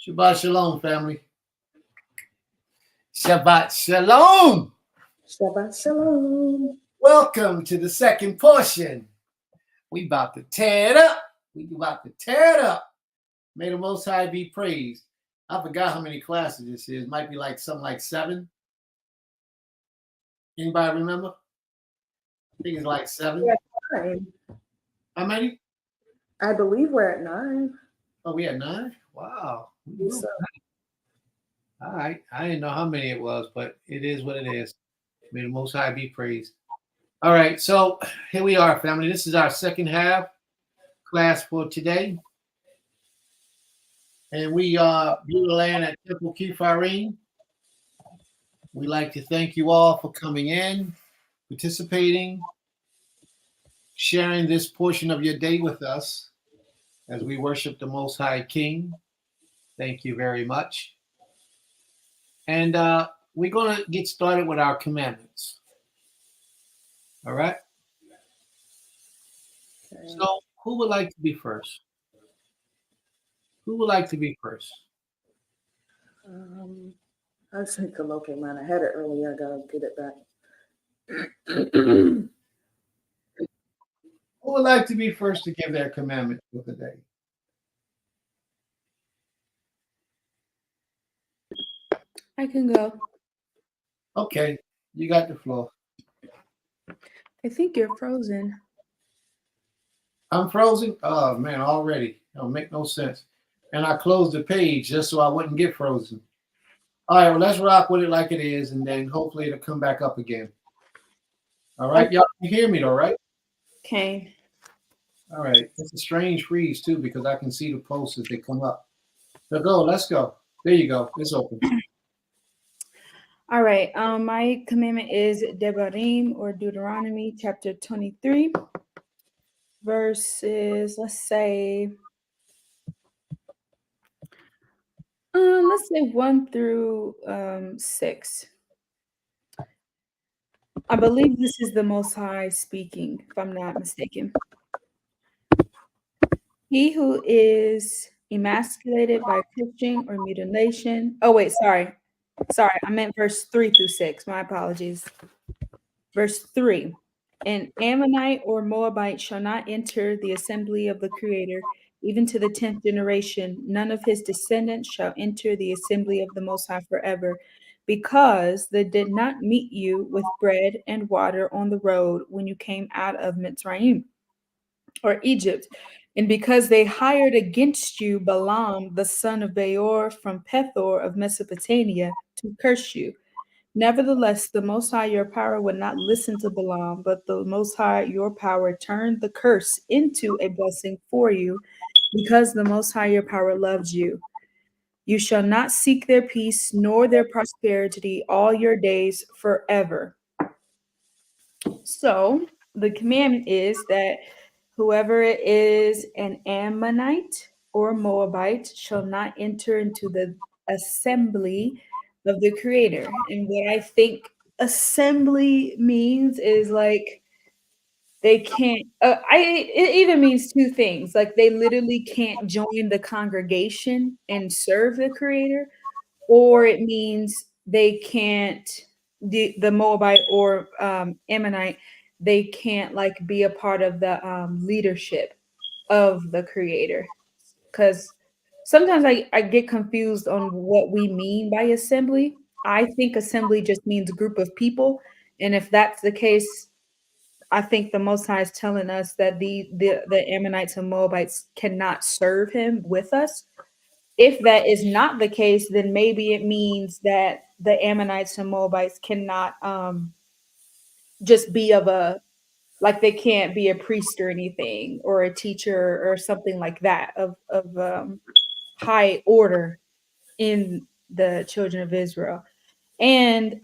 Shabbat shalom, family. Shabbat shalom. Shabbat shalom. Welcome to the second portion. We about to tear it up. We about to tear it up. May the Most High be praised. I forgot how many classes this is. Might be like something like 7. Anybody remember? I think it's like 7. We're at 9. How many? I believe we're at 9. Oh, we had 9? Wow. So, All right. I didn't know how many it was, but it is what it is. May the Most High be praised. All right. So here we are, family. This is our second half class for today. And we view the land at Temple Kefarym. We'd like to thank you all for coming in, participating, sharing this portion of your day with us as we worship the Most High King. Thank you very much. And we're going to get started with our commandments. All right? okay. So who would like to be first? Who would like to be first? I just need to locate mine. I had it earlier. I gotta get it back. Who would like to be first to give their commandment for the day? I can go. Okay, you got the floor. I think you're frozen. I'm frozen? Oh, man, already. Don't make no sense. And I closed the page just so I wouldn't get frozen. All right, well, let's rock with it like it is, and then hopefully it'll come back up again. All right, y'all can hear me though, right? Okay. All right. It's a strange freeze, too, because I can see the posts as they come up. So go, let's go. There you go. It's open. All right. My commandment is Devarim or Deuteronomy chapter 23, verses, let's say 1 through 6. I believe this is the Most High speaking, if I'm not mistaken. He who is emasculated by crushing or mutilation. Oh, wait, sorry. I meant verse 3 through 6. My apologies. Verse 3. An Ammonite or Moabite shall not enter the assembly of the Creator, even to the 10th generation. None of his descendants shall enter the assembly of the Most High forever, because they did not meet you with bread and water on the road when you came out of Mitzrayim or Egypt, and because they hired against you Balaam, the son of Beor from Pethor of Mesopotamia, to curse you. Nevertheless, the Most High your power would not listen to Balaam, but the Most High your power turned the curse into a blessing for you, because the Most High your power loves you. You shall not seek their peace nor their prosperity all your days forever. So the commandment is that whoever is an Ammonite or Moabite shall not enter into the assembly of the Creator. And what I think assembly means is like they can't. It even means two things. Like they literally can't join the congregation and serve the Creator, or it means they can't. The Moabite or Ammonite, they can't like be a part of the leadership of the Creator, because sometimes I get confused on what we mean by assembly. I think assembly just means a group of people, and if that's the case, I think the Most High is telling us that the Ammonites and Moabites cannot serve Him with us. If that is not the case, then maybe it means that the Ammonites and Moabites cannot just be of a, like they can't be a priest or anything, or a teacher or something like that of high order in the children of Israel. And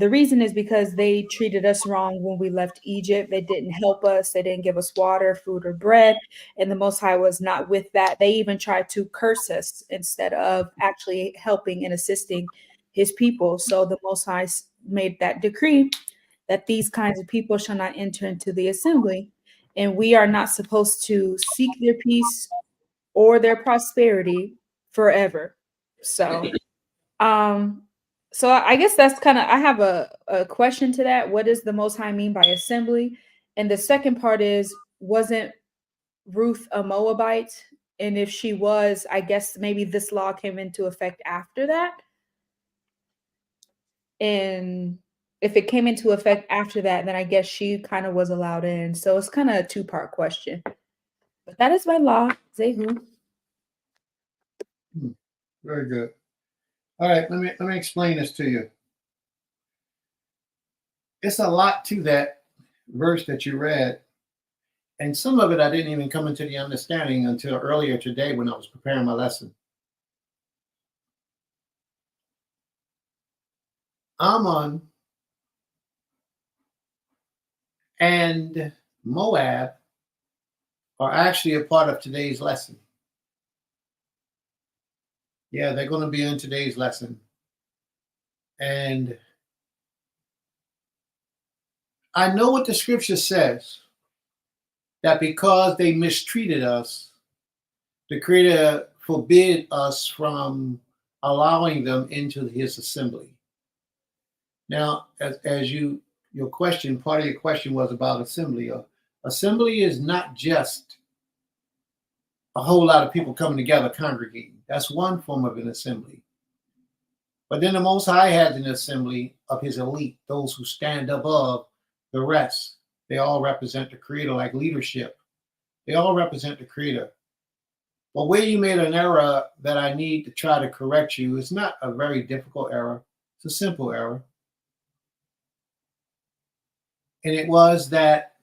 the reason is because they treated us wrong when we left Egypt. They didn't help us. They didn't give us water, food, or bread. And the Most High was not with that. They even tried to curse us instead of actually helping and assisting His people. So the Most High made that decree that these kinds of people shall not enter into the assembly. And we are not supposed to seek their peace or their prosperity forever. So, I guess that's kind of, I have a question to that. What does the Most High mean by assembly? And the second part is, wasn't Ruth a Moabite? And if she was, I guess maybe this law came into effect after that. And if it came into effect after that, then I guess she kind of was allowed in. So it's kind of a two-part question. But that is my law, Zehu. Very good. All right, let me explain this to you. It's a lot to that verse that you read, and some of it I didn't even come into the understanding until earlier today when I was preparing my lesson. Ammon and Moab are actually a part of today's lesson. Yeah, they're going to be in today's lesson. And I know what the scripture says, that because they mistreated us, the Creator forbid us from allowing them into his assembly. Now, as your question, part of your question was about assembly. Assembly is not just a whole lot of people coming together congregating. That's one form of an assembly. But then the Most High has an assembly of his elite, those who stand above the rest. They all represent the Creator, like leadership. They all represent the Creator. But where you made an error that I need to try to correct you, it's not a very difficult error. It's a simple error. And it was that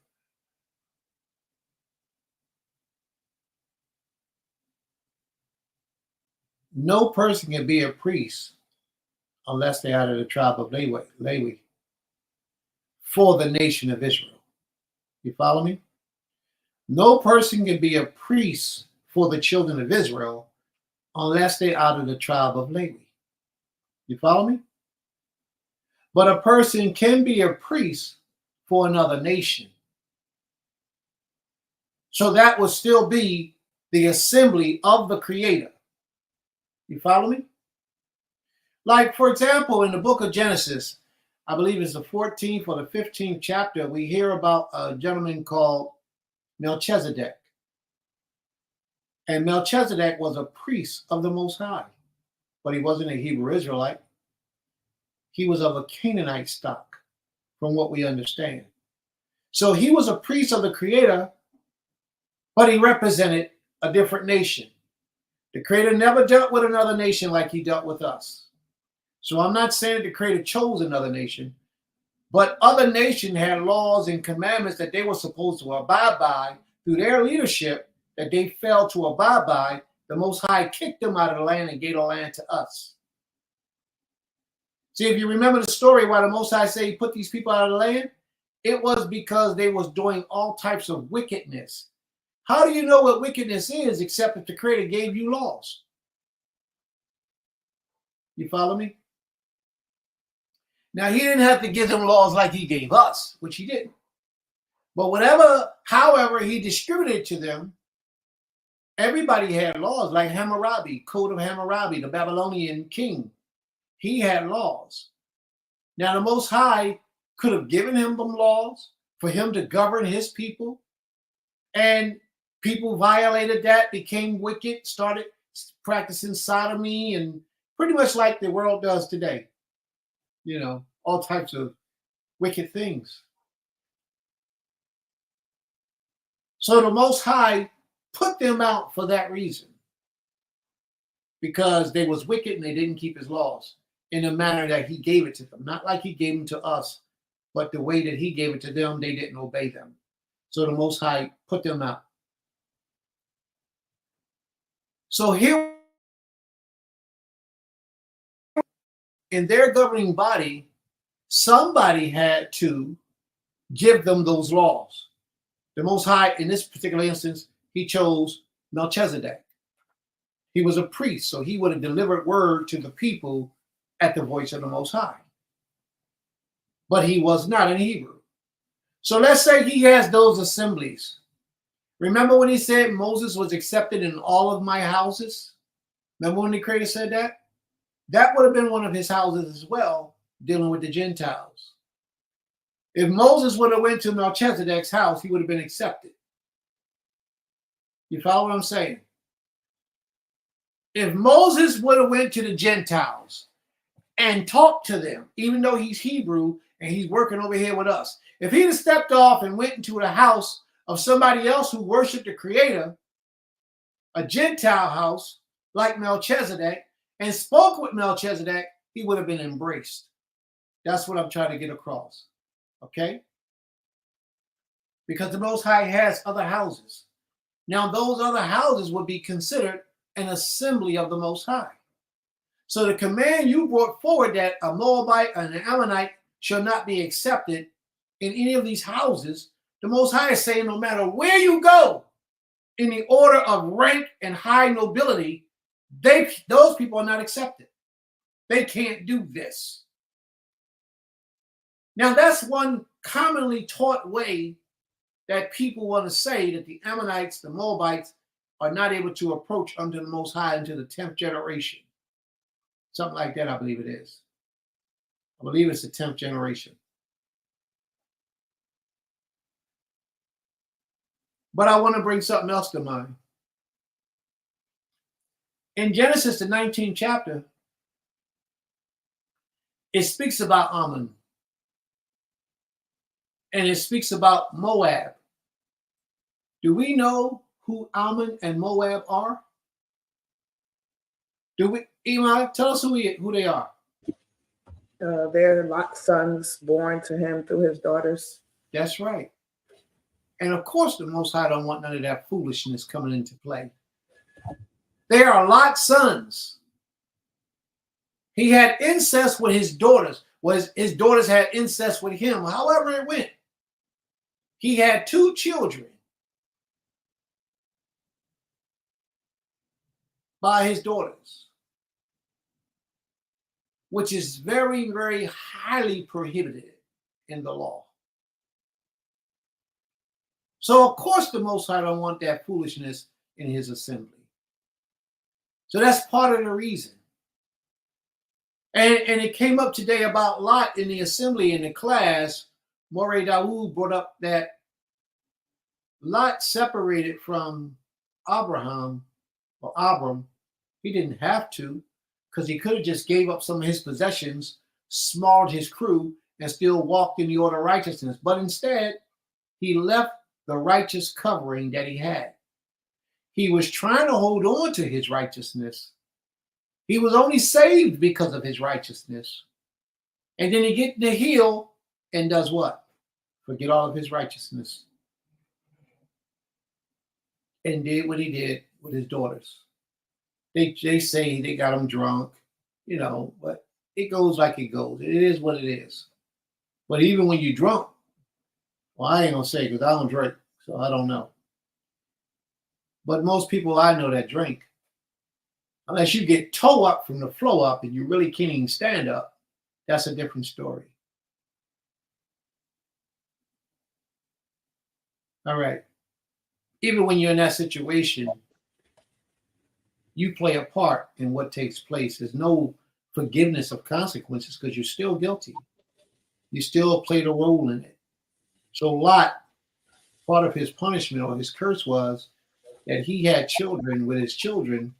no person can be a priest unless they're out of the tribe of Lewi for the nation of Israel. You follow me? No person can be a priest for the children of Israel unless they're out of the tribe of Lewi. You follow me? But a person can be a priest for another nation. So that will still be the assembly of the Creator. You follow me? Like, for example, in the book of Genesis, I believe it's the 14th or the 15th chapter, we hear about a gentleman called Melchizedek. And Melchizedek was a priest of the Most High, but he wasn't a Hebrew Israelite. He was of a Canaanite stock, from what we understand. So he was a priest of the Creator, but he represented a different nation. The Creator never dealt with another nation like he dealt with us. So I'm not saying that the Creator chose another nation, but other nations had laws and commandments that they were supposed to abide by through their leadership that they failed to abide by. The Most High kicked them out of the land and gave the land to us. See, if you remember the story why the Most High said he put these people out of the land, it was because they was doing all types of wickedness. How do you know what wickedness is except if the Creator gave you laws? You follow me? Now, he didn't have to give them laws like he gave us, which he didn't. But however he distributed to them, everybody had laws, like Hammurabi, Code of Hammurabi, the Babylonian king. He had laws. Now, the Most High could have given him them laws for him to govern his people. And people violated that, became wicked, started practicing sodomy, and pretty much like the world does today. You know, all types of wicked things. So the Most High put them out for that reason, because they was wicked and they didn't keep his laws in the manner that he gave it to them. Not like he gave them to us, but the way that he gave it to them, they didn't obey them. So the Most High put them out. So here in their governing body, somebody had to give them those laws. The Most High, in this particular instance, he chose Melchizedek. He was a priest, so he would have delivered word to the people at the voice of the Most High. But he was not in Hebrew. So let's say he has those assemblies. Remember when he said Moses was accepted in all of my houses? Remember when the Creator said that? That would have been one of his houses as well, dealing with the Gentiles. If Moses would have went to Melchizedek's house, he would have been accepted. You follow what I'm saying? If Moses would have went to the Gentiles and talked to them, even though he's Hebrew and he's working over here with us, if he'd have stepped off and went into the house of somebody else who worshiped the Creator, a Gentile house like Melchizedek, and spoke with Melchizedek, he would have been embraced. That's what I'm trying to get across. Okay? Because the Most High has other houses. Now, those other houses would be considered an assembly of the Most High. So the command you brought forward that a Moabite and an Ammonite shall not be accepted in any of these houses, the Most High is saying no matter where you go in the order of rank and high nobility, those people are not accepted. They can't do this. Now, that's one commonly taught way that people want to say that the Ammonites, the Moabites, are not able to approach unto the Most High until the 10th generation. Something like that, I believe it is. I believe it's the 10th generation. But I want to bring something else to mind. In Genesis, the 19th chapter, it speaks about Ammon. And it speaks about Moab. Do we know who Ammon and Moab are? Do we, Eli, tell us who they are. They're Lot's sons born to him through his daughters. That's right. And of course, the Most High don't want none of that foolishness coming into play. They are Lot's sons. He had incest with his daughters. His daughters had incest with him. However it went. He had 2 children by his daughters, which is very, very highly prohibited in the law. So, of course, the Most High don't want that foolishness in his assembly. So that's part of the reason. And it came up today about Lot in the assembly, in the class. Morey Dawood brought up that Lot separated from Abraham or Abram. He didn't have to, because he could have just gave up some of his possessions, smalled his crew, and still walked in the order of righteousness. But instead, he left the righteous covering that he had. He was trying to hold on to his righteousness. He was only saved because of his righteousness. And then he gets the heel and does what? Forget all of his righteousness. And did what he did with his daughters. They say they got him drunk, but it goes like it goes. It is what it is. But even when you're drunk, well, I ain't going to say because I don't drink, so I don't know. But most people I know that drink, unless you get toe up from the flow up and you really can't even stand up, that's a different story. All right. Even when you're in that situation, you play a part in what takes place. There's no forgiveness of consequences because you're still guilty. You still played a role in it. So Lot, part of his punishment or his curse was that he had children with his children,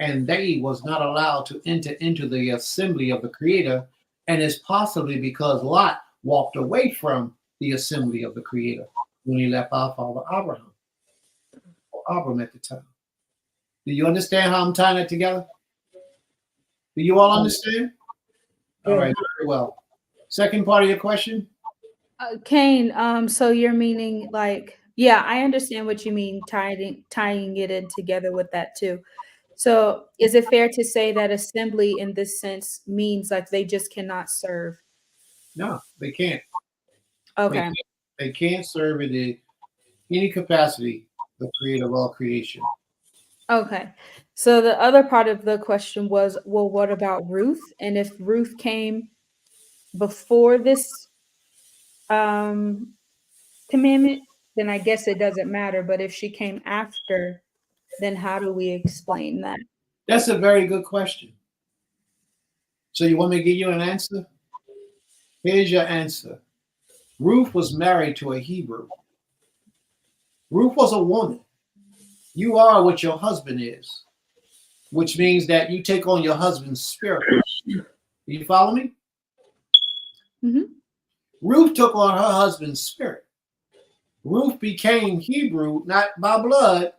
and they was not allowed to enter into the assembly of the Creator. And it's possibly because Lot walked away from the assembly of the Creator when he left our father Abraham, or Abram at the time. Do you understand how I'm tying that together? Do you all understand? All right, very well. Second part of your question? Cain, so you're meaning I understand what you mean, tying it in together with that too. So is it fair to say that assembly in this sense means like they just cannot serve? No, they can't. Okay. They can't serve in any capacity the Creator of all creation. Okay. So the other part of the question was, well, what about Ruth? And if Ruth came before this commandment? then I guess it doesn't matter. But if she came after, then how do we explain that? That's a very good question. So you want me to give you an answer? Here's your answer. Ruth was married to a Hebrew. Ruth was a woman. You are what your husband is, which means that you take on your husband's spirit. Do you follow me? Mm-hmm. Ruth took on her husband's spirit. Ruth became Hebrew, not by blood,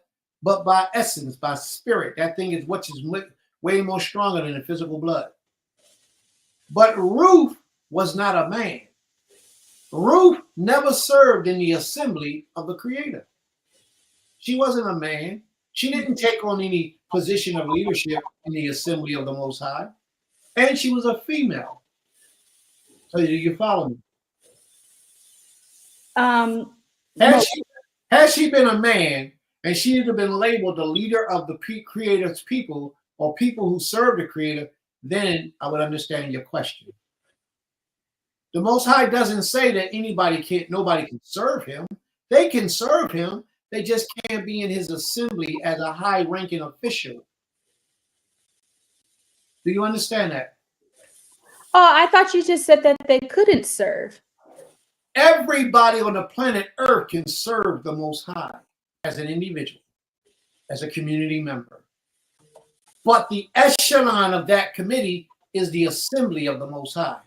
but by essence, by spirit. That thing is what is way more stronger than the physical blood. But Ruth was not a man. Ruth never served in the assembly of the Creator. She wasn't a man. She didn't take on any position of leadership in the assembly of the Most High. And she was a female. So do you follow me? Had she been a man and she had been labeled the leader of the Creator's people or people who serve the Creator, then I would understand your question. The Most High doesn't say that nobody can serve him. They can serve him. They just can't be in his assembly as a high-ranking official. Do you understand that? Oh, I thought you just said that they couldn't serve. Everybody on the planet Earth can serve the Most High as an individual, as a community member. But the echelon of that committee is the assembly of the Most High.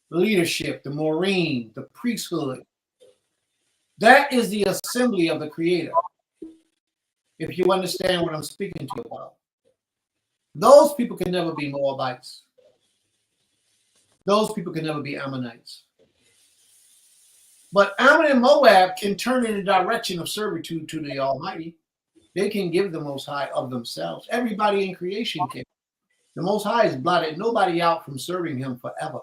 The leadership, the Maureen, the priesthood. That is the assembly of the Creator. If you understand what I'm speaking to you about. Those people can never be Moabites. Those people can never be Ammonites. But Ammon and Moab can turn in the direction of servitude to the Almighty. They can give the Most High of themselves. Everybody in creation can. The Most High has blotted nobody out from serving him forever.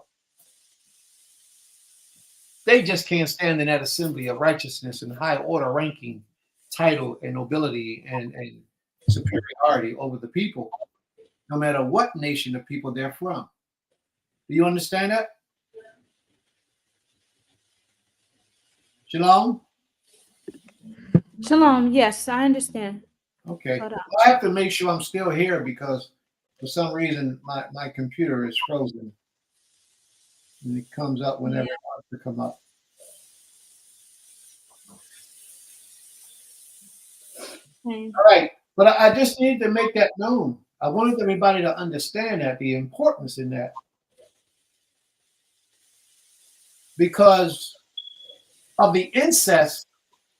They just can't stand in that assembly of righteousness and high order ranking, title and nobility and superiority over the people, no matter what nation of people they're from. Do you understand that? Shalom? Shalom. Yes, I understand. Okay. Well, I have to make sure I'm still here because for some reason my computer is frozen. And it comes up whenever it wants to come up. Okay. All right. But I just need to make that known. I wanted everybody to understand that, the importance in that. Because of the incest,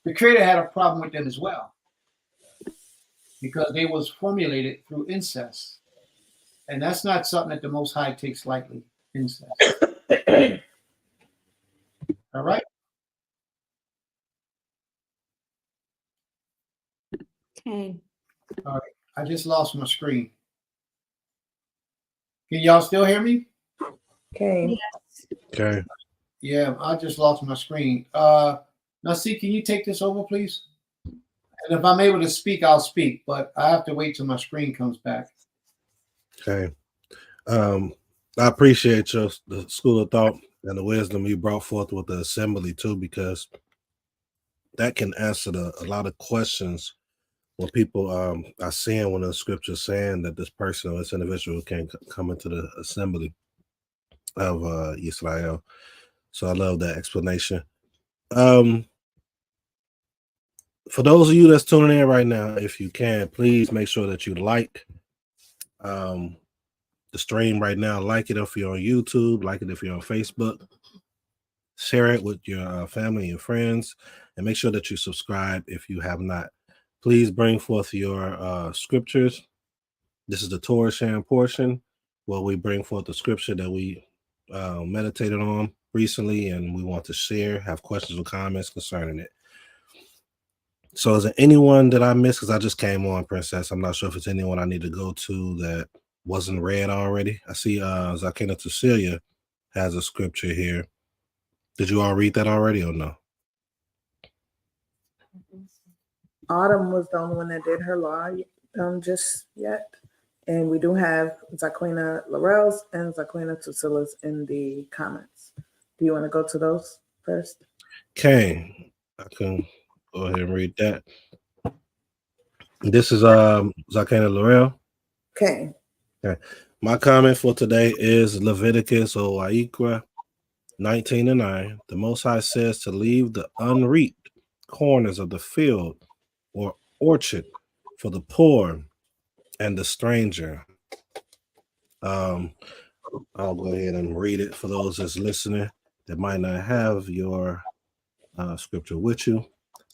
the Creator had a problem with them as well. Because they was formulated through incest. And that's not something that the Most High takes lightly, incest. All right? Okay. All right. I just lost my screen. Can y'all still hear me? Okay. Okay. Yeah, I just lost my screen. Now, see, can you take this over, please? And if I'm able to speak, I'll speak, but I have to wait till my screen comes back. Okay. I appreciate the school of thought and the wisdom you brought forth with the assembly too, because that can answer a lot of questions when people are seeing when the scripture saying that this person or this individual can come into the assembly of Israel. So I love that explanation. For those of you that's tuning in right now, if you can, please make sure that you like the stream right now. Like it if you're on YouTube, like it if you're on Facebook, share it with your family and friends, and make sure that you subscribe if you have not. Please bring forth your scriptures. This is the Torah sharing portion where we bring forth the scripture that we meditated on recently and we want to share, have questions or comments concerning it. So is there anyone that I missed? Because I just came on, Princess. I'm not sure if it's anyone I need to go to that wasn't read already. I see Zakina Cecilia has a scripture here. Did you all read that already or no? Autumn was the only one that did her law just yet. And we do have Zaquina Laurel's and Zaquina Tusila's in the comments. Do you want to go to those first? Okay. I can go ahead and read that. This is Zakana Laurel. Okay. Okay. My comment for today is Leviticus or Aikra 19:9. The Most High says to leave the unreaped corners of the field or orchard for the poor and the stranger. I'll go ahead and read it for those that's listening that might not have your scripture with you.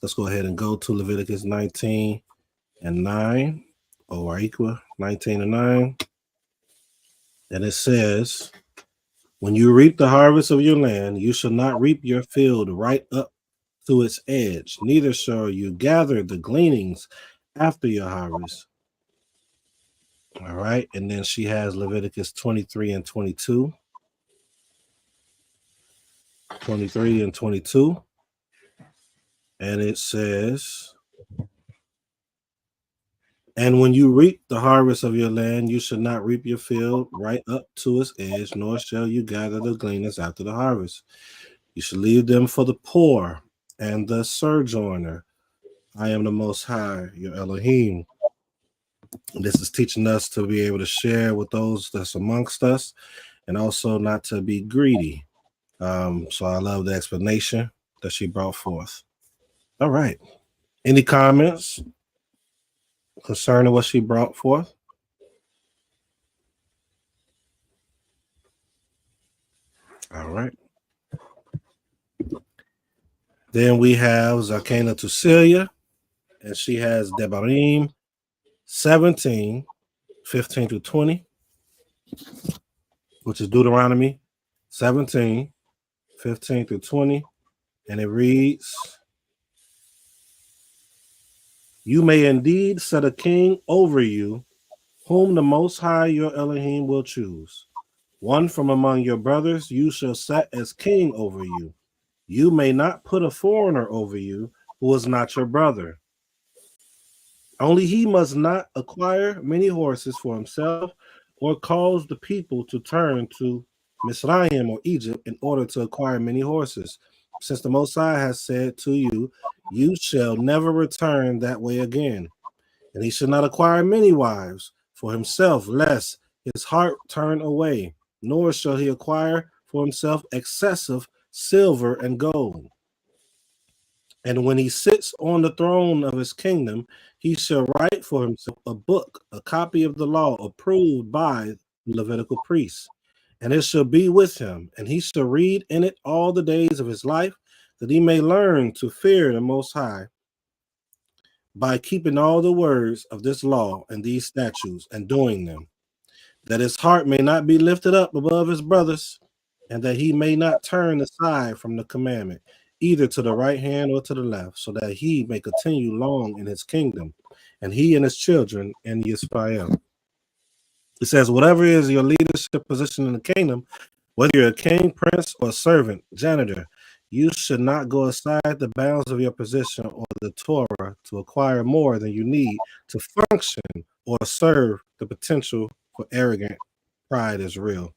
Let's go ahead and go to Leviticus 19:9 or Aikra 19:9. And it says, when you reap the harvest of your land, you shall not reap your field right up to its edge, neither shall you gather the gleanings after your harvest. All right. And then she has Leviticus 23:22. 23:22. And it says, and when you reap the harvest of your land, you shall not reap your field right up to its edge, nor shall you gather the gleanings after the harvest. You shall leave them for the poor and the sojourner. I am the Most High, your Elohim. This is teaching us to be able to share with those that's amongst us and also not to be greedy. So I love the explanation that she brought forth. All right. Any comments concerning what she brought forth? All right. Then we have Zakana Tusilia, and she has Devarim 17:15-20, which is Deuteronomy 17:15-20, and it reads, you may indeed set a king over you, whom the Most High your Elohim will choose. One from among your brothers you shall set as king over you. You may not put a foreigner over you who is not your brother. Only he must not acquire many horses for himself or cause the people to turn to Misraim or Egypt in order to acquire many horses. Since the Most High has said to you, you shall never return that way again. And he shall not acquire many wives for himself, lest his heart turn away, nor shall he acquire for himself excessive silver and gold. And when he sits on the throne of his kingdom, he shall write for himself a book, a copy of the law approved by the Levitical priests. And it shall be with him, and he shall read in it all the days of his life, that he may learn to fear the Most High by keeping all the words of this law and these statutes and doing them, that his heart may not be lifted up above his brothers, and that he may not turn aside from the commandment, either to the right hand or to the left, so that he may continue long in his kingdom, and he and his children in Yisrael. It says, whatever is your leadership position in the kingdom, whether you're a king, prince, or servant, janitor, you should not go aside the bounds of your position or the Torah to acquire more than you need to function or serve. The potential for arrogant pride is real.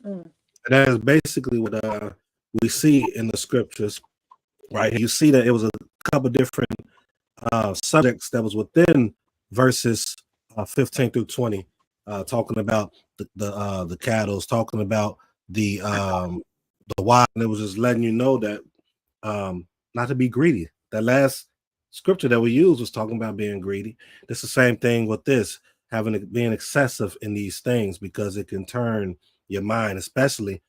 And that is basically what we see in the scriptures, right? You see that it was a couple different subjects that was within verses 15-20, talking about the cattle, talking about the wild, and it was just letting you know that not to be greedy. That last scripture that we used was talking about being greedy. It's the same thing with this, being excessive in these things, because it can turn your mind, especially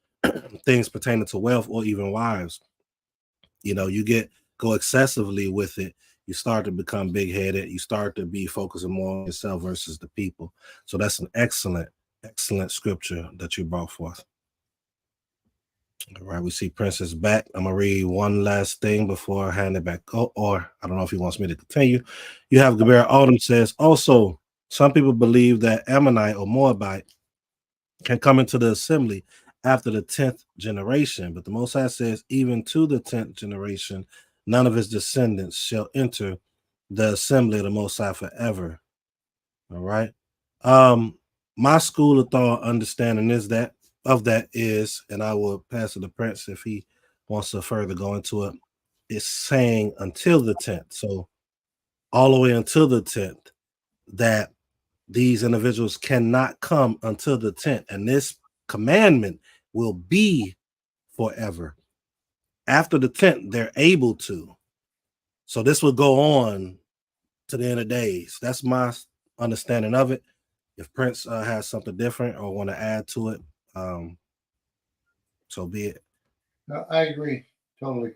things pertaining to wealth or even wives. You go excessively with it, you start to become big-headed, you start to be focusing more on yourself versus the people. So that's an excellent scripture that you brought forth. All right, we see Princess back. I'm gonna read one last thing before I hand it back. Or I don't know if he wants me to continue. You have Gabriel Autumn says, also, some people believe that Ammonite or Moabite can come into the assembly after the 10th generation, but the Most High says, even to the 10th generation, none of his descendants shall enter the assembly of the Most High forever. All right. My school of thought understanding is that and I will pass it to Prince if he wants to further go into it, it's saying until the 10th. So all the way until the 10th, that these individuals cannot come until the 10th. And this commandment will be forever. After the 10th, they're able to. So this will go on to the end of days. That's my understanding of it. If Prince has something different or want to add to it, so be it. No, I agree totally.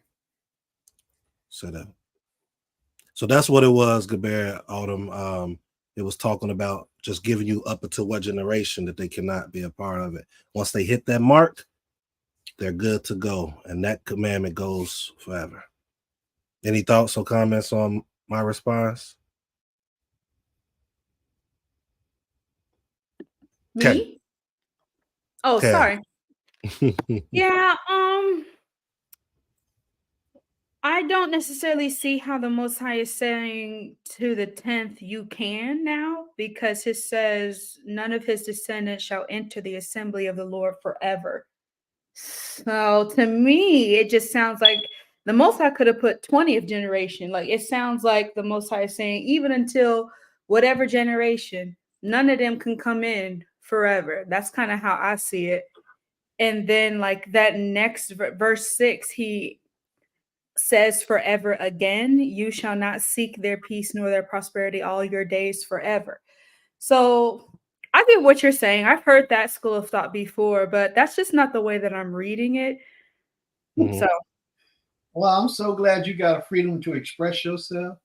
So that's what it was, Gaber Autumn. It was talking about just giving you up until what generation that they cannot be a part of it. Once they hit that mark, they're good to go, and that commandment goes forever. Any thoughts or comments on my response? Me? Okay. Oh, Okay. sorry. Yeah, I don't necessarily see how the Most High is saying to the 10th, you can now, because it says none of his descendants shall enter the assembly of the Lord forever. So to me, it just sounds like the Most High could have put 20th generation. Like it sounds like the Most High is saying, even until whatever generation, none of them can come in forever. That's kind of how I see it. And then, like that next verse 6, he says forever again, you shall not seek their peace nor their prosperity all your days forever. So I get what you're saying. I've heard that school of thought before, but that's just not the way that I'm reading it. Mhm. So Well, I'm so glad you got a freedom to express yourself.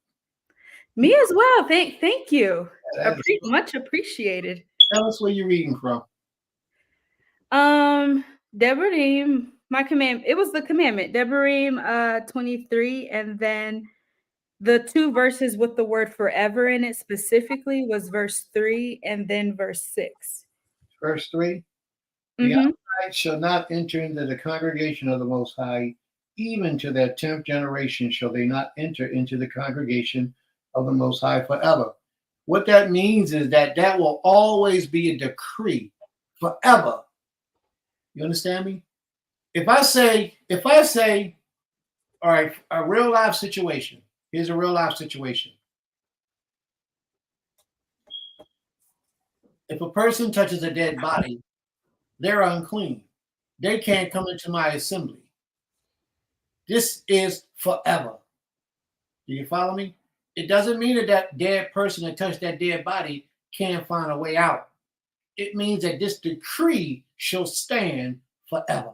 me as well. Thank you. That is- Much appreciated. Tell us where you're reading from. Devarim, my command, it was the commandment, Devarim 23, and then the two verses with the word forever in it specifically was verse 3 and then verse 6. Verse 3. The Mm-hmm. upright shall not enter into the congregation of the Most High, even to their 10th generation shall they not enter into the congregation of the Most High forever. What that means is that that will always be a decree forever. You understand me? If I say, all right, a real life situation. Here's a real life situation. If a person touches a dead body, they're unclean. They can't come into my assembly. This is forever. Do you follow me? It doesn't mean that that dead person that touched that dead body can't find a way out. It means that this decree shall stand forever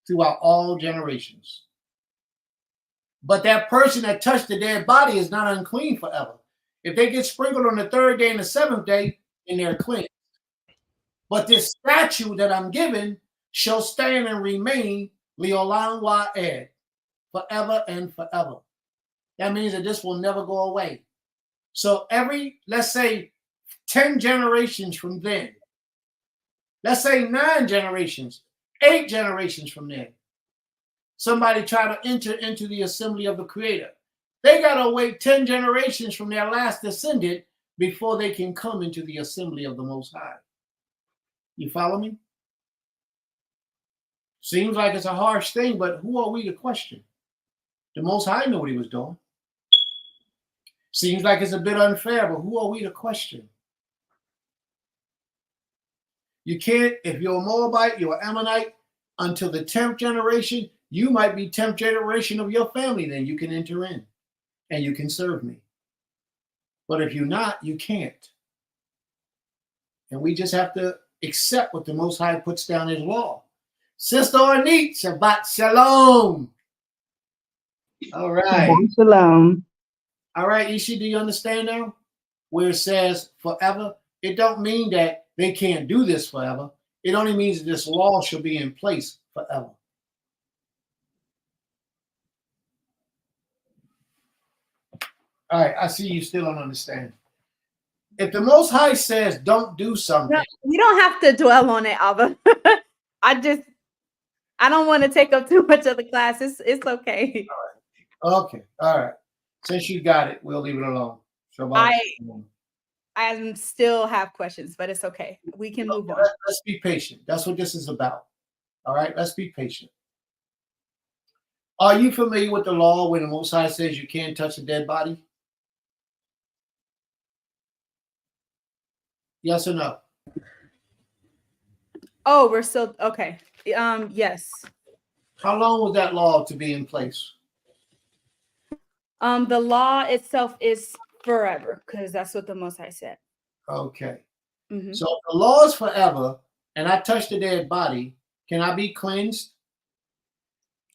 throughout all generations. But that person that touched the dead body is not unclean forever. If they get sprinkled on the third day and the seventh day, then they're clean. But this statute that I'm given shall stand and remain Leolam Wa'ed, forever and forever. That means that this will never go away. So every, let's say, 10 generations from then, let's say 9 generations, 8 generations from then, somebody try to enter into the assembly of the Creator. They got to wait 10 generations from their last descendant before they can come into the assembly of the Most High. You follow me? Seems like it's a harsh thing, but who are we to question? The Most High knew what he was doing. Seems like it's a bit unfair, but who are we to question? You can't, if you're a Moabite, you're an Ammonite, until the 10th generation, you might be 10th generation of your family, then you can enter in and you can serve me. But if you're not, you can't. And we just have to accept what the Most High puts down as law. Sister Ornit, Shabbat Shalom. All right. Shalom. All right, Ishi, do you understand now? Where it says forever, it don't mean that they can't do this forever. It only means that this law shall be in place forever. All right, I see you still don't understand. If the Most High says don't do something, No, you don't have to dwell on it, Abba. I don't want to take up too much of the class. It's okay. okay, all right. Since you got it, we'll leave it alone. Shabbat shalom. I still have questions, but it's okay. We can move on. Let's be patient. That's what this is about. All right, let's be patient. Are you familiar with the law when the Most High says you can't touch a dead body? Yes or no? Oh, we're still okay. Yes. How long was that law to be in place? The law itself is forever because that's what the Most High said. Okay. Mm-hmm. So if the law is forever and I touch the dead body, can I be cleansed?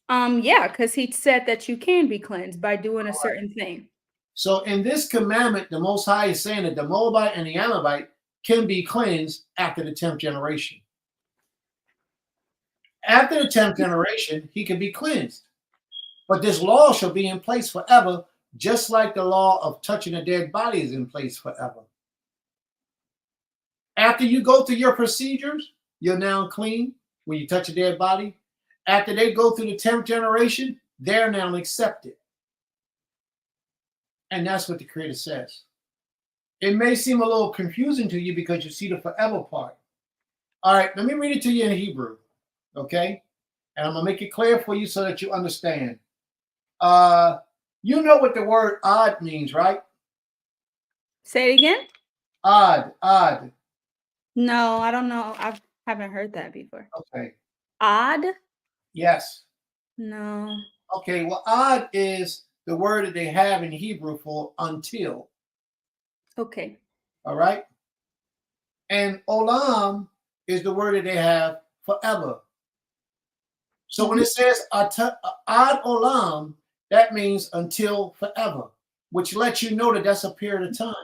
Yeah, because he said that you can be cleansed by doing a certain thing. So in this commandment, the Most High is saying that the Moabite and the Amalekite can be cleansed after the 10th generation. After the 10th generation, he can be cleansed. But this law shall be in place forever, just like the law of touching a dead body is in place forever. After you go through your procedures, you're now clean when you touch a dead body. After they go through the 10th generation, they're now accepted. And that's what the Creator says. It may seem a little confusing to you because you see the forever part. All right, let me read it to you in Hebrew, okay? And I'm going to make it clear for you so that you understand. You know what the word odd means, right? Say it again. Odd. No, I don't know. I haven't heard that before. Okay. Odd? Yes. No. Okay, well, odd is the word that they have in Hebrew for until. Okay. All right. And olam is the word that they have forever. So when it says ad olam, that means until forever, which lets you know that that's a period of time.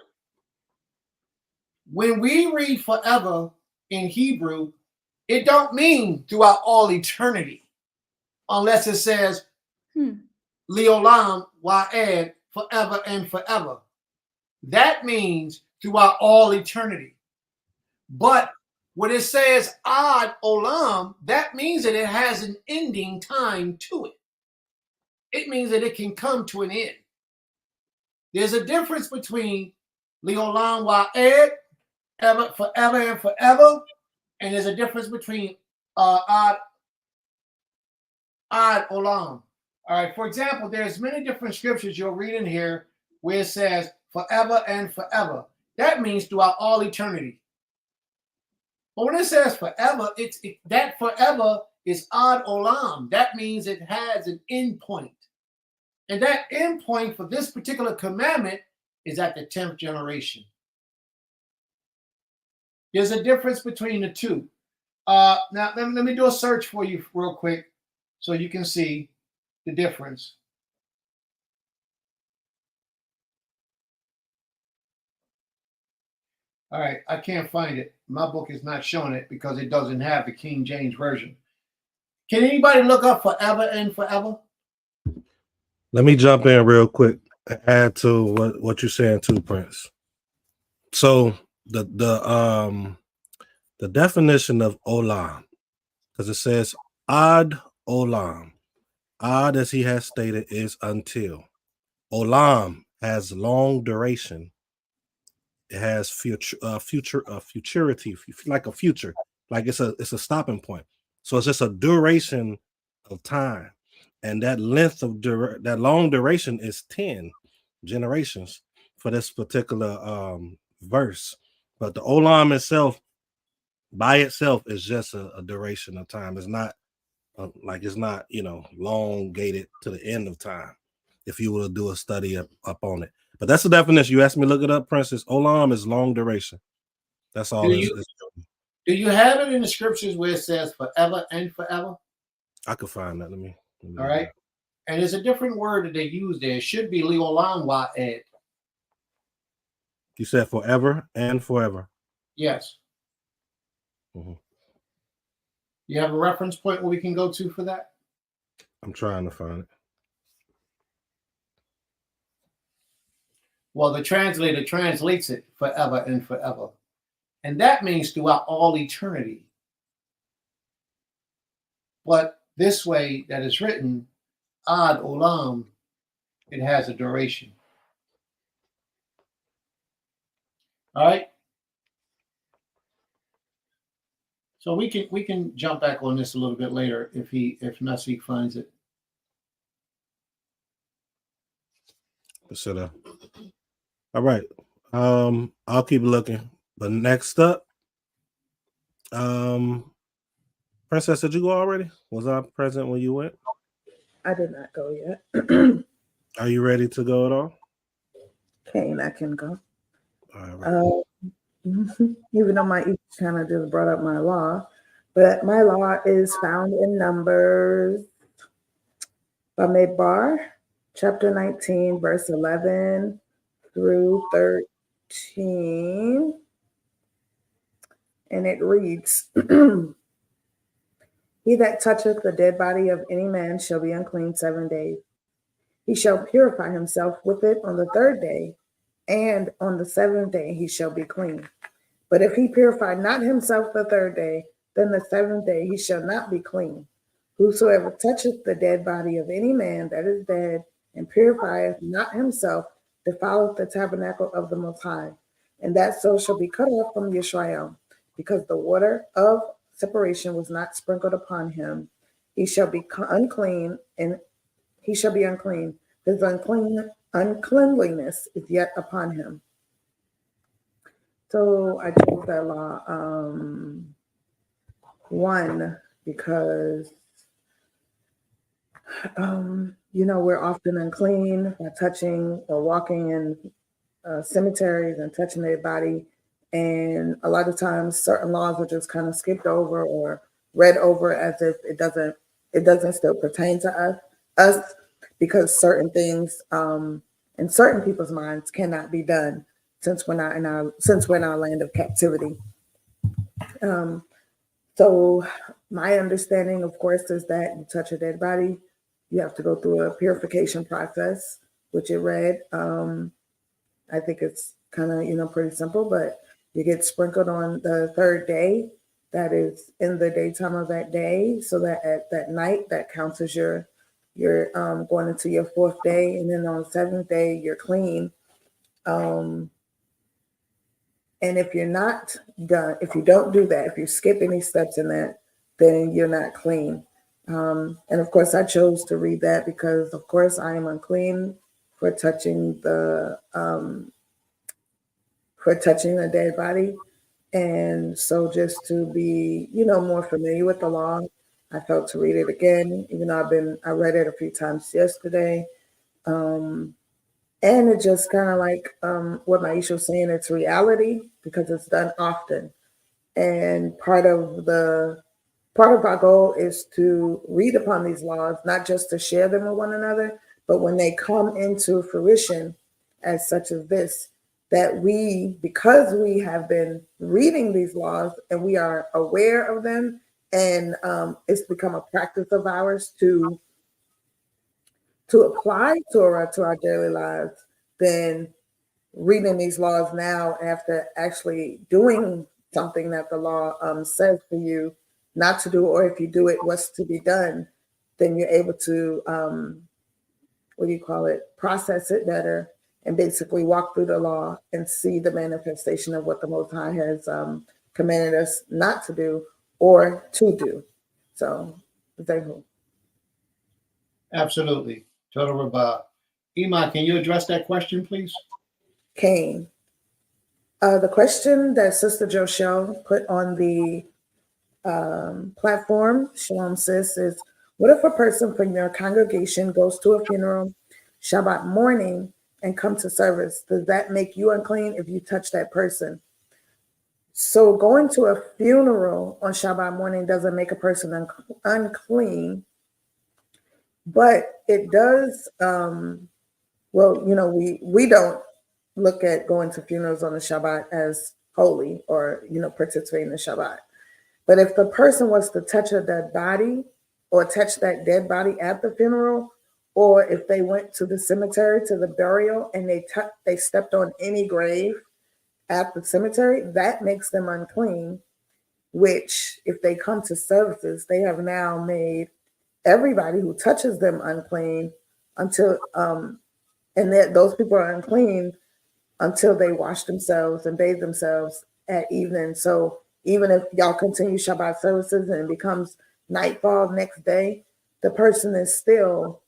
When we read forever in Hebrew, it don't mean throughout all eternity, unless it says Leolam Wa'ed, forever and forever. That means throughout all eternity. But when it says Ad Olam, that means that it has an ending time to it. It means that it can come to an end. There's a difference between Leolam Wa'ed, forever and forever, and there's a difference between Ad Olam. All right, for example, there's many different scriptures you'll read in here where it says forever and forever. That means throughout all eternity. But when it says forever, that forever is ad olam. That means it has an end point. And that end point for this particular commandment is at the 10th generation. There's a difference between the two. Now, let me do a search for you real quick so you can see the difference. All right, I can't find it. My book is not showing it because it doesn't have the King James Version. Can anybody look up forever and forever? Let me jump in real quick and add to what you're saying too, Prince. So the definition of olam, because it says ad olam. Ad, as he has stated, is until. Olam has long duration. It has futurity, like a future, like it's a stopping point. So it's just a duration of time, and that length of that long duration is 10 generations for this particular verse. But the olam itself, by itself, is just a duration of time. It's not it's not elongated to the end of time. If you were to do a study up on it. But that's the definition. You asked me to look it up, Princess. Olam is long duration. That's all. Do you have it in the scriptures where it says forever and forever? I could find that. Let me all right. And there's a different word that they use there. It should be Leolam Wa'ed. You said forever and forever. Yes. Mm-hmm. You have a reference point where we can go to for that? I'm trying to find it. Well, the translator translates it forever and forever. And that means throughout all eternity. But this way that is written, ad olam, it has a duration. All right. So we can jump back on this a little bit later if Nasik finds it. Consider. All right. I'll keep looking. But next up, Princess, did you go already? Was I present when you went? I did not go yet. Are you ready to go at all? Kane, I can go. All right. Even though my East kind of just brought up my law, but my law is found in Numbers Bamidbar, chapter 19, verse 11 through 13. And it reads, He that toucheth the dead body of any man shall be unclean 7 days. He shall purify himself with it on the 3rd day, and on the 7th day he shall be clean. But if he purify not himself the 3rd day, then the 7th day he shall not be clean. Whosoever toucheth the dead body of any man that is dead, and purifieth not himself, defileth the tabernacle of the Most High. And that soul shall be cut off from Yisrael, because the water of separation was not sprinkled upon him. He shall be unclean, and he shall be unclean. His uncleanliness is yet upon him. So I chose that law one because we're often unclean by touching or walking in cemeteries and touching their body, and a lot of times certain laws are just kind of skipped over or read over as if it doesn't still pertain to us because certain things in certain people's minds cannot be done since we're not in our land of captivity. So my understanding, of course, is that you touch a dead body, you have to go through a purification process, which it read. I think it's kind of pretty simple, but you get sprinkled on the 3rd day. That is in the daytime of that day, so that at that night that counts as you're going into your 4th day, and then on the 7th day you're clean. And if you're not done, if you don't do that, if you skip any steps in that, then you're not clean. And of course, I chose to read that because, of course, I am unclean for touching the dead body. And so, just to be, more familiar with the law, I felt to read it again, even though I read it a few times yesterday. And it just kind of like what Maisha was saying, it's reality because it's done often. And part of our goal is to read upon these laws, not just to share them with one another, but when they come into fruition as such as this, that because we have been reading these laws and we are aware of them, and it's become a practice of ours to apply Torah to our daily lives, then reading these laws now after actually doing something that the law says for you not to do, or if you do it, what's to be done, then you're able to, process it better and basically walk through the law and see the manifestation of what the Most High has commanded us not to do or to do. So, Zehu. Absolutely. Total Rabah. Iman, can you address that question, please? Cain. The question that Sister Joshelle put on the platform, Shalom Sis, is what if a person from your congregation goes to a funeral Shabbat morning and come to service? Does that make you unclean if you touch that person? So going to a funeral on Shabbat morning doesn't make a person unclean, but it does. We don't look at going to funerals on the Shabbat as holy or, participating in the Shabbat. But if the person was to touch a dead body or touch that dead body at the funeral, or if they went to the cemetery to the burial and they stepped on any grave at the cemetery, that makes them unclean, which if they come to services, they have now made everybody who touches them unclean until, and that those people are unclean until they wash themselves and bathe themselves at evening. So even if y'all continue Shabbat services and it becomes nightfall next day, the person is still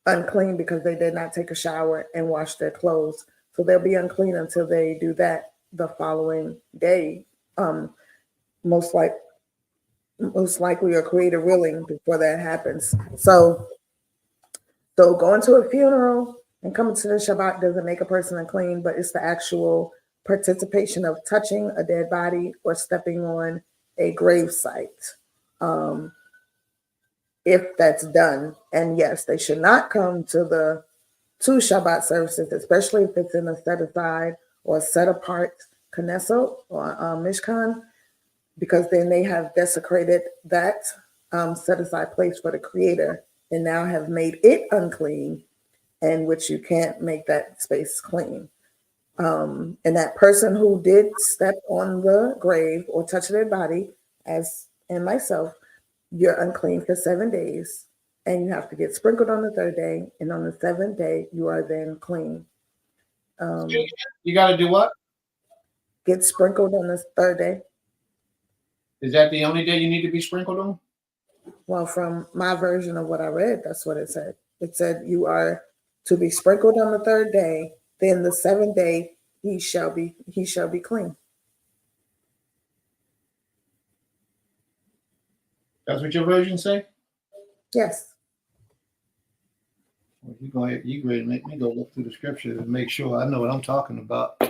unclean because they did not take a shower and wash their clothes. So they'll be unclean until they do that the following day. Most likely, or creator willing, before that happens. So going to a funeral and coming to the Shabbat doesn't make a person unclean, but it's the actual participation of touching a dead body or stepping on a grave site. If that's done, and yes, they should not come to the two Shabbat services, especially if it's in a set aside or set apart Knesset or Mishkan, because then they have desecrated that set aside place for the Creator and now have made it unclean, and which you can't make that space clean. And that person who did step on the grave or touch their body, as in myself, you're unclean for 7 days, and you have to get sprinkled on the third day, and on the seventh day you are then clean. You got to do what? Get sprinkled on the third day. Is that the only day you need to be sprinkled on? Well, from my version of what I read, that's what it said. It said you are to be sprinkled on the third day. Then the seventh day he shall be clean. That's what your version say? Yes. Well, you go ahead and make me go look through the scripture and make sure I know what I'm talking about.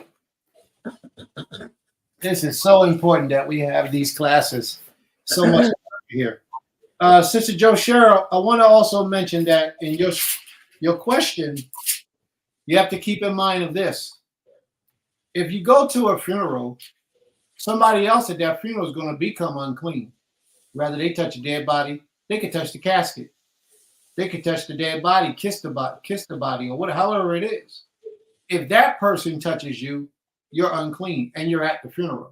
This is so important that we have these classes. So much here. Sister Joe Cheryl, I want to also mention that in your question, you have to keep in mind of this. If you go to a funeral, somebody else at that funeral is going to become unclean. Rather they touch a dead body, they could touch the casket. They could touch the dead body, kiss the body, or whatever, however it is. If that person touches you, you're unclean and you're at the funeral.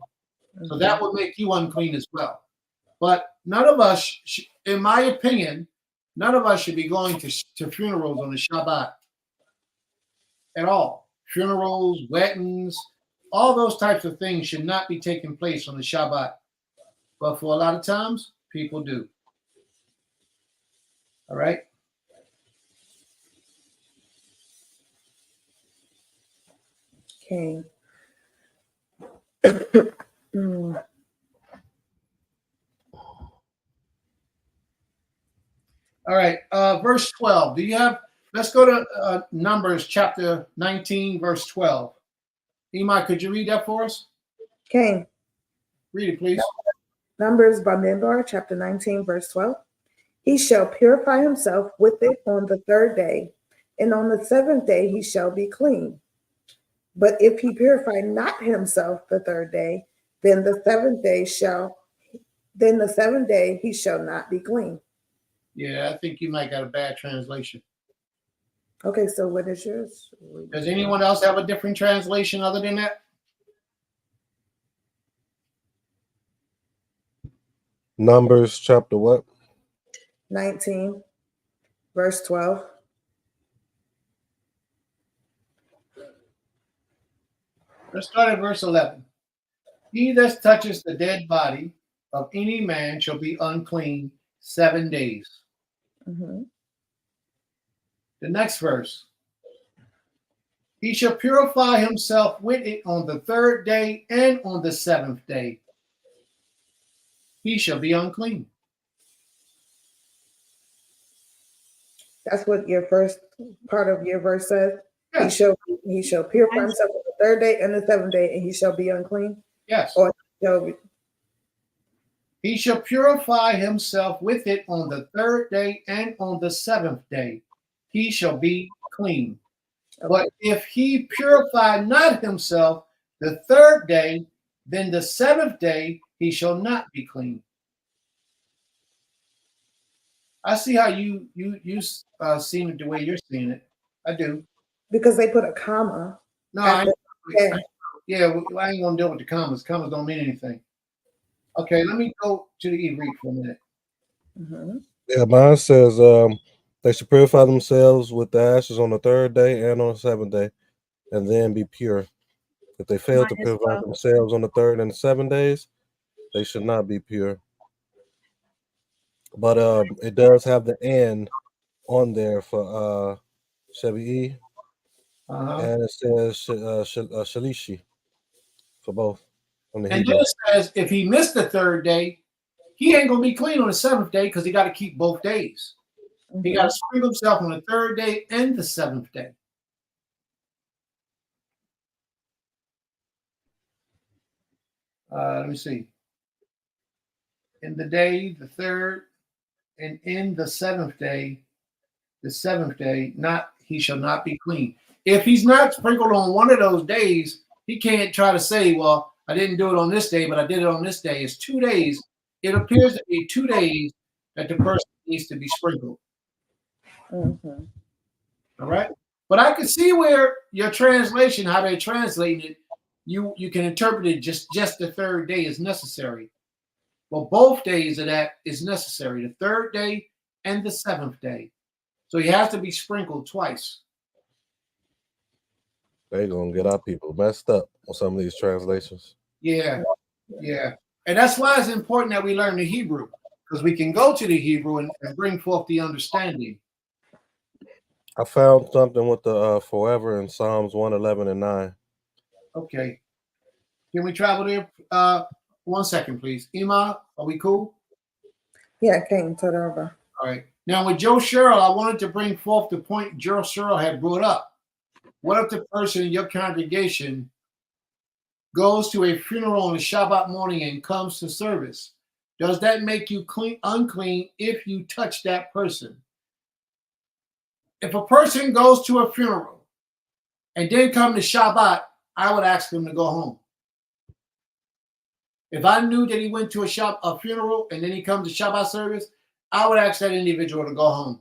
So that would make you unclean as well. But none of us, in my opinion, none of us should be going to funerals on the Shabbat at all. Funerals, weddings, all those types of things should not be taking place on the Shabbat. But for a lot of times, people do. All right? Okay. All right. Verse 12. Let's go to Numbers chapter 19, verse 12. Imai, could you read that for us? Okay. Read it, please. Numbers Bamidbar, chapter 19, verse 12. He shall purify himself with it on the third day, and on the seventh day he shall be clean. But if he purify not himself the third day, then the seventh day he shall not be clean. Yeah, I think you might got a bad translation. Okay, so what is yours? Does anyone else have a different translation other than that? Numbers chapter what? 19, verse 12. Let's start at verse 11. He that touches the dead body of any man shall be unclean 7 days. Mm-hmm. The next verse. He shall purify himself with it on the third day and on the seventh day. He shall be unclean. That's what your first part of your verse says. Yes. He shall purify himself on the third day and the seventh day, and he shall be unclean. Yes. Or he shall purify himself with it on the third day and on the seventh day. He shall be clean. Okay. But if he purify not himself the third day, then the seventh day he shall not be clean. I see how you seen it the way you're seeing it. I do. Because they put a comma. No, I ain't gonna deal with the commas. Commas don't mean anything. Okay, let me go to the Ivrit for a minute. Mm-hmm. Yeah, mine says they should purify themselves with the ashes on the third day and on the seventh day, and then be pure. If they fail to purify themselves on the third and 7 days, they should not be pure. But it does have the "and" on there for Shevi'i, and it says Shalishi for both on the And then Hebrew. it says if he missed the third day, he ain't gonna be clean on the seventh day because he got to keep both days. He got to sprinkle himself on the third day and the seventh day. Let me see. In the day, the third, and in the seventh day, not he shall not be clean. If he's not sprinkled on one of those days, he can't try to say, well, I didn't do it on this day, but I did it on this day. It's 2 days. It appears to be 2 days that the person needs to be sprinkled. Mm-hmm. All right. But I can see where your translation, how they're translating it, you can interpret it just the third day is necessary. Well, both days of that is necessary, the third day and the seventh day. So he has to be sprinkled twice. They're gonna get our people messed up on some of these translations. Yeah, yeah. And that's why it's important that we learn the Hebrew, because we can go to the Hebrew and bring forth the understanding. I found something with the forever in Psalms 111 and 9. Okay. Can we travel there? 1 second, please. Ima, are we cool? Yeah, came to the over. All right. Now with Joe Sherrill, I wanted to bring forth the point Joe Sherrill had brought up. What if the person in your congregation goes to a funeral on a Shabbat morning and comes to service? Does that make you unclean if you touch that person? If a person goes to a funeral and then come to Shabbat, I would ask them to go home. If I knew that he went to a funeral and then he comes to Shabbat service, I would ask that individual to go home.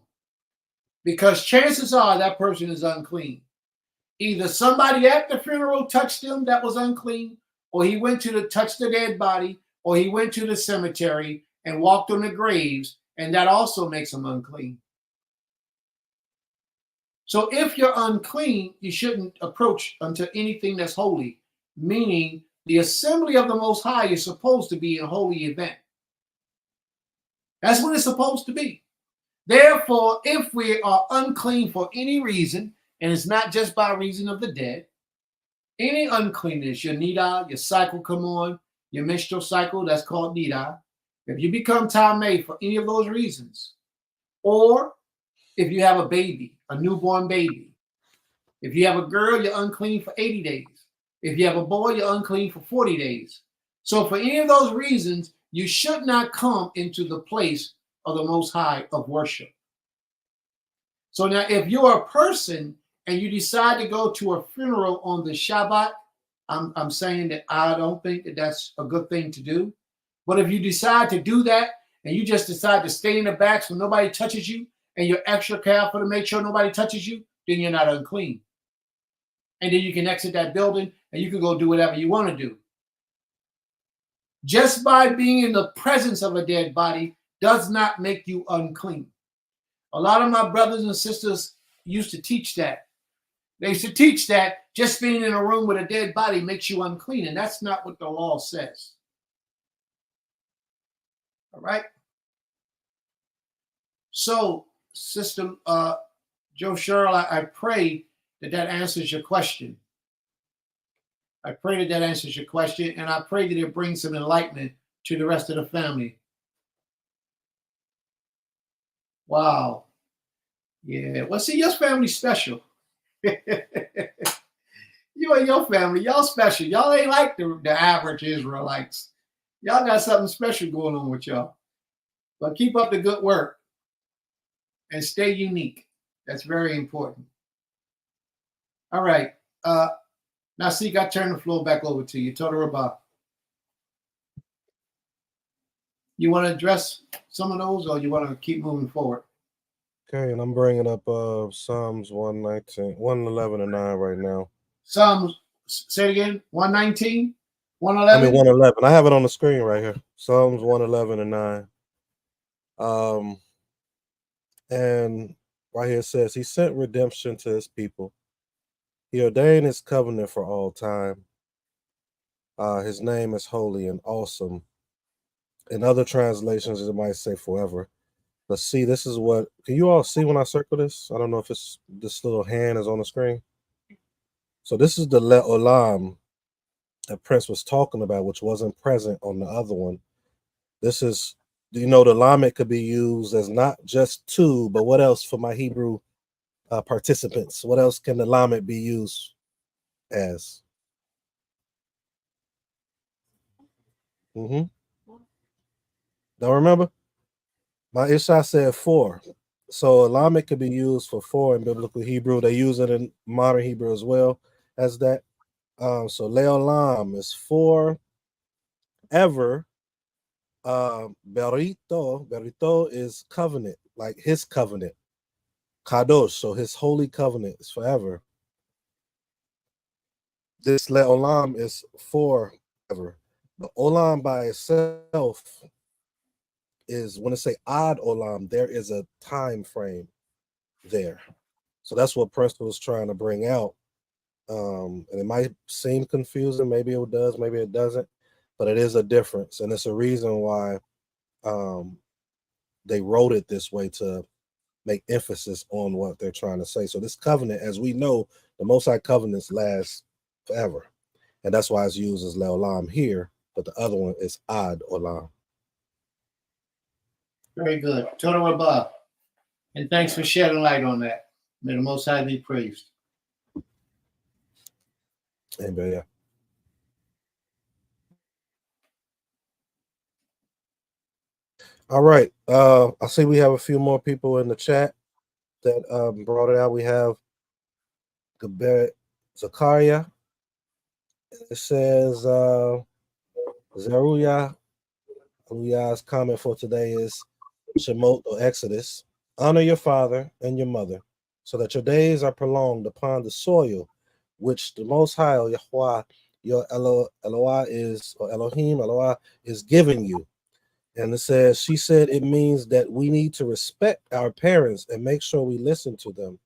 Because chances are that person is unclean. Either somebody at the funeral touched him that was unclean, or he went to touch the dead body, or he went to the cemetery and walked on the graves, and that also makes him unclean. So if you're unclean, you shouldn't approach unto anything that's holy, meaning the assembly of the Most High is supposed to be a holy event. That's what it's supposed to be. Therefore, if we are unclean for any reason, and it's not just by reason of the dead, any uncleanness, your nida, your cycle come on, your menstrual cycle, that's called nida. If you become tameh for any of those reasons, or if you have a baby, a newborn baby, if you have a girl, you're unclean for 80 days. If you have a boy, you're unclean for 40 days. So for any of those reasons, you should not come into the place of the Most High of worship. So now if you're a person and you decide to go to a funeral on the Shabbat, I'm saying that I don't think that that's a good thing to do. But if you decide to do that and you just decide to stay in the back so nobody touches you and you're extra careful to make sure nobody touches you, then you're not unclean. And then you can exit that building and you can go do whatever you want to do. Just by being in the presence of a dead body does not make you unclean. A lot of my brothers and sisters used to teach that. They used to teach that just being in a room with a dead body makes you unclean, and that's not what the law says. All right? So, Sister Joe Sherrill, I pray that answers your question. I pray that answers your question, and I pray that it brings some enlightenment to the rest of the family. Wow. Yeah. Well, see, your family's special. You and your family, y'all special. Y'all ain't like the average Israelites. Y'all got something special going on with y'all. But keep up the good work and stay unique. That's very important. All right. Now, Seek, I turn the floor back over to you. Total Rabah. You want to address some of those, or you want to keep moving forward? Okay, and I'm bringing up Psalms 119, 111 and 9 right now. Psalms, say it again, 119, 111? I mean 111. I have it on the screen right here. Psalms 111 and 9. And right here it says, He sent redemption to His people. He ordained His covenant for all time. His name is holy and awesome. In other translations, it might say forever. Let's see. This is what. Can you all see when I circle this? I don't know if it's this little hand is on the screen. So this is the Le'olam that Prince was talking about, which wasn't present on the other one. This is, the Lamed could be used as not just two, but what else for my Hebrew participants? What else can the Lamed be used as? Don't remember? My Isha said 4. So Lamed could be used for 4 in biblical Hebrew. They use it in modern Hebrew as well as that. So Leolam is 4 ever. Berito is covenant, like his covenant. Kadosh, so his holy covenant is forever. This Leolam is forever. The Olam by itself is, when it say Ad Olam, there is a time frame there. So that's what Preston was trying to bring out. And it might seem confusing. Maybe it does, maybe it doesn't. But it is a difference. And it's a reason why they wrote it this way, to make emphasis on what they're trying to say. So this covenant, as we know, the Most High covenants last forever. And that's why it's used as Leolam here. But the other one is Ad Olam. Very good. Total Rabah. And thanks for shedding light on that. May the Most High be praised. Amen. Yeah. All right. I see we have a few more people in the chat that brought it out. We have Zakaria. It says Zeruiah's comment for today is Shemot or Exodus. Honor your father and your mother, so that your days are prolonged upon the soil which the Most High, Yahweh, your Eloah is, or Elohim, Eloah is giving you. And it says, she said it means that we need to respect our parents and make sure we listen to them.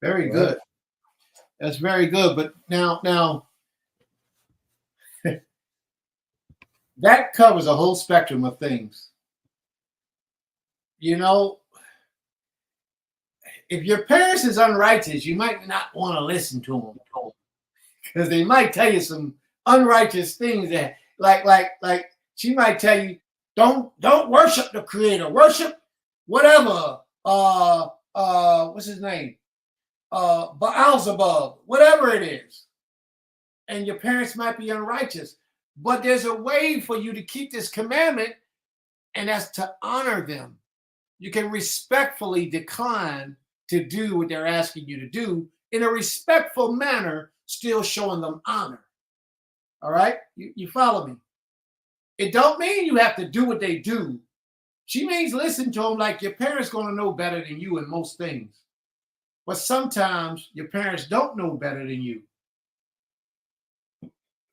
Very good. That's very good. But now that covers a whole spectrum of things. If your parents is unrighteous, you might not want to listen to them, because they might tell you some unrighteous things that, like she might tell you, don't worship the Creator, worship whatever. What's his name? Baalzebub, whatever it is. And your parents might be unrighteous, but there's a way for you to keep this commandment, and that's to honor them. You can respectfully decline to do what they're asking you to do in a respectful manner, still showing them honor. All right? You follow me? It don't mean you have to do what they do. She means listen to them, like your parents going to know better than you in most things. But sometimes your parents don't know better than you.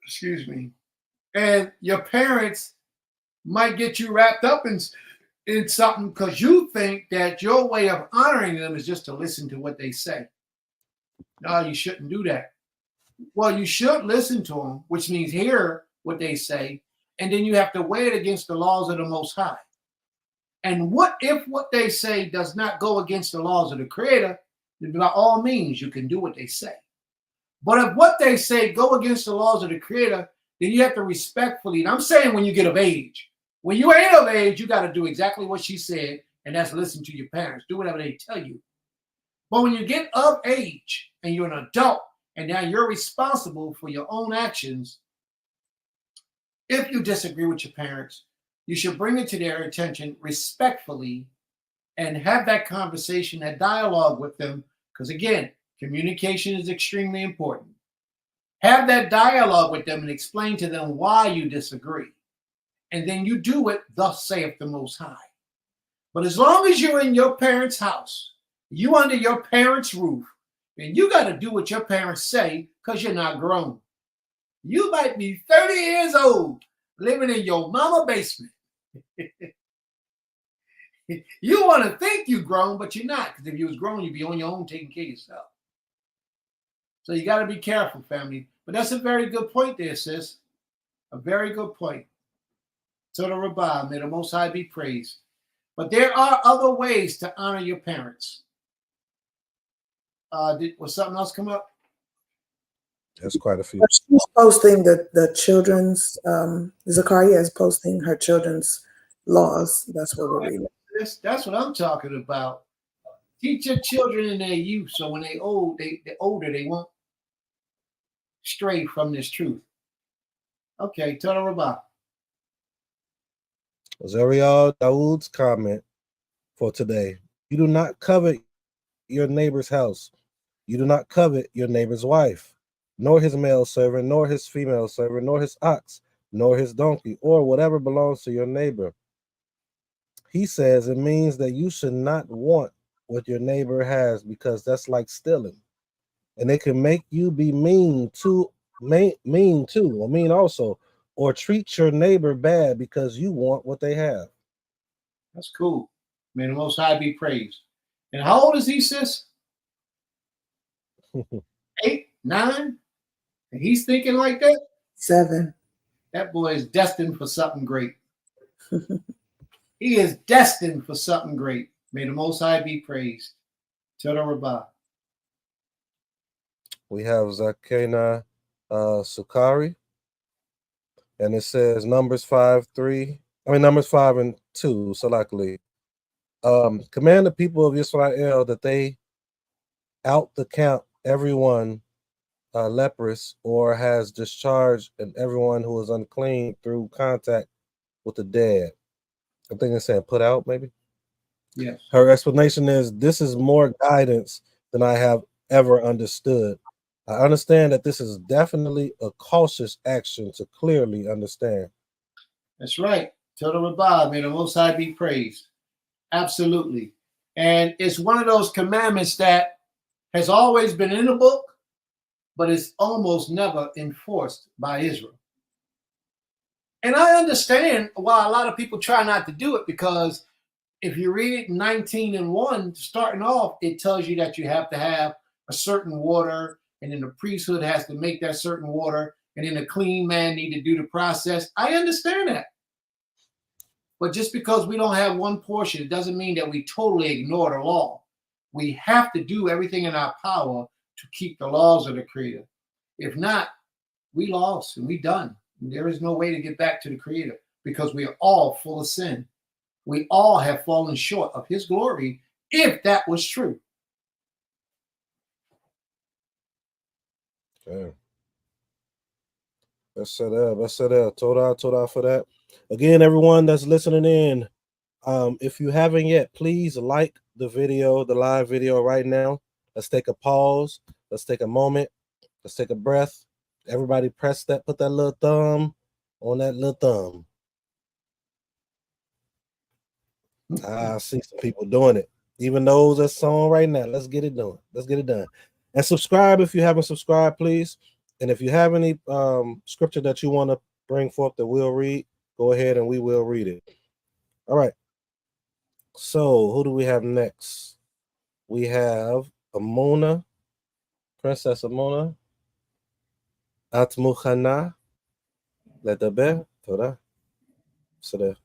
Excuse me. And your parents might get you wrapped up in something because you think that your way of honoring them is just to listen to what they say. No, you shouldn't do that. Well, you should listen to them, which means hear what they say, and then you have to weigh it against the laws of the Most High. And what if what they say does not go against the laws of the Creator? Then by all means, you can do what they say. But if what they say go against the laws of the Creator, then you have to respectfully, and I'm saying when you get of age. When you ain't of age, you got to do exactly what she said, and that's listen to your parents. Do whatever they tell you. But when you get of age and you're an adult, and now you're responsible for your own actions, if you disagree with your parents, you should bring it to their attention respectfully and have that conversation, that dialogue with them, because again, communication is extremely important. Have that dialogue with them and explain to them why you disagree. And then you do it, thus saith the Most High. But as long as you're in your parents' house, you under your parents' roof, and you got to do what your parents say because you're not grown. You might be 30 years old living in your mama basement. You want to think you're grown, but you're not, because if you was grown, you'd be on your own taking care of yourself. So you got to be careful, family. But that's a very good point there, sis. A very good point. So the Rabbah, may the Most High be praised. But there are other ways to honor your parents. Was something else come up? There's quite a few. She's posting the children's, Zakaria is posting her children's laws. That's what we're reading. That's what I'm talking about. Teach your children in their youth, so when they're older, they won't stray from this truth. Okay, tell them about. Zariel Dawood's comment for today. You do not covet your neighbor's house. You do not covet your neighbor's wife, nor his male servant, nor his female servant, nor his ox, nor his donkey, or whatever belongs to your neighbor. He says it means that you should not want what your neighbor has, because that's like stealing. And it can make you be mean also, or treat your neighbor bad because you want what they have. That's cool. May the Most High be praised. And how old is he, sis? 8, 9? And he's thinking like that? 7. That boy is destined for something great. He is destined for something great. May the Most High be praised. Toda Rabbah. We have Zakena Sukari. And it says Numbers 5 and 2. So likely. Command the people of Israel that they out the count everyone leprous or has discharged, and everyone who is unclean through contact with the dead. I'm thinking saying put out, maybe. Yes. Her explanation is, this is more guidance than I have ever understood. I understand that this is definitely a cautious action to clearly understand. That's right. Toda Rabbah. May the Most High be praised. Absolutely. And it's one of those commandments that has always been in the book, but it's almost never enforced by Israel. And I understand why a lot of people try not to do it, because if you read 19:1, starting off, it tells you that you have to have a certain water, and then the priesthood has to make that certain water, and then a clean man need to do the process. I understand that. But just because we don't have one portion, it doesn't mean that we totally ignore the law. We have to do everything in our power to keep the laws of the Creator. If not, we lost and we done. There is no way to get back to the Creator, because we are all full of sin. We all have fallen short of his glory, if that was true. Okay. That's set up. Toda for that. Again, everyone that's listening in, if you haven't yet, please like the video, the live video right now. Let's take a pause. Let's take a moment. Let's take a breath. Everybody put that little thumb on that little thumb. I see some people doing it. Even those that's on right now. Let's get it done. Let's get it done. And subscribe if you haven't subscribed, please. And if you have any scripture that you want to bring forth that we'll read, go ahead and we will read it. All right. So who do we have next? We have Amona, Princess Amona. Atmuchana. Ledaber. Toda. So there.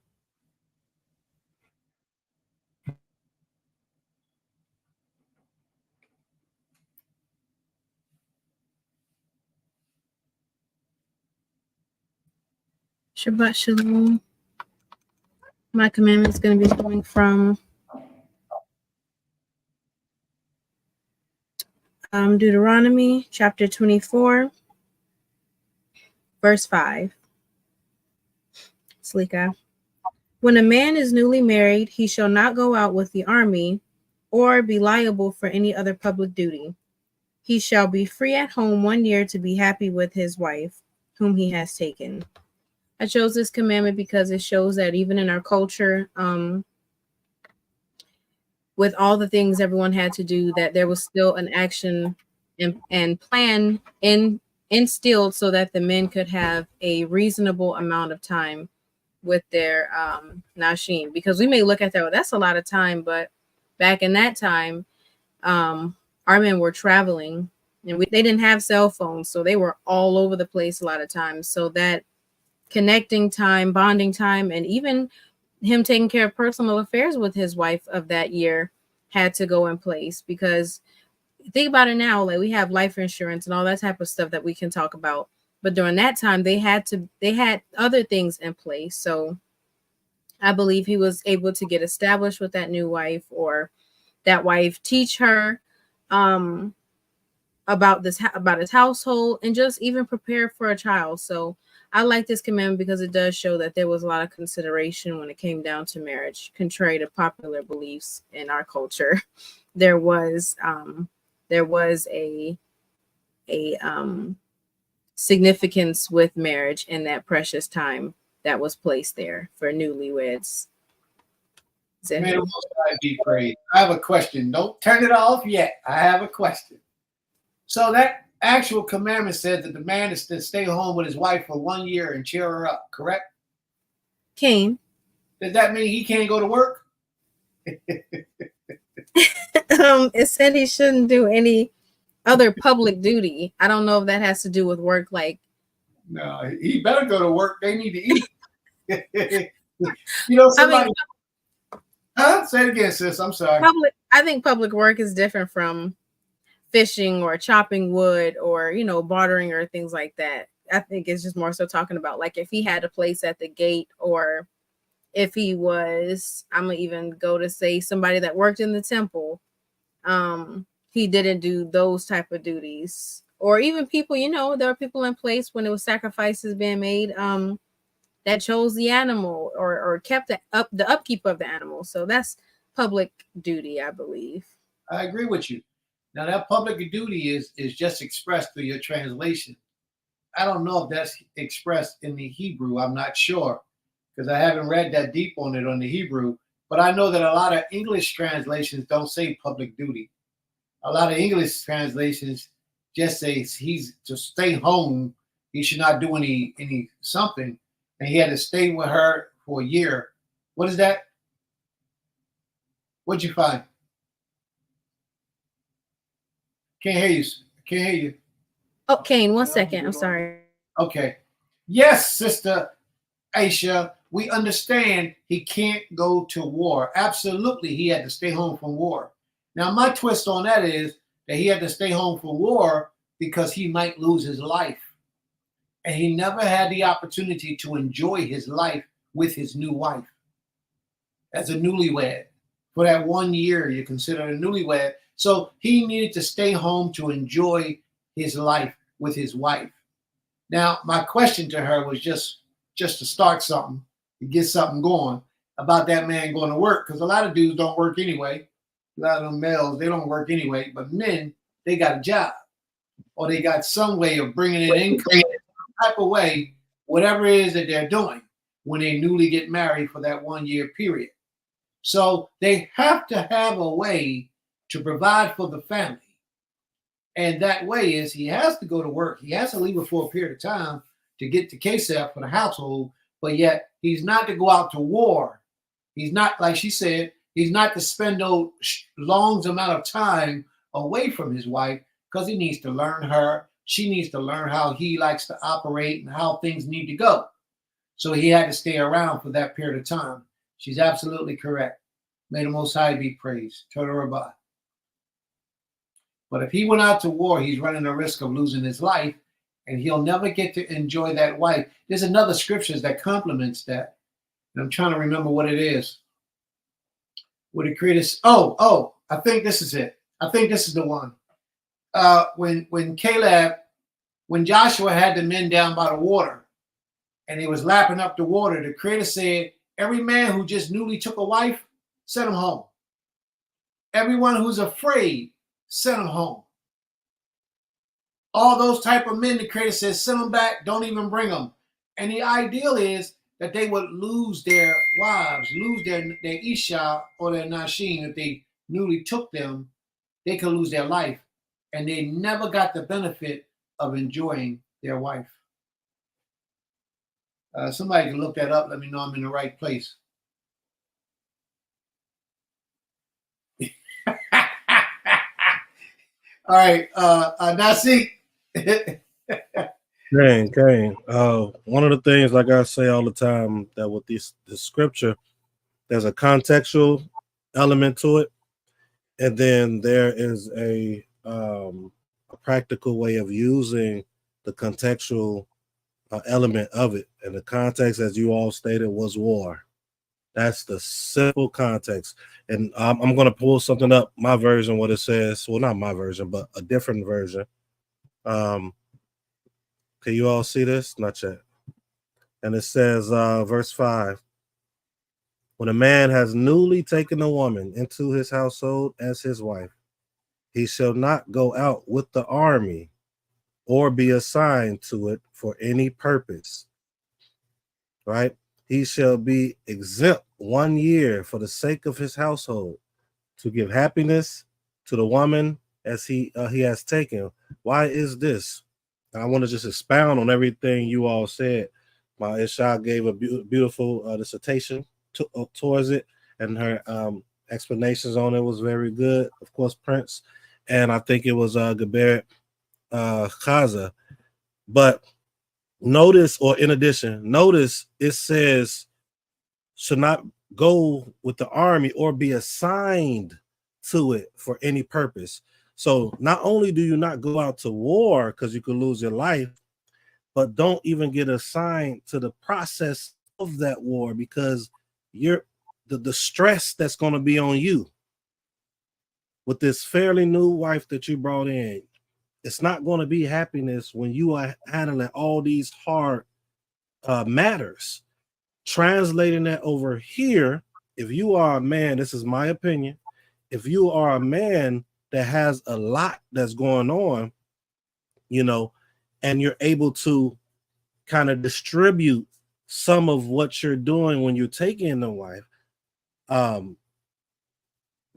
Shabbat Shalom. My commandment is going to be coming from Deuteronomy chapter 24, verse 5. Slika. When a man is newly married, he shall not go out with the army or be liable for any other public duty. He shall be free at home 1 year to be happy with his wife, whom he has taken. I chose this commandment because it shows that even in our culture, with all the things everyone had to do, that there was still an action and plan instilled so that the men could have a reasonable amount of time with their nashim. Because we may look at that, well, that's a lot of time, but back in that time, our men were traveling, and they didn't have cell phones, so they were all over the place a lot of times. So that connecting time, bonding time, and even him taking care of personal affairs with his wife of that year had to go in place, because think about it now, like we have life insurance and all that type of stuff that we can talk about, but during that time they had other things in place. So I believe he was able to get established with that new wife, or that wife teach her about his household, and just even prepare for a child. So I like this commandment because it does show that there was a lot of consideration when it came down to marriage, contrary to popular beliefs in our culture. There was a significance with marriage in that precious time that was placed there for newlyweds. May the Most High be praised. I have a question. Don't turn it off yet. I have a question. So that actual commandment said that the man is to stay home with his wife for 1 year and cheer her up, correct? Cain. Does that mean he can't go to work? It said he shouldn't do any other public duty. I don't know if that has to do with work. Like, no, he better go to work. They need to eat. You know, somebody. Huh? Say it again, sis. I'm sorry. I think public work is different from fishing or chopping wood or, bartering or things like that. I think it's just more so talking about like if he had a place at the gate, or if he was, I'm gonna even go to say somebody that worked in the temple. He didn't do those type of duties, or even people, there are people in place when there was sacrifices being made, that chose the animal or kept the upkeep of the animal. So that's public duty, I believe. I agree with you. Now that public duty is just expressed through your translation. I don't know if that's expressed in the Hebrew. I'm not sure because I haven't read that deep on it on the Hebrew. But I know that a lot of English translations don't say public duty. A lot of English translations just say he's to stay home. He should not do any something. And he had to stay with her for a year. What is that? What'd you find? Can't hear you. Can't hear you. Oh, Cain, 1 second. I'm sorry. Okay. Yes, Sister Aisha, we understand he can't go to war. Absolutely, he had to stay home from war. Now, my twist on that is that he had to stay home from war because he might lose his life. And he never had the opportunity to enjoy his life with his new wife. As a newlywed. For that 1 year, you're considered a newlywed. So he needed to stay home to enjoy his life with his wife. Now, my question to her was just to start something, to get something going about that man going to work. Because a lot of dudes don't work anyway. A lot of them males, they don't work anyway. But men, they got a job. Or they got some way of bringing in income. Type of way, whatever it is that they're doing when they newly get married for that 1 year period. So they have to have a way to provide for the family. And that way is he has to go to work. He has to leave it for a period of time to get the KSAP for the household, but yet he's not to go out to war. He's not, like she said, he's not to spend no long amount of time away from his wife because he needs to learn her. She needs to learn how he likes to operate and how things need to go. So he had to stay around for that period of time. She's absolutely correct. May the Most High be praised. Toda Rabbah. But if he went out to war, he's running the risk of losing his life, and he'll never get to enjoy that wife. There's another scriptures that complements that. And I'm trying to remember what it is. What it created. Oh, I think this is it. I think this is the one. When Joshua had the men down by the water and he was lapping up the water, the Creator said, every man who just newly took a wife, send him home. Everyone who's afraid, send them home. All those type of men, the Creator says, send them back, don't even bring them. And the ideal is that they would lose their wives, lose their Isha or their Nashim. If they newly took them, they could lose their life. And they never got the benefit of enjoying their wife. Somebody can look that up. Let me know I'm in the right place. All right, Nasi. Dang. One of the things, like I say all the time, that with this scripture, There's a contextual element to it, and then there is a practical way of using the contextual element of it. And the context, as you all stated, was war. That's the simple context. And I'm going to pull something up, my version, what it says. Well, not my version, but a different version. Can you all see this? Not yet. And it says, verse 5, when a man has newly taken a woman into his household as his wife, he shall not go out with the army or be assigned to it for any purpose, right? He shall be exempt 1 year for the sake of his household, to give happiness to the woman as he has taken. Why is this? I want to just expound on everything you all said. My Isha gave a beautiful dissertation towards it, and her explanations on it was very good. Of course, Prince, and I think it was Geber Khaza. But notice, or in addition, notice it says should not go with the army or be assigned to it for any purpose. So not only do you not go out to war because you could lose your life, but don't even get assigned to the process of that war, because you're the stress that's going to be on you with this fairly new wife that you brought in. It's not going to be happiness when you are handling all these hard matters. Translating that over here, if you are a man, this is my opinion, if you are a man that has a lot that's going on, you know, and you're able to kind of distribute some of what you're doing when you're taking the wife,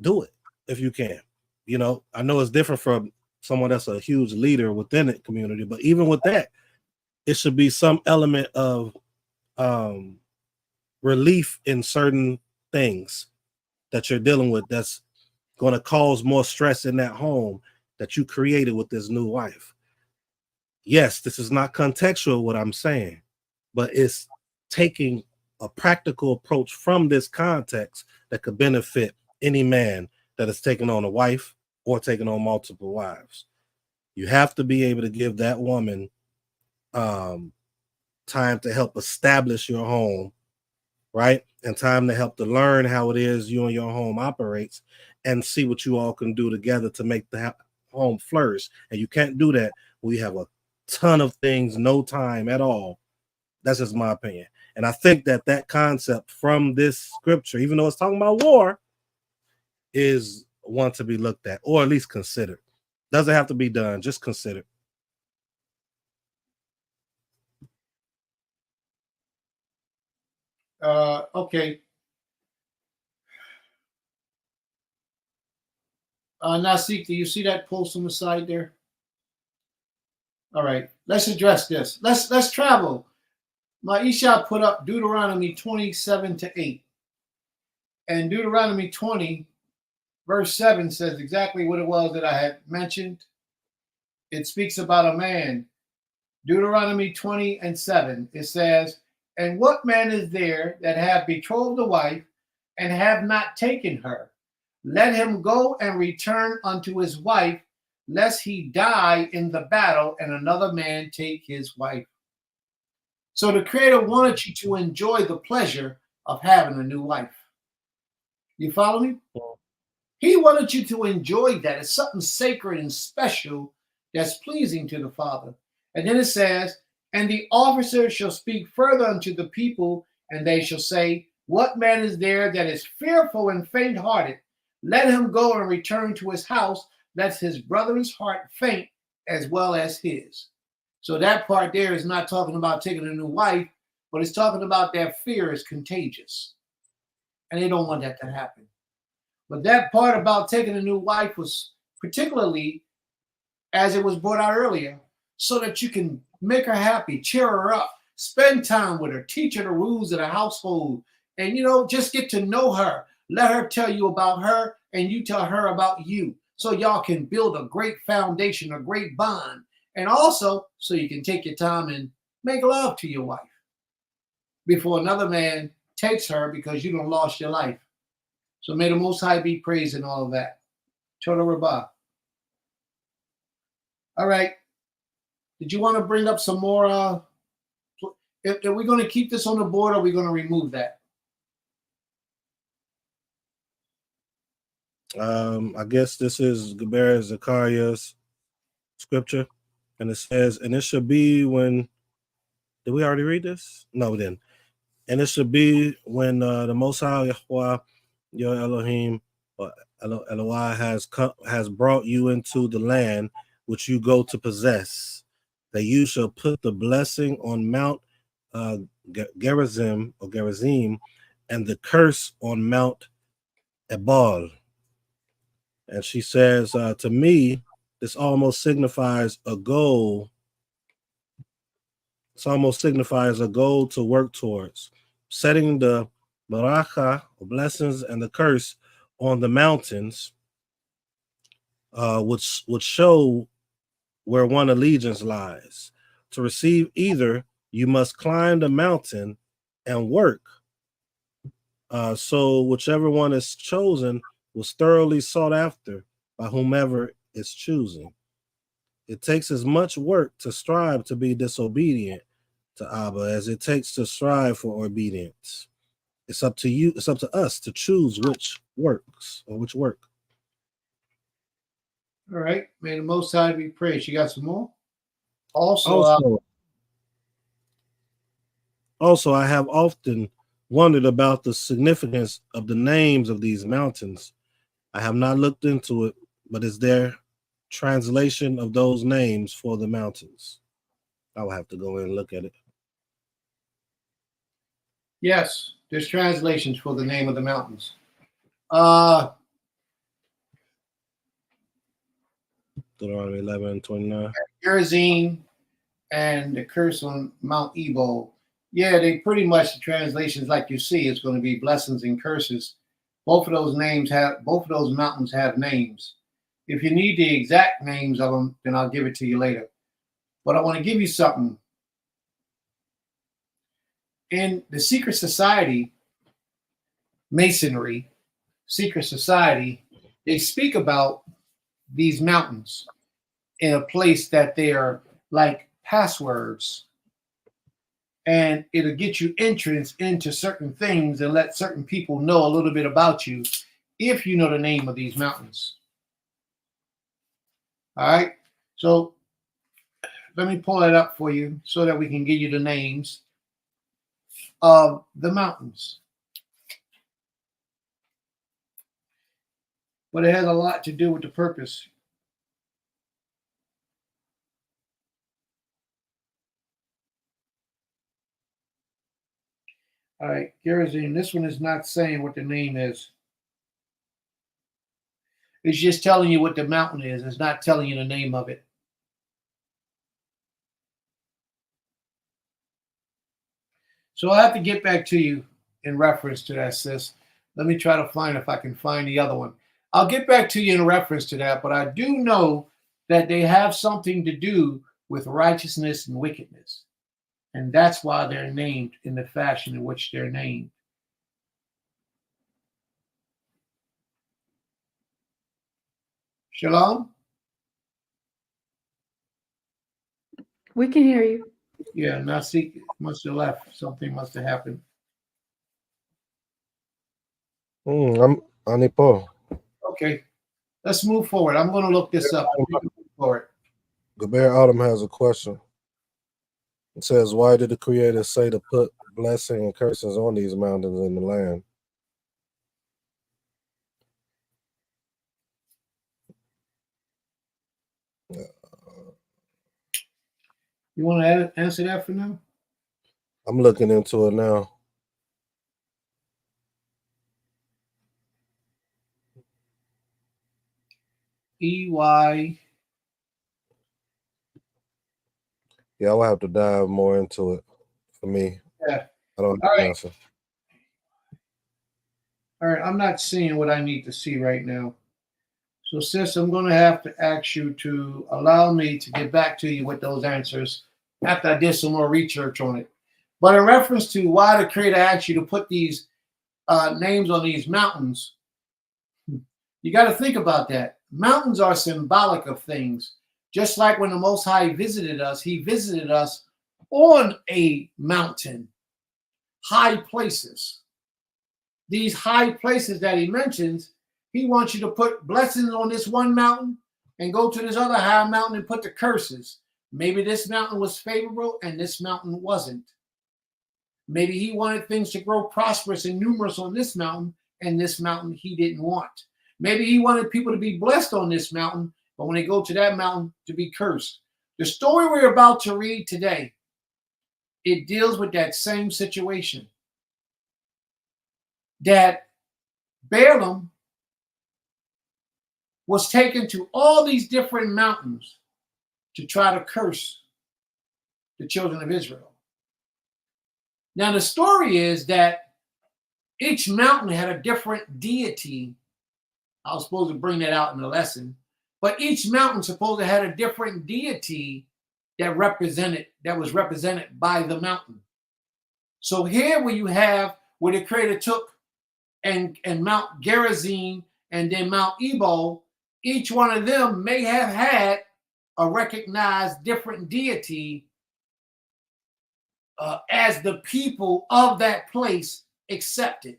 do it if you can. You know, I know it's different from someone that's a huge leader within the community, but even with that, it should be some element of relief in certain things that you're dealing with that's going to cause more stress in that home that you created with this new wife. Yes, this is not contextual what I'm saying, but it's taking a practical approach from this context that could benefit any man that is taking on a wife or taking on multiple wives. You have to be able to give that woman time to help establish your home, right? And time to help to learn how it is you and your home operates, and see what you all can do together to make the home flourish. And you can't do that when you have a ton of things, no time at all. That's just my opinion. And I think that that concept from this scripture, even though it's talking about war, is one to be looked at, or at least considered. Doesn't have to be done, just considered. Okay. Nasik, do you see that post on the side there? All right, let's address this. Let's travel. Maisha put up Deuteronomy 27-8. And Deuteronomy 20, verse 7 says exactly what it was that I had mentioned. It speaks about a man. Deuteronomy 20:7. It says, and what man is there that have betrothed a wife and have not taken her? Let him go and return unto his wife, lest he die in the battle and another man take his wife. So the Creator wanted you to enjoy the pleasure of having a new wife. You follow me? He wanted you to enjoy that. It's something sacred and special that's pleasing to the Father. And then it says, and the officer shall speak further unto the people, and they shall say, what man is there that is fearful and faint-hearted? Let him go and return to his house, lest his brother's heart faint as well as his. So that part there is not talking about taking a new wife, but it's talking about that fear is contagious. And they don't want that to happen. But that part about taking a new wife was particularly, as it was brought out earlier, so that you can make her happy, cheer her up, spend time with her, teach her the rules of the household, and, just get to know her. Let her tell you about her, and you tell her about you. So y'all can build a great foundation, a great bond. And also, so you can take your time and make love to your wife before another man takes her because you done lost your life. So may the Most High be praised in all of that. Total Rabbah. All right. Did you want to bring up some more? Are we going to keep this on the board or are we going to remove that? I guess this is Geber Zechariah's scripture, and it says, and it should be when, did we already read this? No, we didn't. And it should be when the Most High Yahweh, your Elohim, or Elohai has brought you into the land which you go to possess, that you shall put the blessing on Mount Gerizim or Gerizim, and the curse on Mount Ebal. And she says, to me, this almost signifies a goal. This almost signifies a goal to work towards, setting the baracha, or blessings, and the curse on the mountains, which would show where one allegiance lies. To receive either, you must climb the mountain and work. So whichever one is chosen was thoroughly sought after by whomever is choosing. It takes as much work to strive to be disobedient to Abba as it takes to strive for obedience. It's up to you. It's up to us to choose which works or which work. All right. May the Most High be praised. You got some more? Also, I have often wondered about the significance of the names of these mountains. I have not looked into it, but is there translation of those names for the mountains? I will have to go in and look at it. yes, there's translations for the name of the mountains. Deuteronomy 11:29. Gerizim and the curse on Mount Ebal. Yeah, they pretty much, the translations like you see, it's going to be blessings and curses. Both of those mountains have names. If you need the exact names of them, then I'll give it to you later. But I want to give you something. In the secret society, Masonry, secret society, they speak about these mountains in a place that they are like passwords. And it'll get you entrance into certain things and let certain people know a little bit about you if you know the name of these mountains. All right. So let me pull it up for you so that we can give you the names of the mountains. But it has a lot to do with the purpose. All right, Gerizim, this one is not saying what the name is. It's just telling you what the mountain is. It's not telling you the name of it. So I'll have to get back to you in reference to that, sis. Let me try to find if I can find the other one. I'll get back to you in reference to that, but I do know that they have something to do with righteousness and wickedness. And that's why they're named in the fashion in which they're named. Shalom? We can hear you. Yeah, Nasik must have left. Something must have happened. I'm Anipo. Okay, let's move forward. I'm going to look this up. Forward. Geber Autumn has a question. It says, why did the Creator say to put blessing and curses on these mountains in the land? You want to answer that for now? I'm looking into it now. EY. Yeah, I'll have to dive more into it for me. Yeah. I don't All have an right. answer. All right, I'm not seeing what I need to see right now. So, sis, I'm going to have to ask you to allow me to get back to you with those answers after I did some more research on it. But in reference to why the Creator asked you to put these names on these mountains, you got to think about that. Mountains are symbolic of things. Just like when the Most High visited us, he visited us on a mountain, high places. These high places that he mentions, he wants you to put blessings on this one mountain and go to this other high mountain and put the curses. Maybe this mountain was favorable and this mountain wasn't. Maybe he wanted things to grow prosperous and numerous on this mountain, and this mountain he didn't want. Maybe he wanted people to be blessed on this mountain, but when they go to that mountain, to be cursed. The story we're about to read today, it deals with that same situation. That Balaam was taken to all these different mountains to try to curse the children of Israel. Now, the story is that each mountain had a different deity. I was supposed to bring that out in the lesson, but each mountain supposed to had a different deity that was represented by the mountain. So here where you have where the Creator took and Mount Gerizim and then Mount Ebal, each one of them may have had a recognized different deity as the people of that place accepted.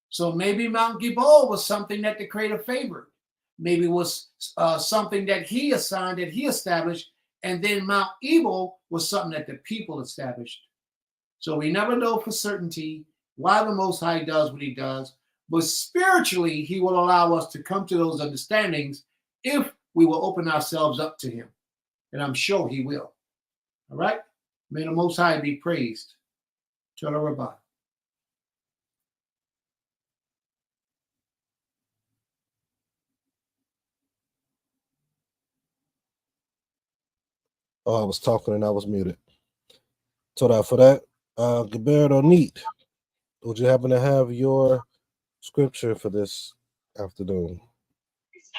So maybe Mount Gibal was something that the Creator favored. Maybe it was something that he assigned, that he established, and then Mount Ebal was something that the people established. So we never know for certainty why the Most High does what he does, but spiritually, he will allow us to come to those understandings if we will open ourselves up to him. And I'm sure he will. All right? May the Most High be praised. Toda Rabbah. Oh, I was talking and I was muted. So for that, Gilberto Neat, would you happen to have your scripture for this afternoon?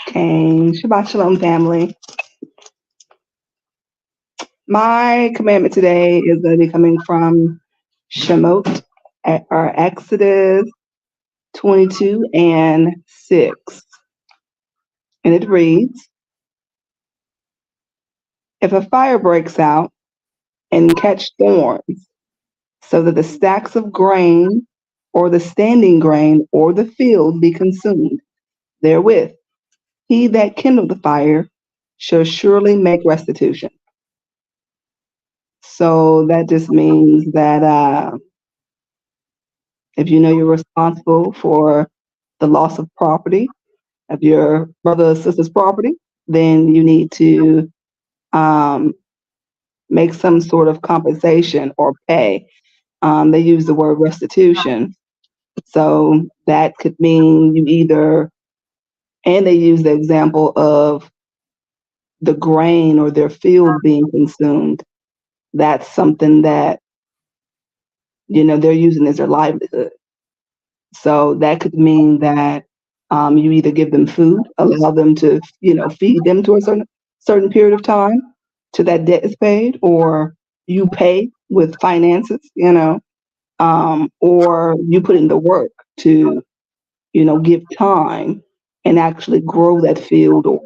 Okay, Shabbat Shalom, family. My commandment today is going to be coming from Shemot, or Exodus 22 and 6. And it reads, if a fire breaks out and catch thorns, so that the stacks of grain or the standing grain or the field be consumed therewith, he that kindled the fire shall surely make restitution. So that just means that if you know you're responsible for the loss of property, of your brother or sister's property, then you need to make some sort of compensation or pay. They use the word restitution. So that could mean you either, and they use the example of the grain or their field being consumed. That's something that, they're using as their livelihood. So that could mean that you either give them food, allow them to, feed them to a certain period of time till that debt is paid, or you pay with finances, or you put in the work to, give time and actually grow that field or,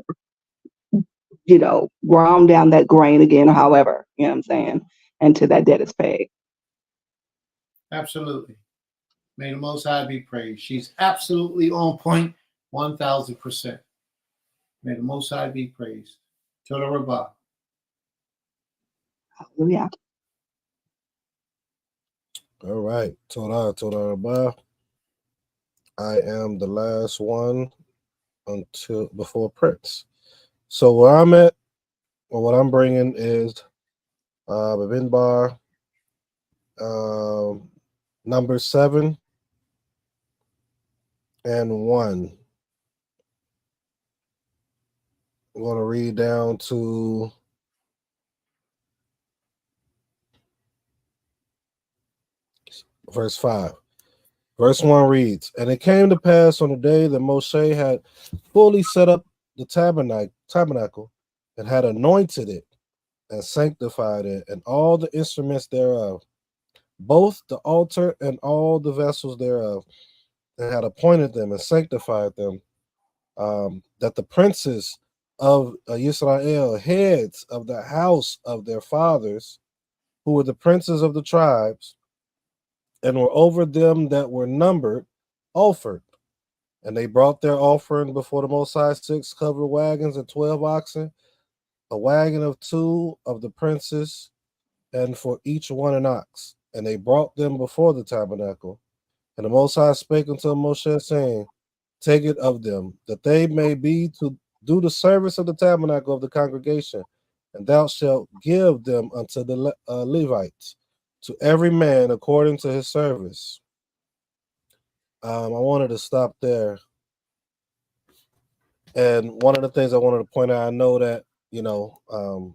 ground down that grain again, or however, you know what I'm saying, until that debt is paid. Absolutely. May the Most High be praised. She's absolutely on point, 1,000%. May the Most High be praised. Toda Rabbah. Hallelujah. All right. Toda Rabbah. I am the last one before Prince. So where I'm at, or what I'm bringing is Babin Bar, number 7 and 1. I'm going to read down to verse 5. Verse 1 reads, and it came to pass on the day that Moshe had fully set up the tabernacle and had anointed it and sanctified it and all the instruments thereof, both the altar and all the vessels thereof, and had appointed them and sanctified them, that the princes of Israel, heads of the house of their fathers, who were the princes of the tribes, and were over them that were numbered, offered. And they brought their offering before the Most High 6 covered wagons and 12 oxen, a wagon of 2 of the princes, and for each one an ox. And they brought them before the tabernacle. And the Most High spake unto Moshe, saying, take it of them, that they may be to do the service of the tabernacle of the congregation, and thou shalt give them unto the Levites, to every man according to his service. I wanted to stop there. And one of the things I wanted to point out, I know that, the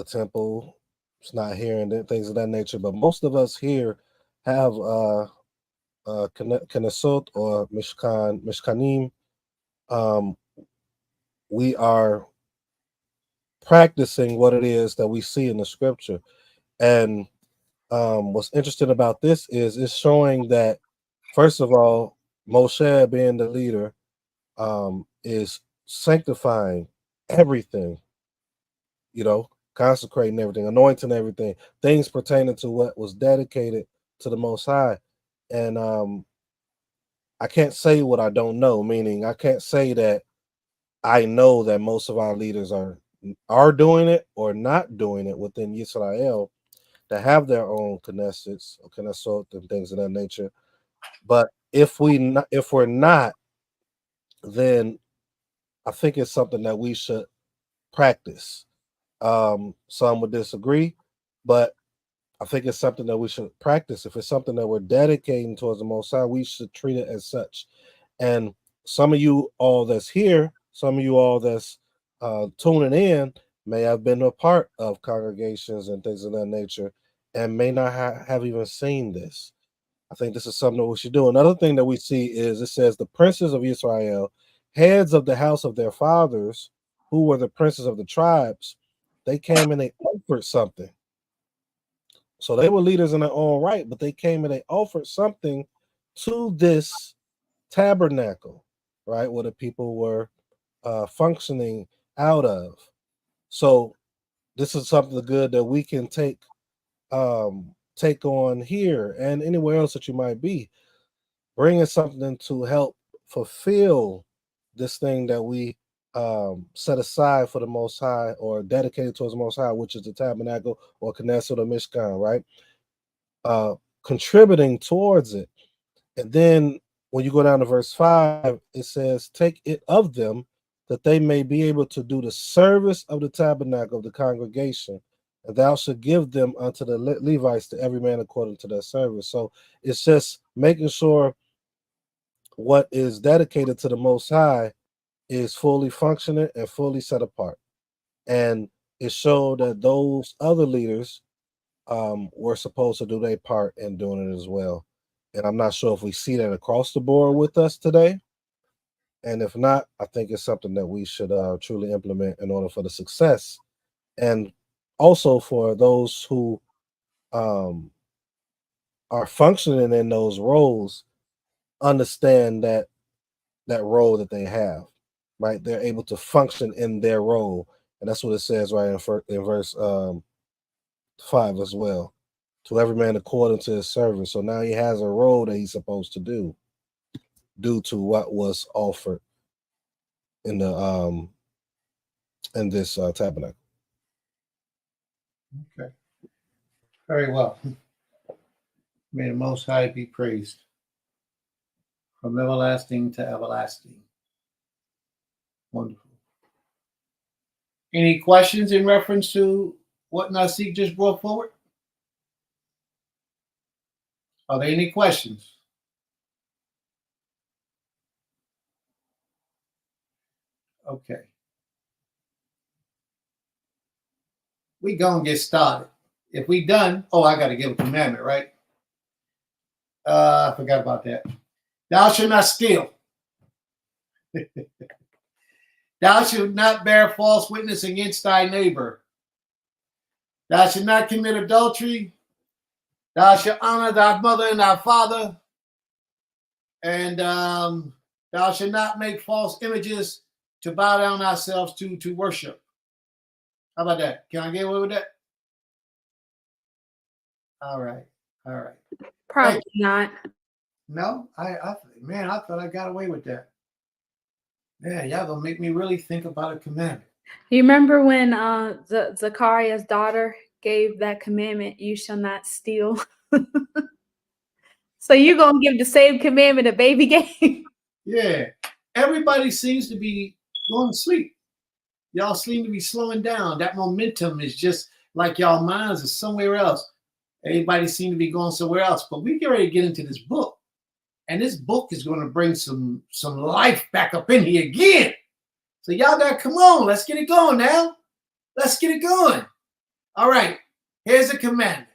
temple is not here and things of that nature, but most of us here have Knesset or Mishkanim. We are practicing what it is that we see in the scripture. And what's interesting about this is it's showing that, first of all, Moshe, being the leader, is sanctifying everything, consecrating everything, anointing everything, things pertaining to what was dedicated to the Most High. And I can't say what I don't know, meaning I can't say that I know that most of our leaders are doing it or not doing it within Israel, that have their own Knesset and things of that nature. But if we're not, then I think it's something that we should practice. Some would disagree, but I think it's something that we should practice. If it's something that we're dedicating towards the Most High, we should treat it as such. And some of you all that's here, some of you all that's tuning in, may have been a part of congregations and things of that nature, and may not have even seen this. I think this is something that we should do. Another thing that we see is it says the princes of Israel, heads of the house of their fathers, who were the princes of the tribes, they came and they offered something. So they were leaders in their own right, but they came and they offered something to this tabernacle, right, where the people were functioning out of. So this is something good that we can take on here and anywhere else that you might be, bringing something to help fulfill this thing that we set aside for the Most High, or dedicated towards the Most High, which is the tabernacle or Knesset or Mishkan, right? Contributing towards it. And then when you go down to verse 5, it says, take it of them, that they may be able to do the service of the tabernacle of the congregation, and thou should give them unto the Levites, to every man according to their service. So it's just making sure what is dedicated to the Most High is fully functioning and fully set apart. And it showed that those other leaders were supposed to do their part in doing it as well. And I'm not sure if we see that across the board with us today. And if not, I think it's something that we should truly implement in order for the success. And also for those who are functioning in those roles, understand that role that they have, right? They're able to function in their role. And that's what it says right in verse 5 as well. To every man according to his service. So now he has a role that he's supposed to do due to what was offered in the in this tabernacle. Okay. Very well. May the Most High be praised from everlasting to everlasting. Wonderful. Any questions in reference to what Nasik just brought forward? Are there any questions? Okay. We gonna get started. If we done, I gotta give a commandment, right? I forgot about that. Thou shalt not steal. Thou shalt not bear false witness against thy neighbor. Thou shalt not commit adultery. Thou shalt honor thy mother and thy father, and thou shalt not make false images to bow down ourselves to worship. How about that? Can I get away with that? All right. All right. Probably not. No, man, I thought I got away with that. Man, y'all gonna make me really think about a commandment. You remember when Zachariah's daughter gave that commandment, you shall not steal? So you're going to give the same commandment a baby gave? Yeah. Everybody seems to be going to sleep. Y'all seem to be slowing down. That momentum is just like y'all minds is somewhere else. Everybody seems to be going somewhere else. But we get ready to get into this book. And this book is going to bring some life back up in here again. So y'all got to come on. Let's get it going now. Let's get it going. All right. Here's a commandment.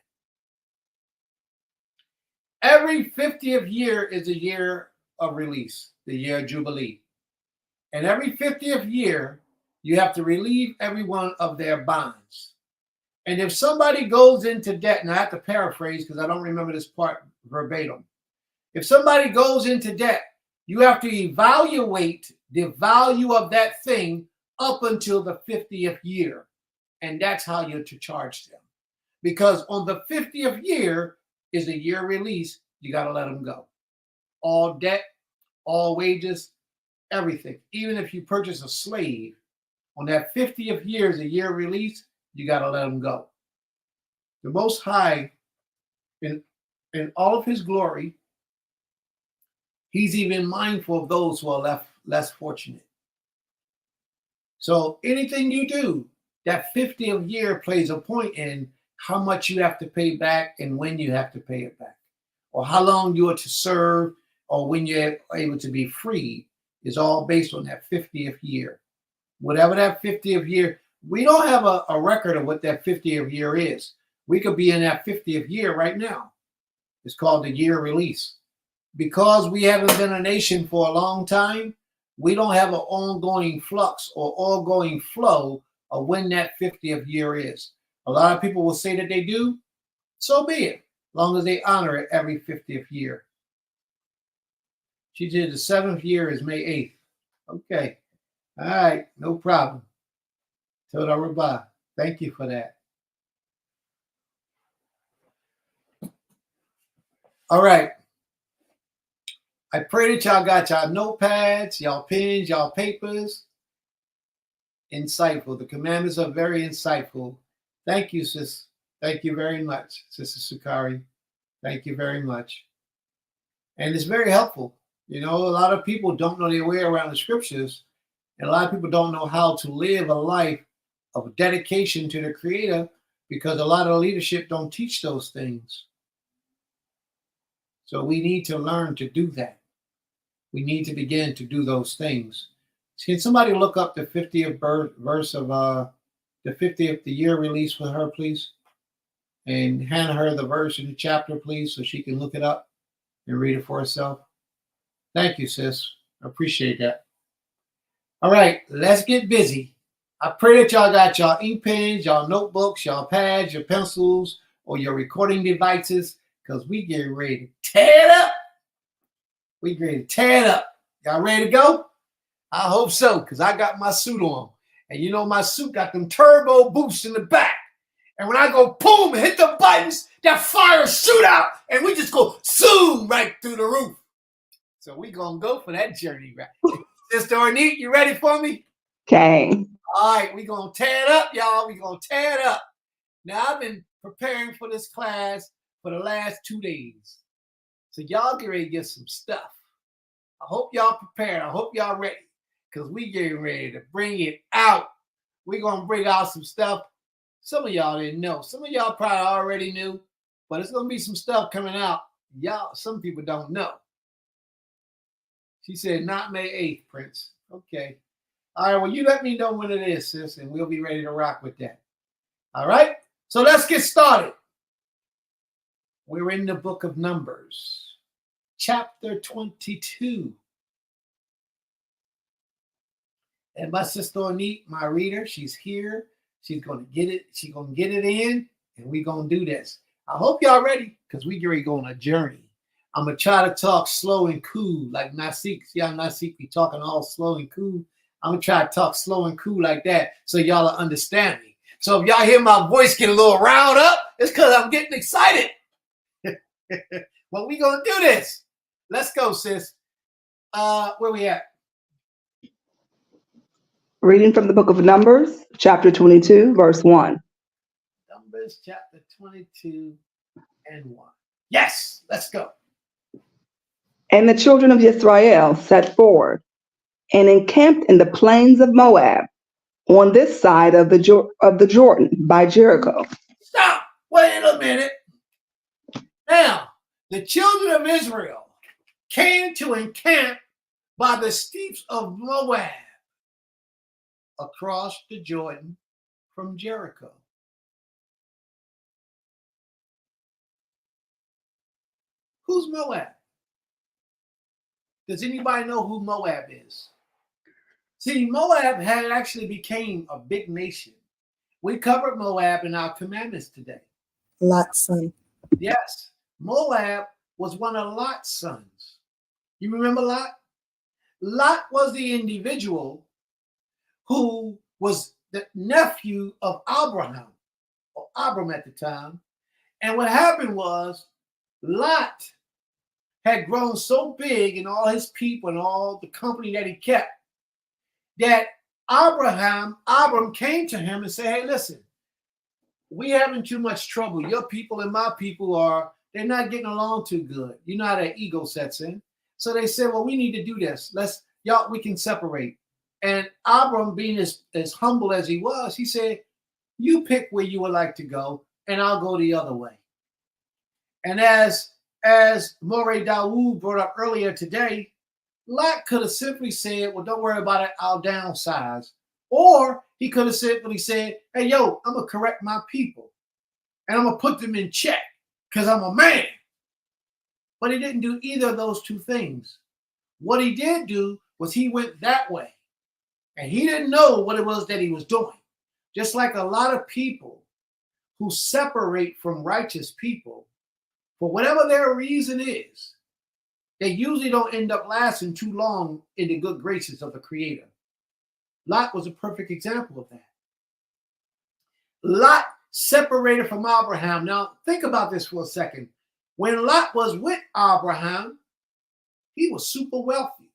Every 50th year is a year of release, the year of Jubilee. And every 50th year, you have to relieve everyone of their bonds. And if somebody goes into debt, and I have to paraphrase because I don't remember this part verbatim. If somebody goes into debt, you have to evaluate the value of that thing up until the 50th year. And that's how you're to charge them. Because on the 50th year is a year release, you got to let them go. All debt, all wages, everything. Even if you purchase a slave, on that 50th year is a year release, you got to let them go. The Most High, in all of his glory, he's even mindful of those who are less fortunate. So anything you do, that 50th year plays a point in how much you have to pay back and when you have to pay it back, or how long you are to serve, or when you're able to be free, is all based on that 50th year. Whatever that 50th year, we don't have a record of what that 50th year is. We could be in that 50th year right now. It's called the year release. Because we haven't been a nation for a long time, we don't have an ongoing flux or ongoing flow of when that 50th year is. A lot of people will say that they do, so be it, as long as they honor it every 50th year. She did the 7th year is May 8th. Okay. All right, no problem. Toda Rabah. Thank you for that. All right. I pray that y'all got y'all notepads, y'all pens, y'all papers. Insightful. The commandments are very insightful. Thank you, sis. Thank you very much, Sister Sukari. Thank you very much. And it's very helpful. You know, a lot of people don't know their way around the scriptures, and a lot of people don't know how to live a life of dedication to the Creator because a lot of leadership don't teach those things. So we need to learn to do that. We need to begin to do those things. Can somebody look up the 50th verse of the 50th, the year release for her, please? And hand her the verse in the chapter, please, so she can look it up and read it for herself. Thank you, sis. I appreciate that. All right, let's get busy. I pray that y'all got y'all ink pens, y'all notebooks, y'all pads, your pencils, or your recording devices, because we getting ready to tear it up. We getting ready to tear it up. Y'all ready to go? I hope so, because I got my suit on. And you know my suit got them turbo boosts in the back. And when I go boom and hit the buttons, that fire shoot out, and we just go zoom right through the roof. So we gonna go for that journey, right? Sister Ornette, you ready for me? Okay. All right, we gonna tear it up, y'all. We gonna tear it up. Now I've been preparing for this class for the last 2 days. So y'all get ready to get some stuff. I hope y'all prepared. I hope y'all ready. Because we getting ready to bring it out. We're gonna bring out some stuff. Some of y'all didn't know. Some of y'all probably already knew, but it's gonna be some stuff coming out. Y'all, some people don't know. She said, not May 8th, Prince. Okay. All right, well, you let me know when it is, sis, and we'll be ready to rock with that. All right? So let's get started. We're in the book of Numbers, chapter 22. And my sister Ornette, my reader, she's here. She's going to get it. She's going to get it in, and we're going to do this. I hope y'all ready because we get ready to go on a journey. I'm going to try to talk slow and cool like Nasik. See how Nasik be talking all slow and cool? I'm going to try to talk slow and cool like that so y'all will understand me. So if y'all hear my voice get a little riled up, it's because I'm getting excited. Well, we going to do this. Let's go, sis. Where we at? Reading from the book of Numbers, chapter 22, verse 1. Numbers chapter 22 and 1. Yes, let's go. And the children of Israel set forward and encamped in the plains of Moab on this side of the Jordan by Jericho. Stop. Wait a minute. Now, the children of Israel came to encamp by the steeps of Moab across the Jordan from Jericho. Who's Moab? Does anybody know who Moab is? See, Moab had actually became a big nation. We covered Moab in our commandments today. Lot's son. Yes, Moab was one of Lot's sons. You remember Lot? Lot was the individual who was the nephew of Abraham, or Abram at the time. And what happened was Lot had grown so big and all his people and all the company that he kept that Abram came to him and said, hey, listen, we having too much trouble. Your people and my people they're not getting along too good. You know how that ego sets in. So they said, well, we need to do this. We can separate. And Abram, being as humble as he was, he said, you pick where you would like to go, and I'll go the other way. And as Moreh Dawood brought up earlier today, Lot could have simply said, well, don't worry about it, I'll downsize. Or he could have simply said, hey, yo, I'm going to correct my people, and I'm going to put them in check because I'm a man. But he didn't do either of those two things. What he did do was he went that way. And he didn't know what it was that he was doing. Just like a lot of people who separate from righteous people, for whatever their reason is, they usually don't end up lasting too long in the good graces of the Creator. Lot was a perfect example of that. Lot separated from Abraham. Now, think about this for a second. When Lot was with Abraham, he was super wealthy.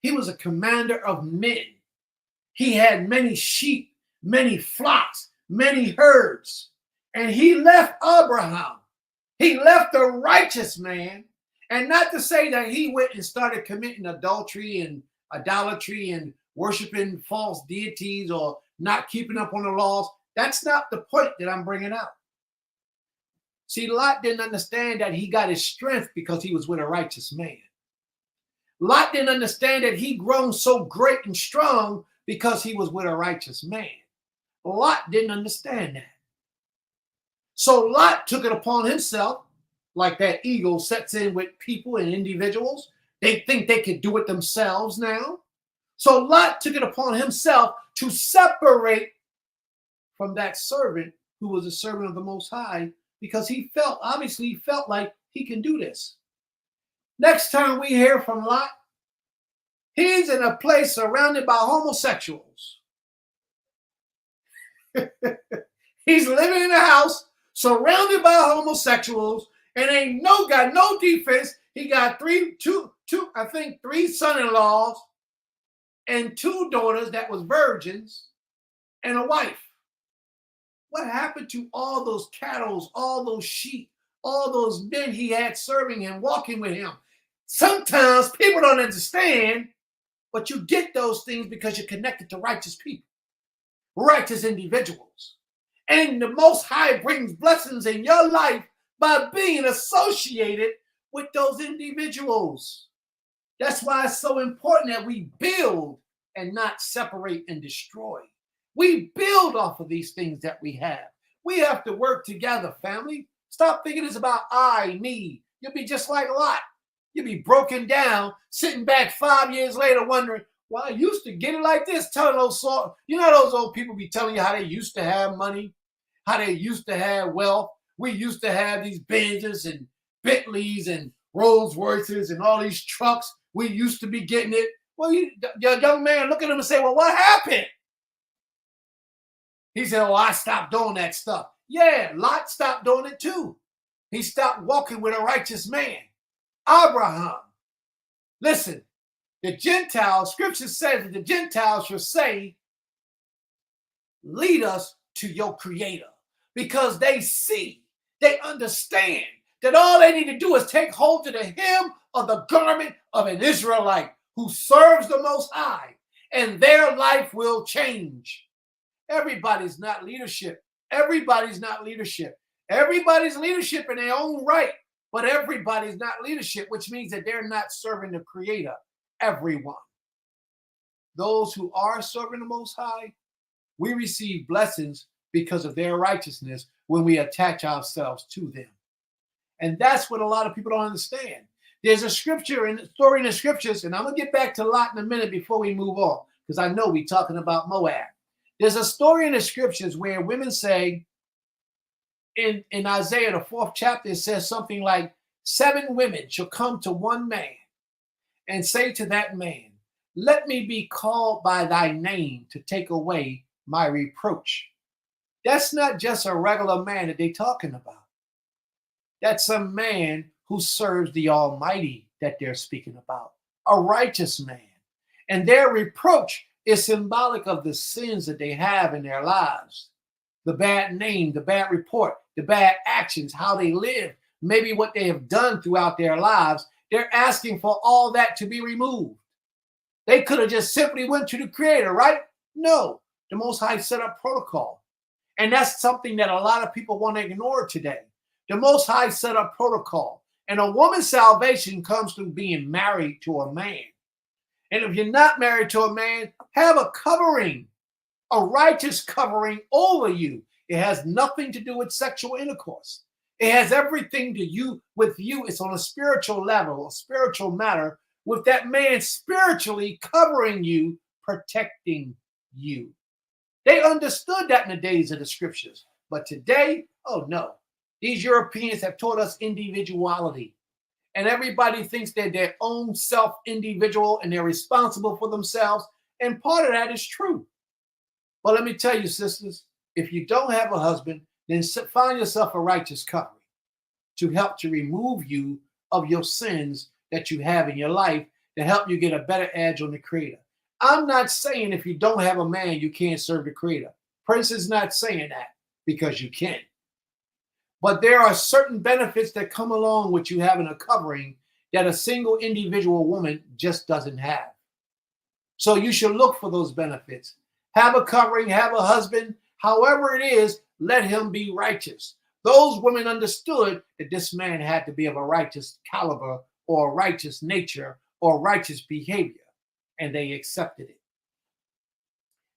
He was a commander of men. He had many sheep, many flocks, many herds. And he left Abraham. He left a righteous man. And not to say that he went and started committing adultery and idolatry and worshiping false deities or not keeping up on the laws. That's not the point that I'm bringing out. See, Lot didn't understand that he got his strength because he was with a righteous man. Lot didn't understand that he grown so great and strong because he was with a righteous man. Lot didn't understand that. So Lot took it upon himself, like that ego sets in with people and individuals. They think they could do it themselves now. So Lot took it upon himself to separate from that servant who was a servant of the Most High, because he felt like he can do this. Next time we hear from Lot, he's in a place surrounded by homosexuals. He's living in a house surrounded by homosexuals and got no defense. He got three son-in-laws and 2 daughters that was virgins and a wife. What happened to all those cattle, all those sheep, all those men he had serving him, walking with him? Sometimes people don't understand, but you get those things because you're connected to righteous people, righteous individuals. And the Most High brings blessings in your life by being associated with those individuals. That's why it's so important that we build and not separate and destroy. We build off of these things that we have. We have to work together, family. Stop thinking it's about I, me. You'll be just like Lot. You'll be broken down, sitting back 5 years later wondering, well, I used to get it like this. Telling those old people be telling you how they used to have money, how they used to have wealth. We used to have these Benzes and Bentleys and Rolls Royces and all these trucks. We used to be getting it. Well, your young man look at him and say, well, what happened? He said, oh, I stopped doing that stuff. Yeah, Lot stopped doing it too. He stopped walking with a righteous man. Abraham. Listen, the Gentiles, scripture says that the Gentiles shall say, lead us to your creator, because they see, they understand that all they need to do is take hold of the hem of the garment of an Israelite who serves the Most High, and their life will change. Everybody's not leadership. Everybody's not leadership. Everybody's leadership in their own right, but everybody's not leadership, which means that they're not serving the Creator. Everyone. Those who are serving the Most High, we receive blessings because of their righteousness when we attach ourselves to them. And that's what a lot of people don't understand. There's a scripture and story in the scriptures, and I'm going to get back to Lot in a minute before we move on, because I know we're talking about Moab. There's a story in the scriptures where women say, in Isaiah, the 4th chapter, it says something like, 7 women shall come to one man and say to that man, let me be called by thy name to take away my reproach. That's not just a regular man that they're talking about. That's a man who serves the Almighty that they're speaking about, a righteous man. And their reproach is symbolic of the sins that they have in their lives. The bad name, the bad report, the bad actions, how they live, maybe what they have done throughout their lives. They're asking for all that to be removed. They could have just simply went to the Creator, right? No, the Most High set up protocol. And that's something that a lot of people want to ignore today. The Most High set up protocol. And a woman's salvation comes through being married to a man. And if you're not married to a man, have a covering, a righteous covering over you. It has nothing to do with sexual intercourse. It has everything to do with you. It's on a spiritual level, a spiritual matter, with that man spiritually covering you, protecting you. They understood that in the days of the scriptures. But today, oh no. These Europeans have taught us individuality. And everybody thinks they're their own self-individual and they're responsible for themselves. And part of that is true. But let me tell you, sisters, if you don't have a husband, then find yourself a righteous covering to help to remove you of your sins that you have in your life, to help you get a better edge on the Creator. I'm not saying if you don't have a man, you can't serve the Creator. Prince is not saying that, because you can. But there are certain benefits that come along with you having a covering that a single individual woman just doesn't have. So you should look for those benefits. Have a covering, have a husband, however it is, let him be righteous. Those women understood that this man had to be of a righteous caliber or a righteous nature or righteous behavior, and they accepted it.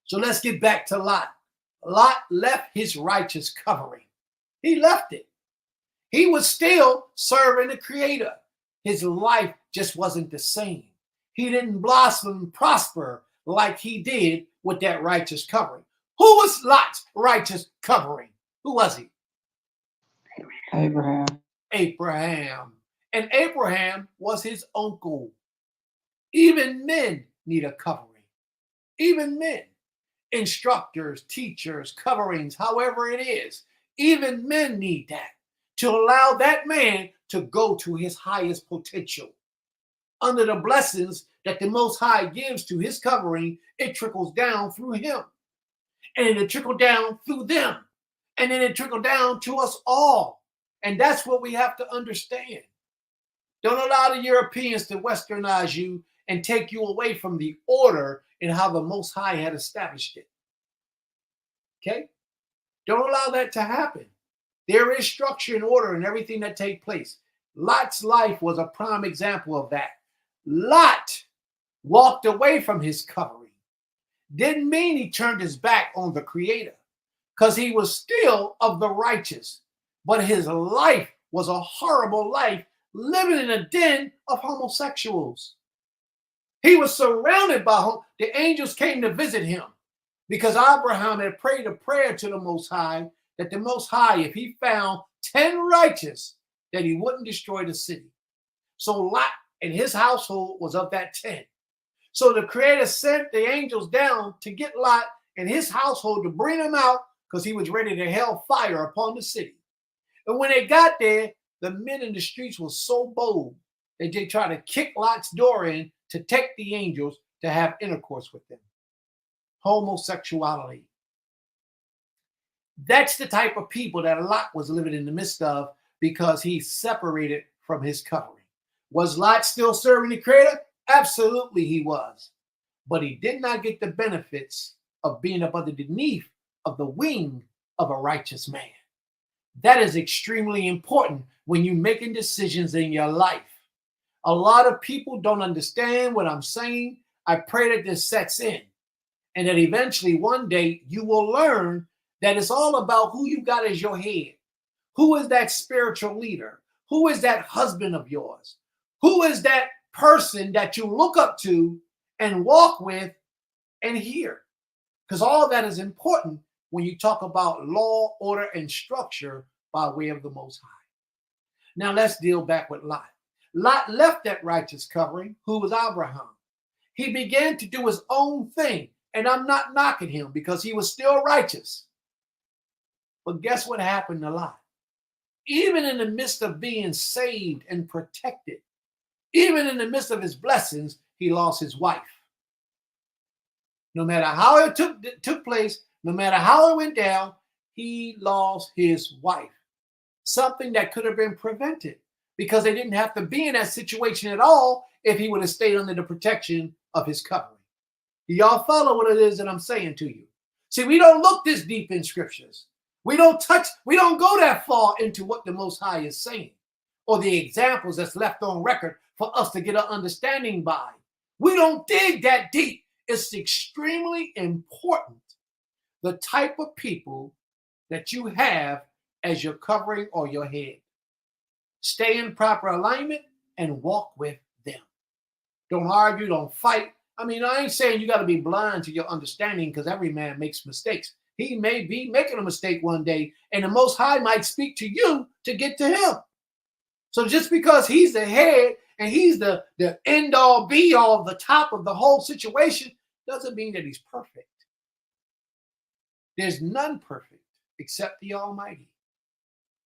So let's get back to Lot. Lot left his righteous covering. He left it. He was still serving the Creator. His life just wasn't the same. He didn't blossom and prosper like he did with that righteous covering. Who was Lot's righteous covering? Who was he? Abraham. Abraham. And Abraham was his uncle. Even men need a covering. Even men. Instructors, teachers, coverings, however it is. Even men need that to allow that man to go to his highest potential. Under the blessings that the Most High gives to his covering, it trickles down through him. And it trickled down through them. And then it trickled down to us all. And that's what we have to understand. Don't allow the Europeans to westernize you and take you away from the order and how the Most High had established it. Okay? Don't allow that to happen. There is structure and order in everything that takes place. Lot's life was a prime example of that. Lot walked away from his covering. Didn't mean he turned his back on the Creator, because he was still of the righteous. But his life was a horrible life, living in a den of homosexuals. He was surrounded by the angels came to visit him, because Abraham had prayed a prayer to the Most High, that the Most High, if he found 10 righteous, that he wouldn't destroy the city. So Lot and his household was of that 10. So the Creator sent the angels down to get Lot and his household to bring him out because he was ready to hell fire upon the city. And when they got there, the men in the streets were so bold that they tried to kick Lot's door in to take the angels to have intercourse with them. Homosexuality. That's the type of people that Lot was living in the midst of because he separated from his covering. Was Lot still serving the Creator? Absolutely he was. But he did not get the benefits of being up underneath of the wing of a righteous man. That is extremely important when you're making decisions in your life. A lot of people don't understand what I'm saying. I pray that this sets in and that eventually one day you will learn that it's all about who you got as your head. Who is that spiritual leader? Who is that husband of yours? Who is that person that you look up to and walk with and hear? Because all of that is important when you talk about law, order, and structure by way of the Most High. Now let's deal back with Lot. Lot left that righteous covering, who was Abraham. He began to do his own thing, and I'm not knocking him because he was still righteous. But guess what happened to Lot? Even in the midst of being saved and protected, even in the midst of his blessings, he lost his wife. No matter how it took place, no matter how it went down, he lost his wife. Something that could have been prevented because they didn't have to be in that situation at all if he would have stayed under the protection of his covering. Do y'all follow what it is that I'm saying to you? See, we don't look this deep in scriptures. We don't go that far into what the Most High is saying or the examples that's left on record for us to get an understanding by. We don't dig that deep. It's extremely important the type of people that you have as your covering or your head. Stay in proper alignment and walk with them. Don't argue, don't fight. I mean, I ain't saying you got to be blind to your understanding because every man makes mistakes. He may be making a mistake one day, and the Most High might speak to you to get to him. So just because he's the head and he's the end all be all, the top of the whole situation, doesn't mean that he's perfect. There's none perfect except the Almighty.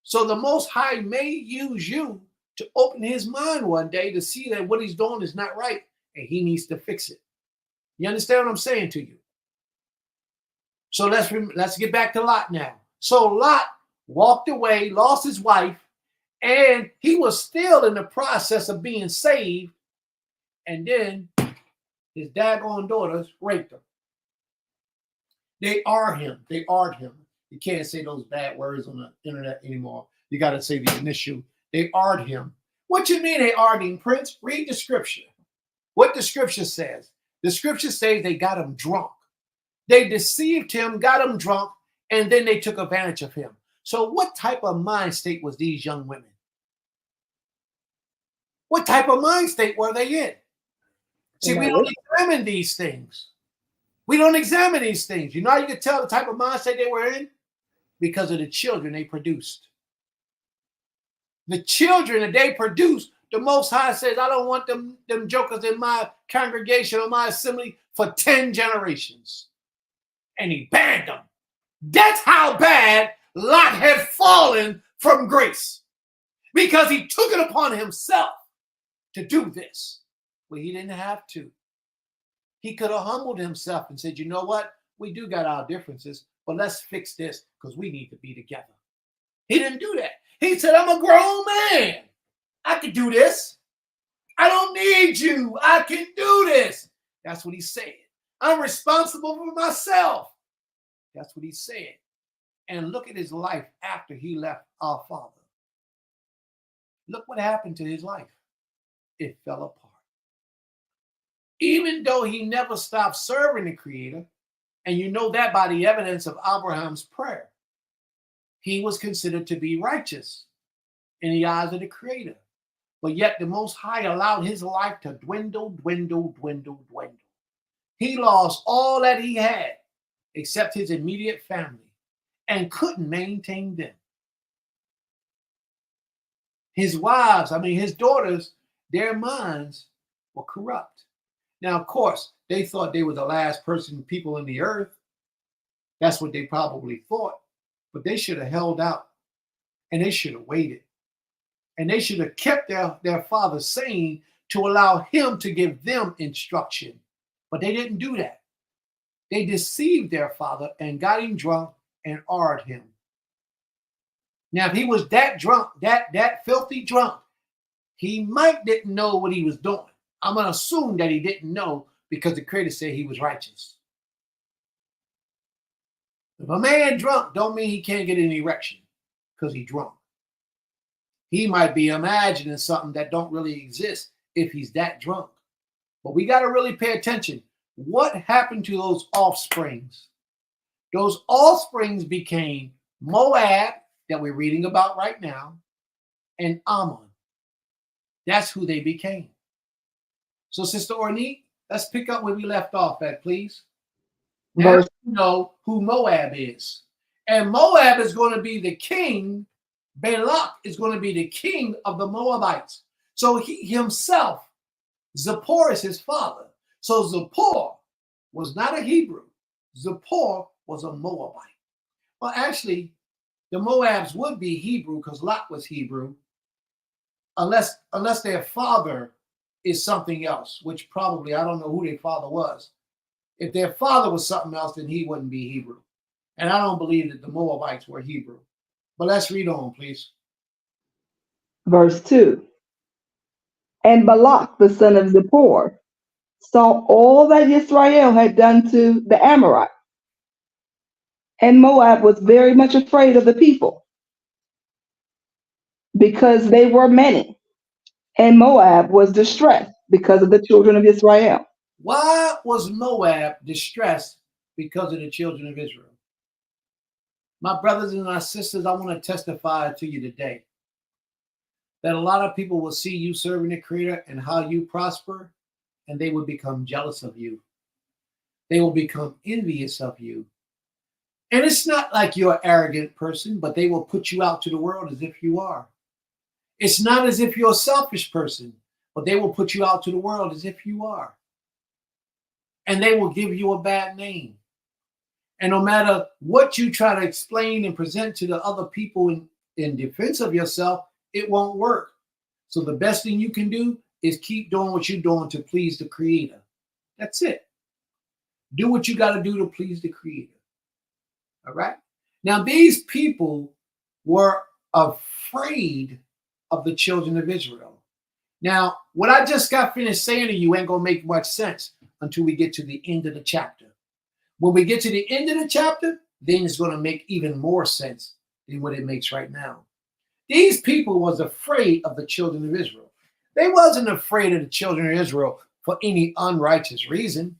So the Most High may use you to open his mind one day to see that what he's doing is not right and he needs to fix it. You understand what I'm saying to you? So let's get back to Lot now. So Lot walked away, lost his wife, and he was still in the process of being saved. And then his daggone daughters raped him. They are him. They art him. You can't say those bad words on the internet anymore. You got to say the initial. They art him. What you mean they art him, Prince? Read the scripture. What the scripture says. The scripture says they got him drunk. They deceived him, got him drunk, and then they took advantage of him. So what type of mind state was these young women? What type of mind state were they in? See, we don't examine these things. We don't examine these things. You know how you can tell the type of mind state they were in? Because of the children they produced. The children that they produced, the Most High says, I don't want them jokers in my congregation or my assembly for 10 generations. And he banned them. That's how bad Lot had fallen from grace. Because he took it upon himself to do this. Well, he didn't have to. He could have humbled himself and said, you know what? We do got our differences, but let's fix this because we need to be together. He didn't do that. He said, I'm a grown man. I can do this. I don't need you. I can do this. That's what he said. I'm responsible for myself. That's what he said. And look at his life after he left our Father. Look what happened to his life. It fell apart. Even though he never stopped serving the Creator, and you know that by the evidence of Abraham's prayer, he was considered to be righteous in the eyes of the Creator. But yet the Most High allowed his life to dwindle. He lost all that he had except his immediate family and couldn't maintain them. His wives, his daughters, their minds were corrupt. Now, of course, they thought they were the last people in the earth. That's what they probably thought. But they should have held out, and they should have waited. And they should have kept their father sane to allow him to give them instruction. But they didn't do that. They deceived their father and got him drunk and R him. Now, if he was that drunk, that filthy drunk, he might didn't know what he was doing. I'm going to assume that he didn't know because the Creator said he was righteous. If a man drunk, don't mean he can't get an erection because he's drunk. He might be imagining something that don't really exist if he's that drunk. But we got to really pay attention. What happened to those offsprings? Those offsprings became Moab, that we're reading about right now, and Ammon. That's who they became. So, Sister Ornette, let's pick up where we left off at, please. Now you know who Moab is. And Moab is going to be the king. Balak is going to be the king of the Moabites. So he himself, Zippor is his father. So Zippor was not a Hebrew. Zippor was a Moabite. Well, actually, the Moabs would be Hebrew because Lot was Hebrew, unless their father is something else, which probably, I don't know who their father was. If their father was something else, then he wouldn't be Hebrew. And I don't believe that the Moabites were Hebrew. But let's read on, please. Verse 2. And Balak, the son of Zippor, saw all that Israel had done to the Amorites. And Moab was very much afraid of the people, because they were many. And Moab was distressed because of the children of Israel. Why was Moab distressed because of the children of Israel? My brothers and my sisters, I want to testify to you today that a lot of people will see you serving the Creator and how you prosper, and they will become jealous of you. They will become envious of you. And it's not like you're an arrogant person, but they will put you out to the world as if you are. It's not as if you're a selfish person, but they will put you out to the world as if you are. And they will give you a bad name. And no matter what you try to explain and present to the other people in defense of yourself, it won't work. So the best thing you can do is keep doing what you're doing to please the Creator. That's it. Do what you got to do to please the Creator. All right? Now, these people were afraid of the children of Israel. Now, what I just got finished saying to you ain't going to make much sense until we get to the end of the chapter. When we get to the end of the chapter, then it's going to make even more sense than what it makes right now. These people was afraid of the children of Israel. They wasn't afraid of the children of Israel for any unrighteous reason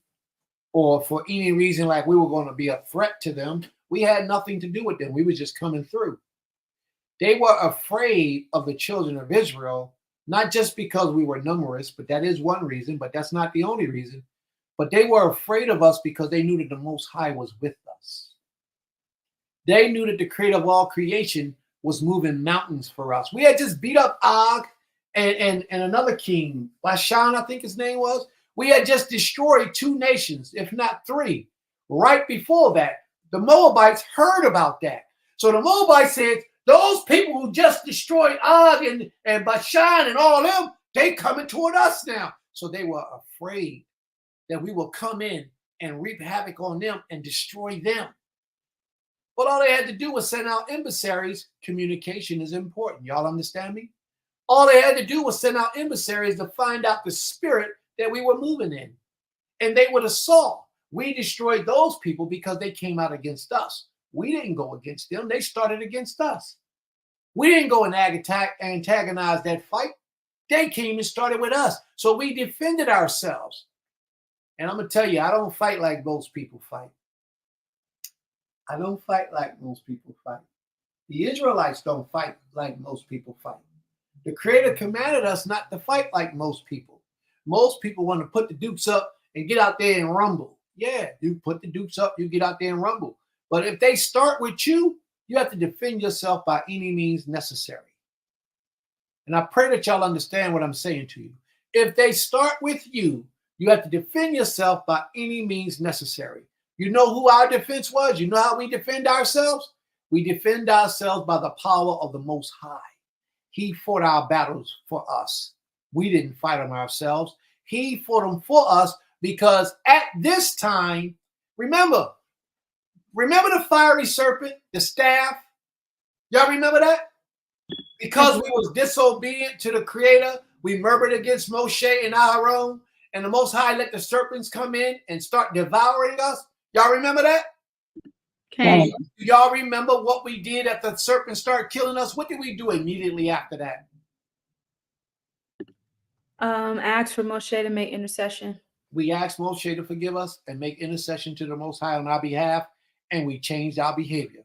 or for any reason like we were going to be a threat to them. We had nothing to do with them. We were just coming through. They were afraid of the children of Israel, not just because we were numerous, but that is one reason, but that's not the only reason. But they were afraid of us because they knew that the Most High was with us. They knew that the Creator of all creation was moving mountains for us. We had just beat up Og and another king, Balaam, I think his name was. We had just destroyed 2 nations, if not 3. Right before that, the Moabites heard about that. So the Moabites said, those people who just destroyed Og and Balaam and all them, they coming toward us now. So they were afraid that we will come in and reap havoc on them and destroy them. But all they had to do was send out emissaries. Communication is important. Y'all understand me? All they had to do was send out emissaries to find out the spirit that we were moving in. And they would have saw. We destroyed those people because they came out against us. We didn't go against them. They started against us. We didn't go and antagonize that fight. They came and started with us. So we defended ourselves. And I'm going to tell you, I don't fight like most people fight. I don't fight like most people fight. The Israelites don't fight like most people fight. The Creator commanded us not to fight like most people. Most people want to put the dukes up and get out there and rumble. Yeah, you put the dukes up, you get out there and rumble. But if they start with you, you have to defend yourself by any means necessary. And I pray that y'all understand what I'm saying to you. If they start with you, you have to defend yourself by any means necessary. You know who our defense was? You know how we defend ourselves? We defend ourselves by the power of the Most High. He fought our battles for us. We didn't fight them ourselves. He fought them for us because at this time, remember the fiery serpent, the staff? Y'all remember that? Because we was disobedient to the Creator, we murmured against Moshe and Aaron, and the Most High let the serpents come in and start devouring us. Y'all remember that? Okay. Y'all remember what we did after the serpent started killing us? What did we do immediately after that? Ask for Moshe to make intercession. We asked Moshe to forgive us and make intercession to the Most High on our behalf, and we changed our behavior.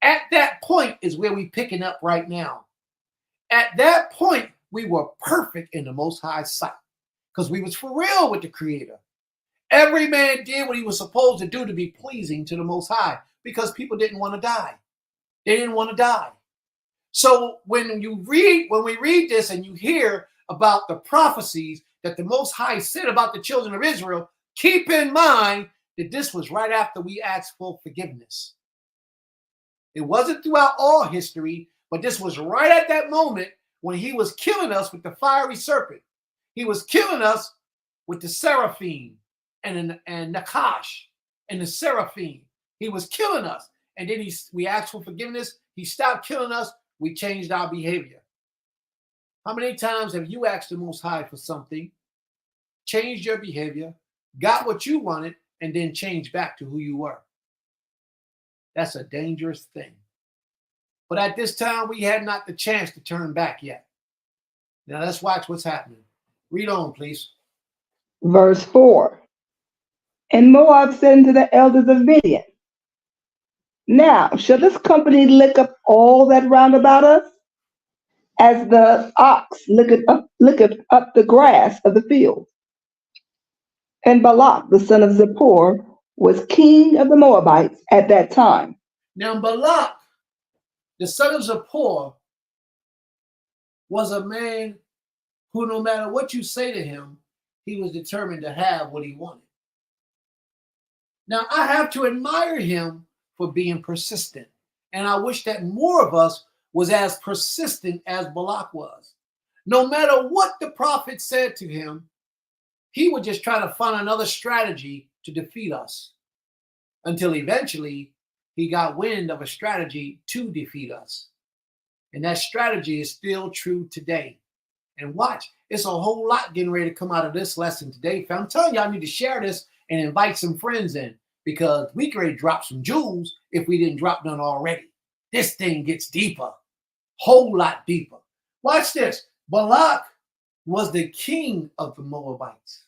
At that point is where we picking up right now. At that point, we were perfect in the Most High's sight because we was for real with the Creator. Every man did what he was supposed to do to be pleasing to the Most High because people didn't want to die. They didn't want to die. So when we read this and you hear about the prophecies that the Most High said about the children of Israel, keep in mind that this was right after we asked for forgiveness. It wasn't throughout all history, but this was right at that moment when he was killing us with the fiery serpent. He was killing us with the seraphim and Nakash and the seraphim. He was killing us. And then we asked for forgiveness. He stopped killing us. We changed our behavior. How many times have you asked the Most High for something, changed your behavior, got what you wanted, and then changed back to who you were? That's a dangerous thing. But at this time, we had not the chance to turn back yet. Now let's watch what's happening. Read on, please. Verse 4. And Moab said unto the elders of Midian, Now shall this company lick up all that round about us, as the ox licketh up the grass of the field? And Balak the son of Zippor was king of the Moabites at that time. Now Balak, the son of Zippor, was a man who, no matter what you say to him, he was determined to have what he wanted. Now, I have to admire him for being persistent. And I wish that more of us was as persistent as Balak was. No matter what the prophet said to him, he would just try to find another strategy to defeat us until eventually he got wind of a strategy to defeat us. And that strategy is still true today. And watch, it's a whole lot getting ready to come out of this lesson today. I'm telling you, I need to share this and invite some friends in because we could already drop some jewels if we didn't drop none already. This thing gets deeper, whole lot deeper. Watch this. Balak was the king of the Moabites.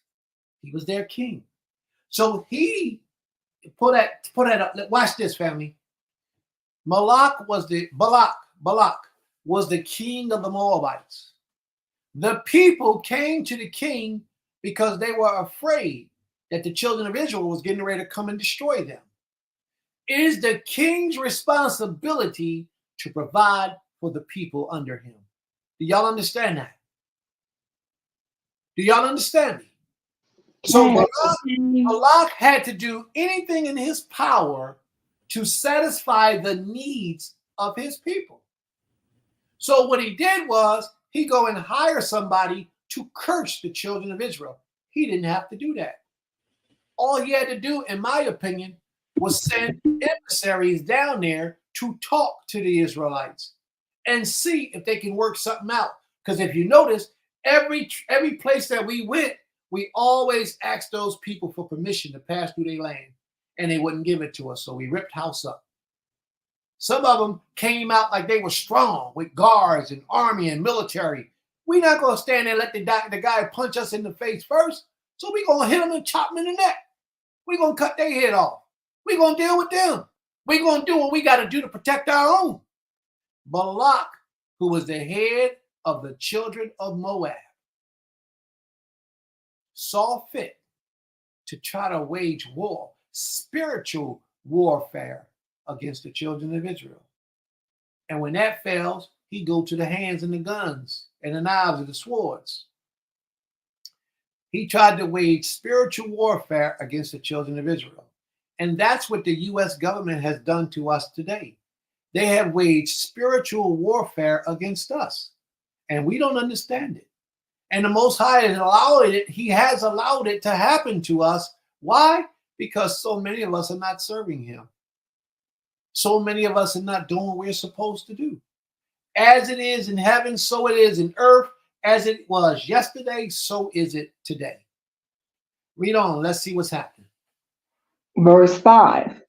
He was their king. So he put that up. Watch this, family. Balak was the king of the Moabites. The people came to the king because they were afraid that the children of Israel was getting ready to come and destroy them. It is the king's responsibility to provide for the people under him. Do y'all understand that? Do y'all understand me? So Balak had to do anything in his power to satisfy the needs of his people. So what he did was he go and hire somebody to curse the children of Israel. He didn't have to do that. All he had to do, in my opinion, was send emissaries down there to talk to the Israelites and see if they can work something out. Because if you notice, every place that we went, we always asked those people for permission to pass through their land, and they wouldn't give it to us. So we ripped house up. Some of them came out like they were strong with guards and army and military. We're not going to stand there and let the guy punch us in the face first. So we're going to hit them and chop them in the neck. We're going to cut their head off. We're going to deal with them. We're going to do what we got to do to protect our own. Balak, who was the head of the children of Moab, saw fit to try to wage war, spiritual warfare against the children of Israel. And when that fails, he go to the hands and the guns and the knives and the swords. He tried to wage spiritual warfare against the children of Israel. And that's what the U.S. government has done to us today. They have waged spiritual warfare against us. And we don't understand it. And the Most High has allowed it. He has allowed it to happen to us. Why? Because so many of us are not serving him. So many of us are not doing what we're supposed to do. As it is in heaven, so it is in earth. As it was yesterday, so is it today. Read on. Let's see what's happening. Verse 5.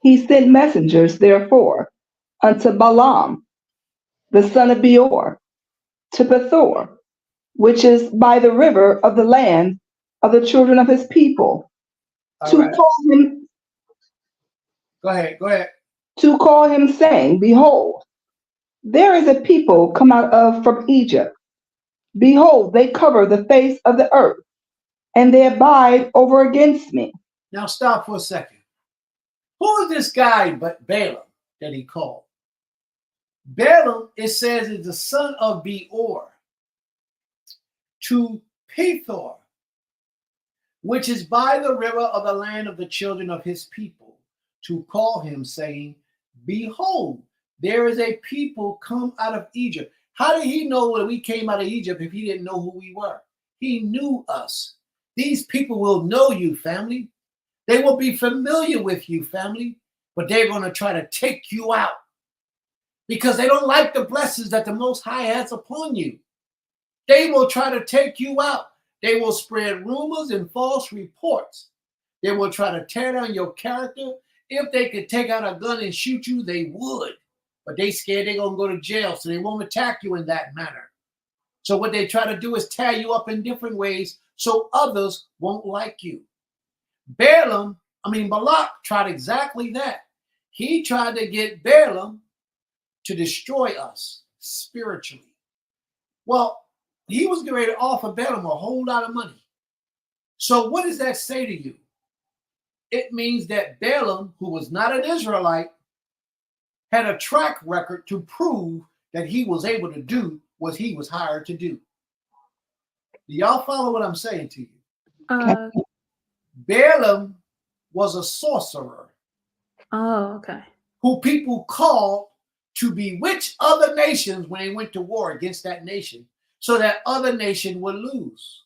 He sent messengers, therefore, unto Balaam, the son of Beor, to Pethor, which is by the river of the land of the children of his people, All to right. call him, Go ahead. to call him, saying, Behold, there is a people come out from Egypt. Behold, they cover the face of the earth, and they abide over against me. Now stop for a second. Who is this guy but Balaam that he called? Balaam, it says, is the son of Beor, to Pethor, which is by the river of the land of the children of his people, to call him, saying, Behold, there is a people come out of Egypt. How did he know that we came out of Egypt if he didn't know who we were? He knew us. These people will know you, family. They will be familiar with you, family, but they're going to try to take you out because they don't like the blessings that the Most High has upon you. They will try to take you out. They will spread rumors and false reports. They will try to tear down your character. If they could take out a gun and shoot you, they would. But they scared they're going to go to jail, so they won't attack you in that manner. So what they try to do is tear you up in different ways so others won't like you. Balak tried exactly that. He tried to get Balaam to destroy us spiritually. Well, he was getting ready to offer Balaam a whole lot of money. So what does that say to you? It means that Balaam, who was not an Israelite, had a track record to prove that he was able to do what he was hired to do. Do y'all follow what I'm saying to you? Balaam was a sorcerer. Oh, okay. Who people called to bewitch other nations when they went to war against that nation so that other nation would lose.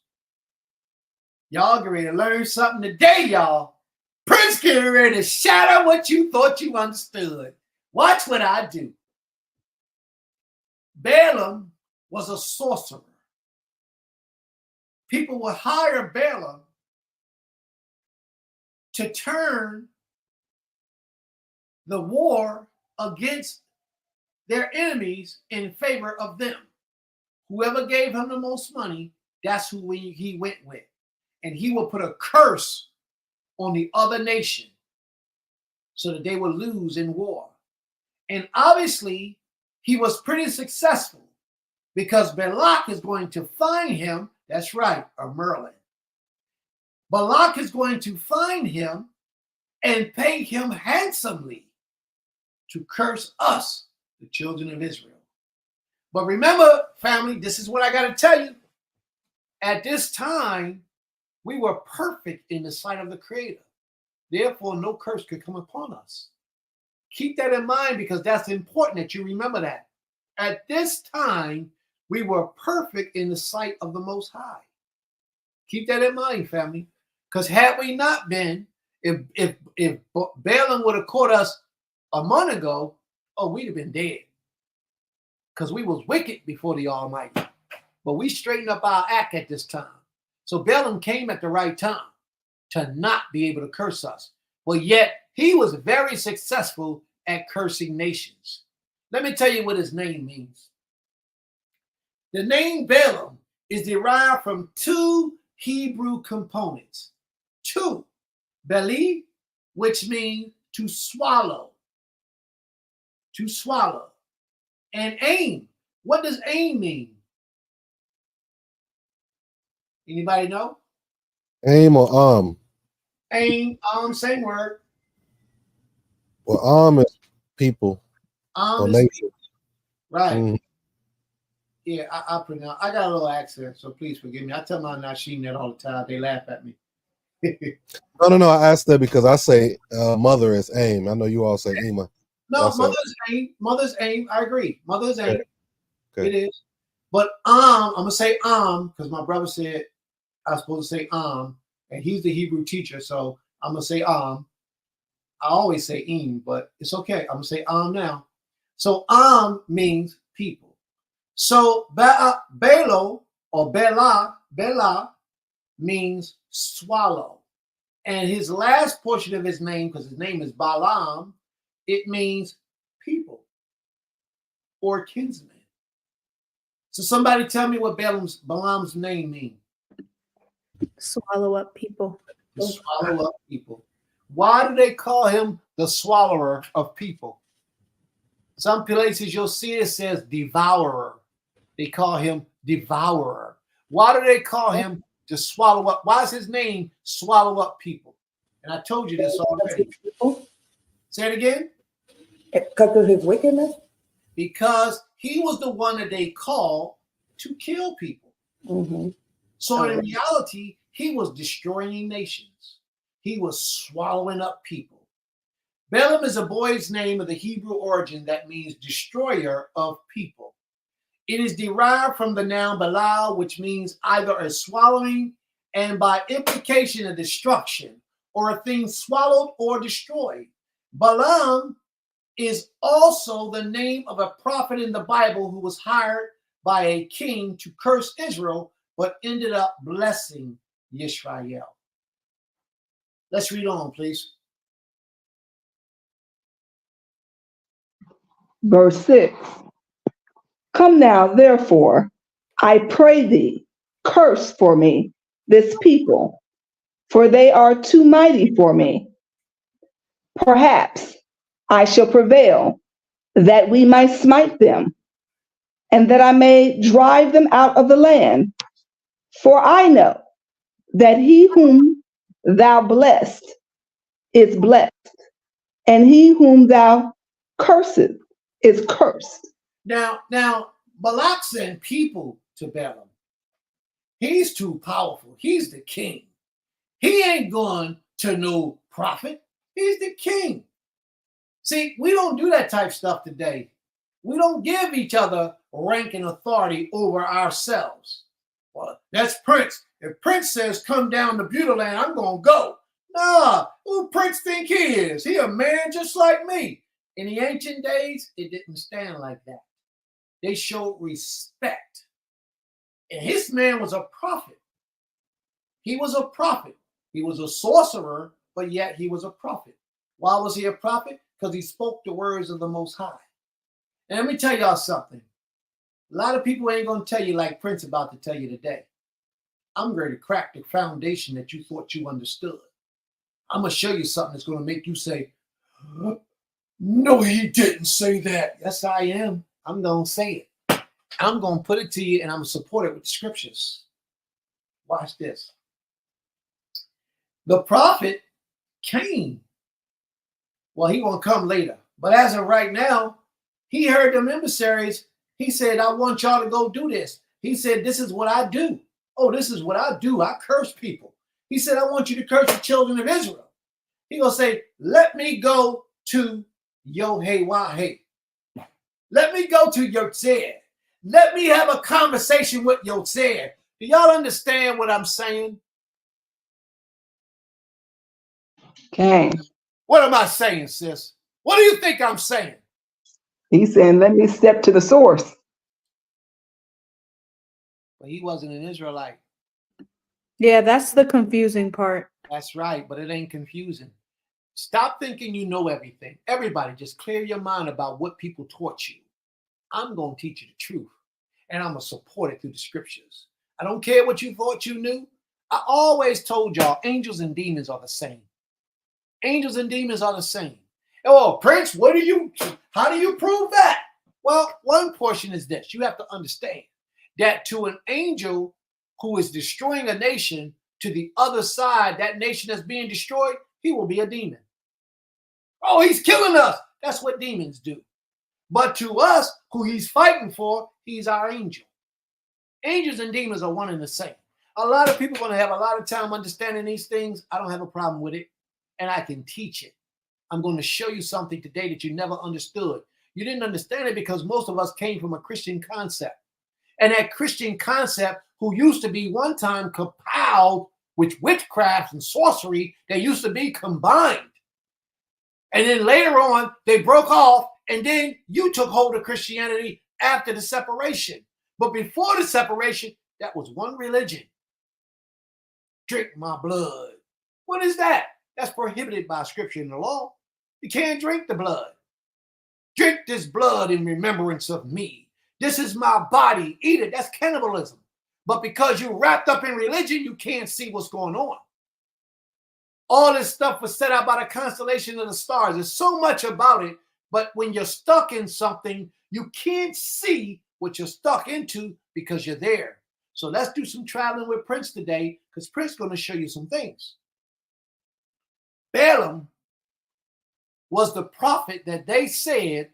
Y'all get ready to learn something today, y'all. Prince getting ready to shatter what you thought you understood. Watch what I do. Balaam was a sorcerer. People would hire Balaam to turn the war against their enemies in favor of them. Whoever gave him the most money, that's who he went with. And he will put a curse on the other nation so that they will lose in war. And obviously, he was pretty successful because Balak is going to find him. That's right, or Merlin. Balak is going to find him and pay him handsomely to curse us, the children of Israel. But remember, family, this is what I got to tell you. At this time, we were perfect in the sight of the Creator. Therefore, no curse could come upon us. Keep that in mind because that's important that you remember that. At this time, we were perfect in the sight of the Most High. Keep that in mind, family. Because had we not been, if Balaam would have caught us a month ago, we'd have been dead. Because we was wicked before the Almighty. But we straightened up our act at this time. So Balaam came at the right time to not be able to curse us. But yet, he was very successful at cursing nations. Let me tell you what his name means. The name Balaam is derived from two Hebrew components. Two, Beli, which means to swallow. To swallow. And aim. What does aim mean? Anybody know? Aim or Aim, same word. Well, is people or Is nation. Right. Mm. Yeah, I pronounce. I got a little accent, so please forgive me. I tell my Nasheen that all the time. They laugh at me. No. I asked that because I say mother is aim. I know you all say Ema. No, mother's aim. Mother's aim. I agree. Mother's aim. Okay. It is. But I'm gonna say because my brother said I was supposed to say and he's the Hebrew teacher, so I'm gonna say I always say but it's okay. I'm gonna say now. So means people. So Belo or Bela means swallow. And his last portion of his name, because his name is Balaam, it means people or kinsman. So somebody tell me what Balaam's name means. Swallow up people. To swallow up people. Why do they call him the swallower of people? Some places you'll see it says devourer. They call him devourer. Why do they call him to swallow up? Why is his name swallow up people? And I told you this already. Say it again. Because of his wickedness? Because he was the one that they called to kill people. Mm-hmm. So in reality, he was destroying nations. He was swallowing up people. Balaam is a boy's name of the Hebrew origin that means destroyer of people. It is derived from the noun balal, which means either a swallowing and by implication a destruction, or a thing swallowed or destroyed. Balaam is also the name of a prophet in the Bible who was hired by a king to curse Israel, but ended up blessing Yisrael. Let's read on, please. Verse 6. Come now, therefore, I pray thee, curse for me this people, for they are too mighty for me. Perhaps I shall prevail, that we might smite them, and that I may drive them out of the land. For I know that he whom thou blessed is blessed, and he whom thou cursest is cursed. Now, Balak sent people to Balaam. He's too powerful. He's the king. He ain't going to no prophet. He's the king. See, we don't do that type of stuff today. We don't give each other rank and authority over ourselves. Well, that's Prince. If Prince says, come down to Butterland, I'm going to go. Nah, who Prince think he is? He a man just like me. In the ancient days, it didn't stand like that. They showed respect. And his man was a prophet. He was a prophet. He was a sorcerer, but yet he was a prophet. Why was he a prophet? Because he spoke the words of the Most High. And let me tell y'all something. A lot of people ain't going to tell you like Prince about to tell you today. I'm ready to crack the foundation that you thought you understood. I'm going to show you something that's going to make you say, no, he didn't say that. Yes, I am. I'm going to say it. I'm going to put it to you and I'm going to support it with the scriptures. Watch this. The prophet came. Well, he going to come later. But as of right now, he heard them emissaries. He said, I want y'all to go do this. He said, this is what I do. Oh, this is what I do. I curse people. He said, I want you to curse the children of Israel. He going to say, let me go to Yohewah. Let me go to Yotzer. Let me have a conversation with Yotzer. Do y'all understand what I'm saying? Okay. What am I saying, sis? What do you think I'm saying? He's saying, let me step to the source. But he wasn't an Israelite. Yeah, that's the confusing part. That's right, but it ain't confusing. Stop thinking you know everything. Everybody, just clear your mind about what people taught you. I'm going to teach you the truth, and I'm going to support it through the scriptures. I don't care what you thought you knew. I always told y'all angels and demons are the same. Angels and demons are the same. Oh, Prince, how do you prove that? Well, one portion is this. You have to understand that to an angel who is destroying a nation, to the other side, that nation that's being destroyed, he will be a demon. Oh, he's killing us. That's what demons do. But to us, who he's fighting for, he's our angel. Angels and demons are one and the same. A lot of people are going to have a lot of time understanding these things. I don't have a problem with it, and I can teach it. I'm going to show you something today that you never understood. You didn't understand it because most of us came from a Christian concept. And that Christian concept, who used to be one time compiled with witchcraft and sorcery, they used to be combined. And then later on, they broke off, and then you took hold of Christianity after the separation. But before the separation, that was one religion. Drink my blood. What is that? That's prohibited by scripture and the law. You can't drink the blood. Drink this blood in remembrance of me. This is my body. Eat it. That's cannibalism. But because you're wrapped up in religion, you can't see what's going on. All this stuff was set out by the constellation of the stars. There's so much about it, but when you're stuck in something, you can't see what you're stuck into because you're there. So let's do some traveling with Prince today, because Prince is going to show you some things. Balaam was the prophet that they said,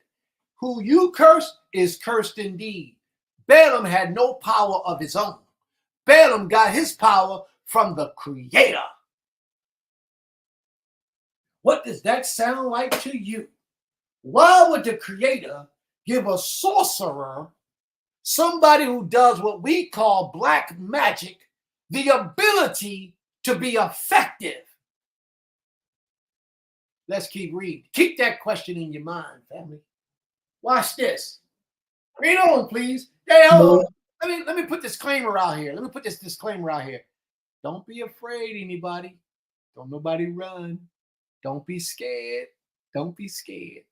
who you curse is cursed indeed. Balaam had no power of his own. Balaam got his power from the Creator. What does that sound like to you? Why would the Creator give a sorcerer, somebody who does what we call black magic, the ability to be effective? Let's keep reading. Keep that question in your mind, family. Watch this. Read on, please. Hey, hold on. Let me put this disclaimer out here. Let me put this disclaimer out here. Don't be afraid, anybody. Don't nobody run. Don't be scared. Don't be scared.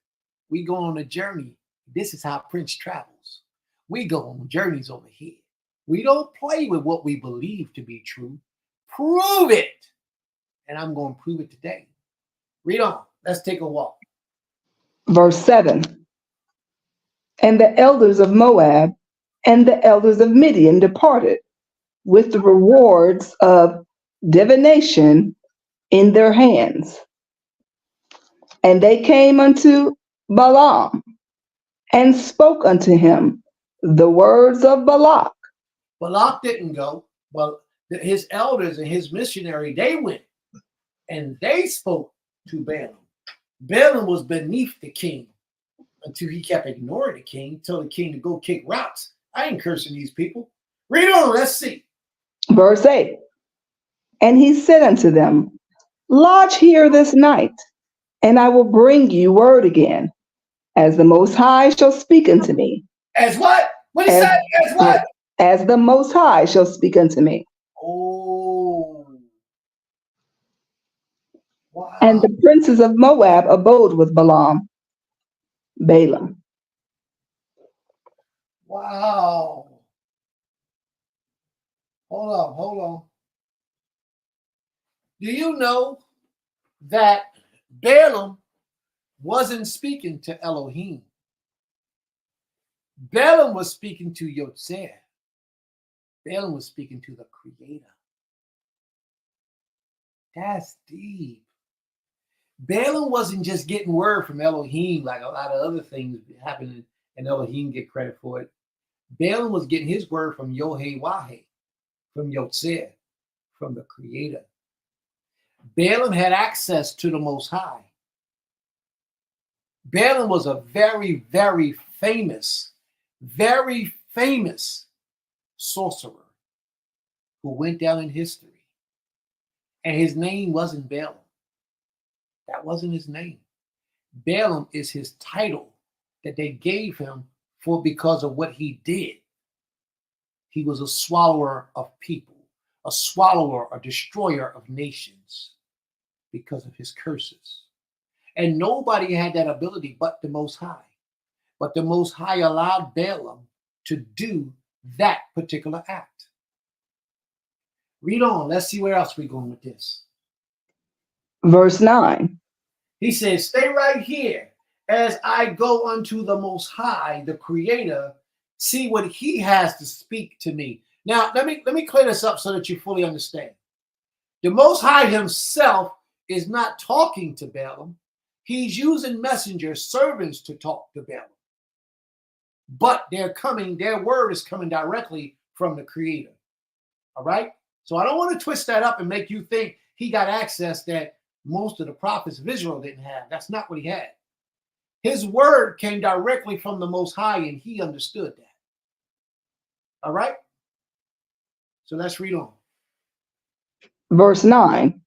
We go on a journey. This is how Prince travels. We go on journeys over here. We don't play with what we believe to be true. Prove it. And I'm going to prove it today. Read on. Let's take a walk. Verse 7. And the elders of Moab and the elders of Midian departed with the rewards of divination in their hands. And they came unto Balaam and spoke unto him the words of Balak. Balak didn't go. Well, his elders and his missionary, they went. And they spoke to Balaam. Balaam was beneath the king until he kept ignoring the king, told the king to go kick rocks. I ain't cursing these people. Read on, let's see. Verse 8. And he said unto them, Lodge here this night, and I will bring you word again, as the Most High shall speak unto me. As what? What did he say? As what? As the Most High shall speak unto me. Oh. Wow. And the princes of Moab abode with Balaam. Balaam. Wow. Hold on. Do you know that Balaam wasn't speaking to Elohim? Balaam was speaking to Yotzer. Balaam was speaking to the Creator. That's deep. Balaam wasn't just getting word from Elohim like a lot of other things happening and Elohim get credit for it. Balaam was getting his word from Yohei-Wahe, from Yotzer, from the Creator. Balaam had access to the Most High. Balaam was a very, very famous sorcerer who went down in history. And his name wasn't Balaam. That wasn't his name. Balaam is his title that they gave him for because of what he did. He was a swallower of people, a swallower, a destroyer of nations because of his curses. And nobody had that ability but the Most High. But the Most High allowed Balaam to do that particular act. Read on. Let's see where else we're going with this. Verse 9. He says, stay right here as I go unto the Most High, the Creator, see what he has to speak to me. Now, let me clear this up so that you fully understand. The Most High himself is not talking to Balaam. He's using messenger servants to talk to Balaam. but their word is coming directly from the Creator. All right? So I don't want to twist that up and make you think he got access that most of the prophets of Israel didn't have. That's not what he had. His word came directly from the Most High, and he understood that. All right? So let's read on. Verse 9.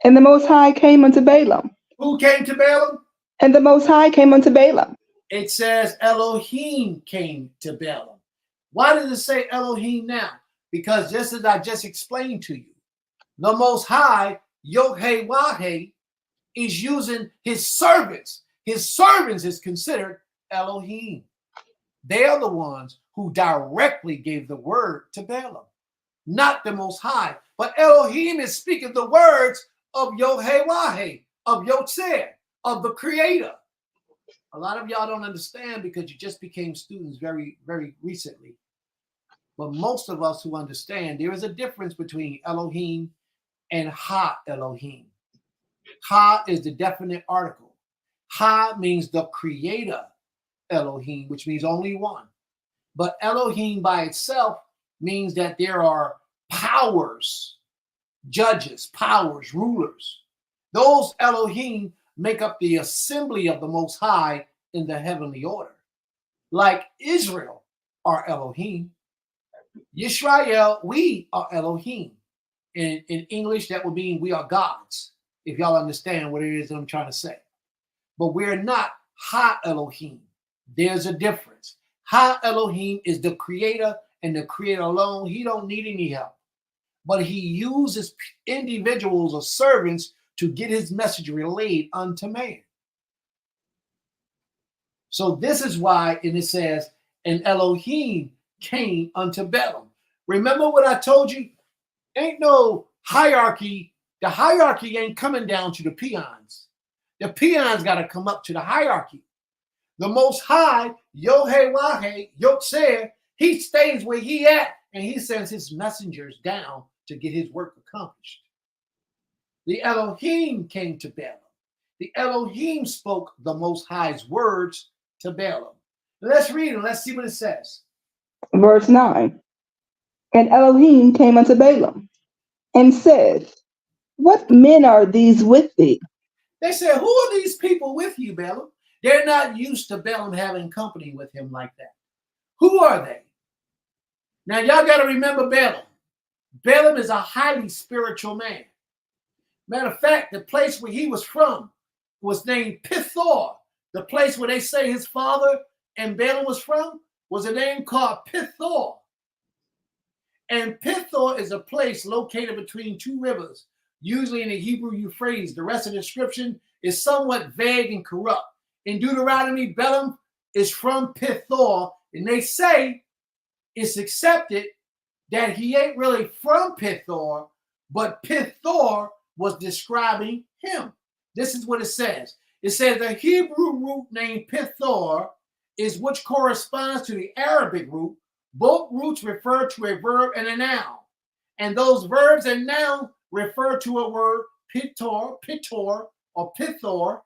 And the Most High came unto Balaam. Who came to Balaam? And the Most High came unto Balaam. It says Elohim came to Balaam. Why does it say Elohim now? Because just as I just explained to you, the Most High, Yod-Heh-Wah-Heh, is using his servants. His servants is considered Elohim. They are the ones who directly gave the word to Balaam, not the Most High. But Elohim is speaking the words of Yod-Heh-Wah-Heh, of Yotzer, of the Creator. A lot of y'all don't understand because you just became students very, very recently. But most of us who understand, there is a difference between Elohim and Ha Elohim. Ha is the definite article. Ha means the Creator Elohim, which means only one. But Elohim by itself means that there are powers, judges, powers, rulers. Those Elohim make up the assembly of the Most High in the heavenly order. Like Israel are Elohim. Yisrael, we are Elohim. In English, that would mean we are gods, if y'all understand what it is that I'm trying to say. But we're not Ha Elohim. There's a difference. Ha Elohim is the Creator, and the Creator alone. He don't need any help. But he uses individuals or servants to get his message relayed unto man. So this is why, and it says, and Elohim came unto Balaam. Remember what I told you? Ain't no hierarchy. The hierarchy ain't coming down to the peons. The peons got to come up to the hierarchy. The Most High, Yod-Heh-Wah-Heh, Yotzer, he stays where he at, and he sends his messengers down to get his work accomplished. The Elohim came to Balaam. The Elohim spoke the Most High's words to Balaam. Let's read it. Let's see what it says. Verse 9. And Elohim came unto Balaam and said, What men are these with thee? They said, who are these people with you, Balaam? They're not used to Balaam having company with him like that. Who are they? Now, y'all got to remember Balaam. Balaam is a highly spiritual man. Matter of fact, the place where he was from was named Pithor. The place where they say his father and Balaam was from was a name called Pithor. And Pithor is a place located between two rivers, usually in the Hebrew Euphrates. The rest of the description is somewhat vague and corrupt. In Deuteronomy, Balaam is from Pithor, and they say it's accepted that he ain't really from Pithor, but Pithor was describing him. This is what it says. It says the Hebrew root named Pithor is which corresponds to the Arabic root. Both roots refer to a verb and a noun. And those verbs and nouns refer to a word, pitor, or pithor.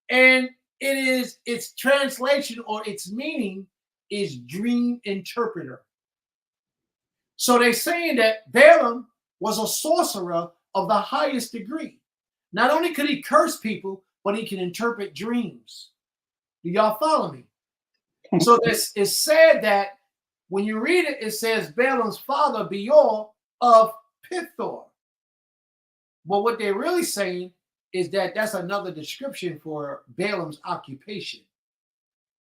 And it is its translation or its meaning is dream interpreter. So they're saying that Balaam was a sorcerer of the highest degree. Not only could he curse people, but he can interpret dreams. Do y'all follow me? Okay. So this is said that when you read it, it says Balaam's father, Beor, of Pithor. But what they're really saying is that that's another description for Balaam's occupation.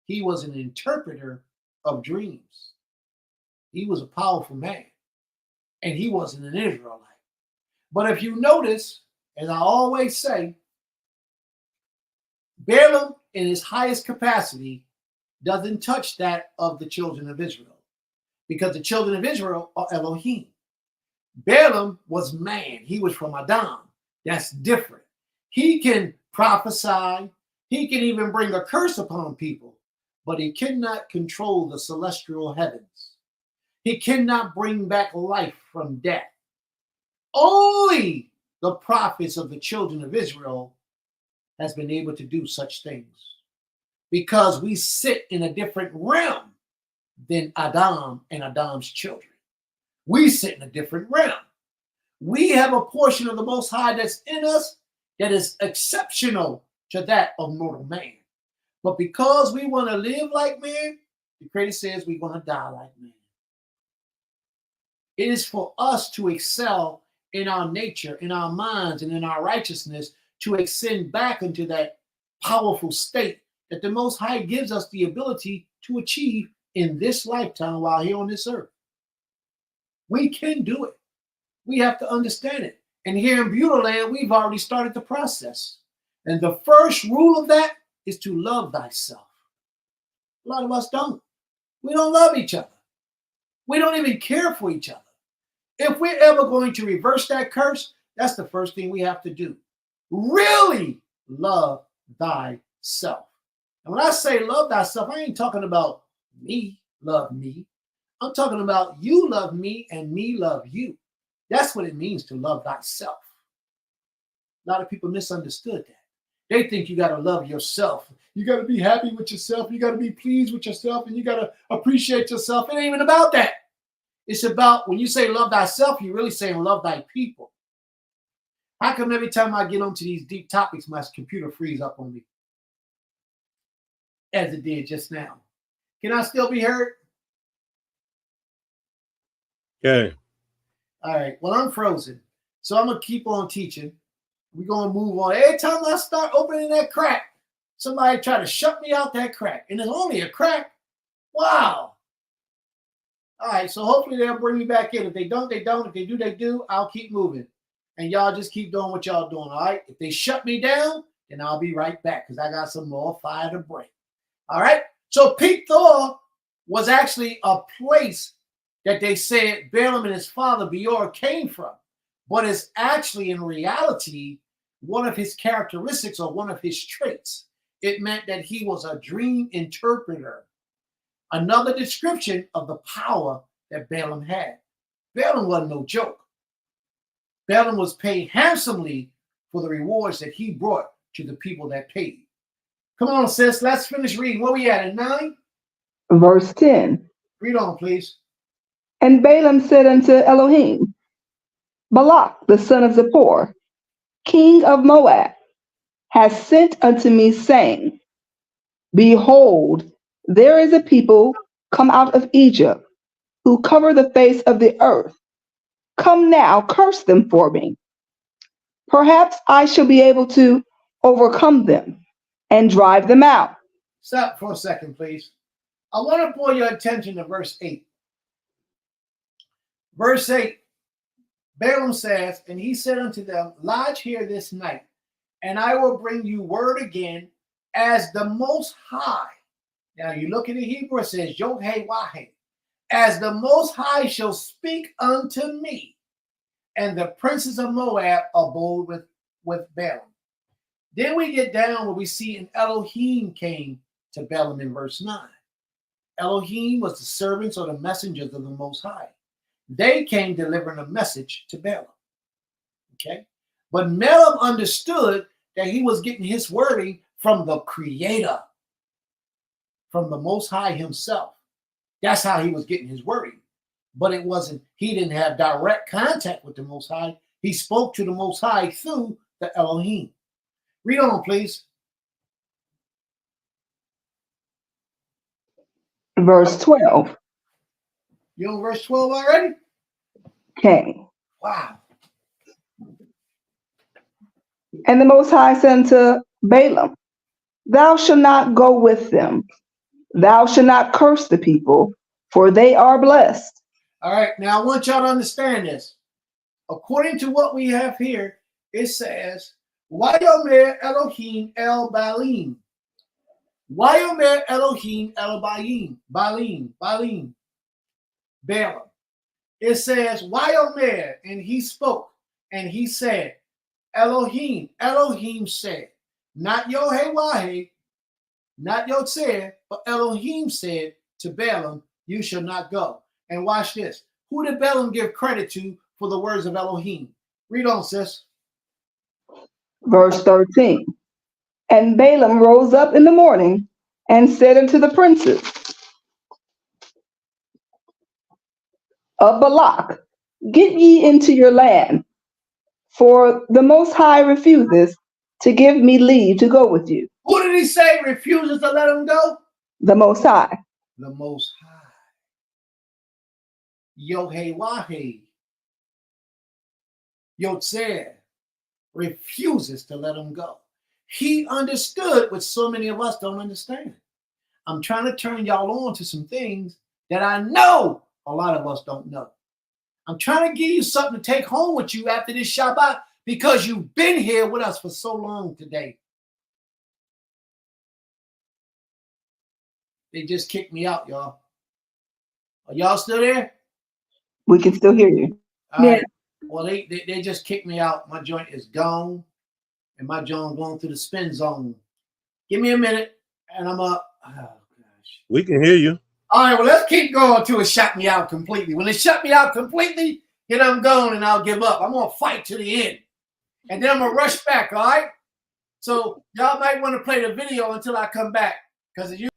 He was an interpreter of dreams. He was a powerful man, and he wasn't an Israelite. But if you notice, as I always say, Balaam in his highest capacity doesn't touch that of the children of Israel, because the children of Israel are Elohim. Balaam was man. He was from Adam. That's different. He can prophesy. He can even bring a curse upon people, but he cannot control the celestial heavens. He cannot bring back life from death. Only the prophets of the children of Israel has been able to do such things, because we sit in a different realm than Adam and Adam's children. We sit in a different realm. We have a portion of the Most High that's in us that is exceptional to that of mortal man. But because we want to live like man, the Creator says we want to die like man. It is for us to excel in our nature, in our minds, and in our righteousness to ascend back into that powerful state that the Most High gives us the ability to achieve in this lifetime while here on this earth. We can do it. We have to understand it. And here in Beautyland, we've already started the process. And the first rule of that is to love thyself. A lot of us don't. We don't love each other. We don't even care for each other. If we're ever going to reverse that curse, that's the first thing we have to do. Really love thyself. And when I say love thyself, I ain't talking about me, love me. I'm talking about you love me and me love you. That's what it means to love thyself. A lot of people misunderstood that. They think you got to love yourself. You got to be happy with yourself. You got to be pleased with yourself, and you got to appreciate yourself. It ain't even about that. It's about when you say love thyself, you're really saying love thy people. How come every time I get onto these deep topics, my computer frees up on me? As it did just now. Can I still be heard? Okay. All right. Well, I'm frozen. So I'm going to keep on teaching. We're going to move on. Every time I start opening that crack, somebody try to shut me out that crack. And it's only a crack. Wow. All right. So hopefully they'll bring me back in. If they don't, they don't. If they do, they do. I'll keep moving. And y'all just keep doing what y'all doing. All right. If they shut me down, then I'll be right back because I got some more fire to bring. All right. So Pete Thor was actually a place that they said Balaam and his father Beor came from. But it's actually in reality one of his characteristics or one of his traits. It meant that he was a dream interpreter. Another description of the power that Balaam had. Balaam wasn't no joke. Balaam was paid handsomely for the rewards that he brought to the people that paid. Come on, sis, let's finish reading. Where we at 9? Verse 10. Read on, please. And Balaam said unto Elohim, Balak, the son of Zippor, king of Moab, has sent unto me, saying, Behold, there is a people come out of Egypt, who cover the face of the earth. Come now, curse them for me. Perhaps I shall be able to overcome them and drive them out. Stop for a second, please. I want to pull your attention to verse 8. Verse 8, Balaam says, and he said unto them, Lodge here this night, and I will bring you word again as the Most High. Now you look at the Hebrew, it says, Yod-Heh Wah-Heh. As the Most High shall speak unto me. And the princes of Moab abode with Balaam. Then we get down where we see an Elohim came to Balaam in verse 9. Elohim was the servants or the messengers of the Most High. They came delivering a message to Balaam. Okay? But Balaam understood that he was getting his wording from the Creator, from the Most High himself. That's how he was getting his wording. But it wasn't, he didn't have direct contact with the Most High. He spoke to the Most High through the Elohim. Read on, please. Verse 12. You on verse 12 already? Okay. Wow. And the Most High said unto Balaam, Thou shalt not go with them. Thou shalt not curse the people, for they are blessed. All right, now I want y'all to understand this. According to what we have here, it says, Wayomer Elohim El Balaam. Wayomer Elohim El Balaam. Balaam. It says, Wayomer, and he spoke, and he said, Elohim said, not Yod-Heh Wah-Heh, not Yod said, but Elohim said to Balaam, you shall not go. And watch this. Who did Balaam give credit to for the words of Elohim? Read on, sis. Verse 13. And Balaam rose up in the morning and said unto the princes of Balak, get ye into your land, for the Most High refuses to give me leave to go with you. Who did he say refuses to let him go? The Most High. The Most High. Yohewahe, Yotzer, refuses to let him go. He understood what so many of us don't understand. I'm trying to turn y'all on to some things that I know a lot of us don't know. I'm trying to give you something to take home with you after this Shabbat because you've been here with us for so long today. They just kicked me out, y'all. Are y'all still there? We can still hear you. All right. Well, they just kicked me out. My joint is gone, and my joint going through the spin zone. Give me a minute, and I'm up. Oh, gosh. We can hear you. All right, well, let's keep going until it shut me out completely. When it shut me out completely, then I'm gone and I'll give up. I'm going to fight to the end. And then I'm going to rush back, all right? So y'all might want to play the video until I come back. Because you.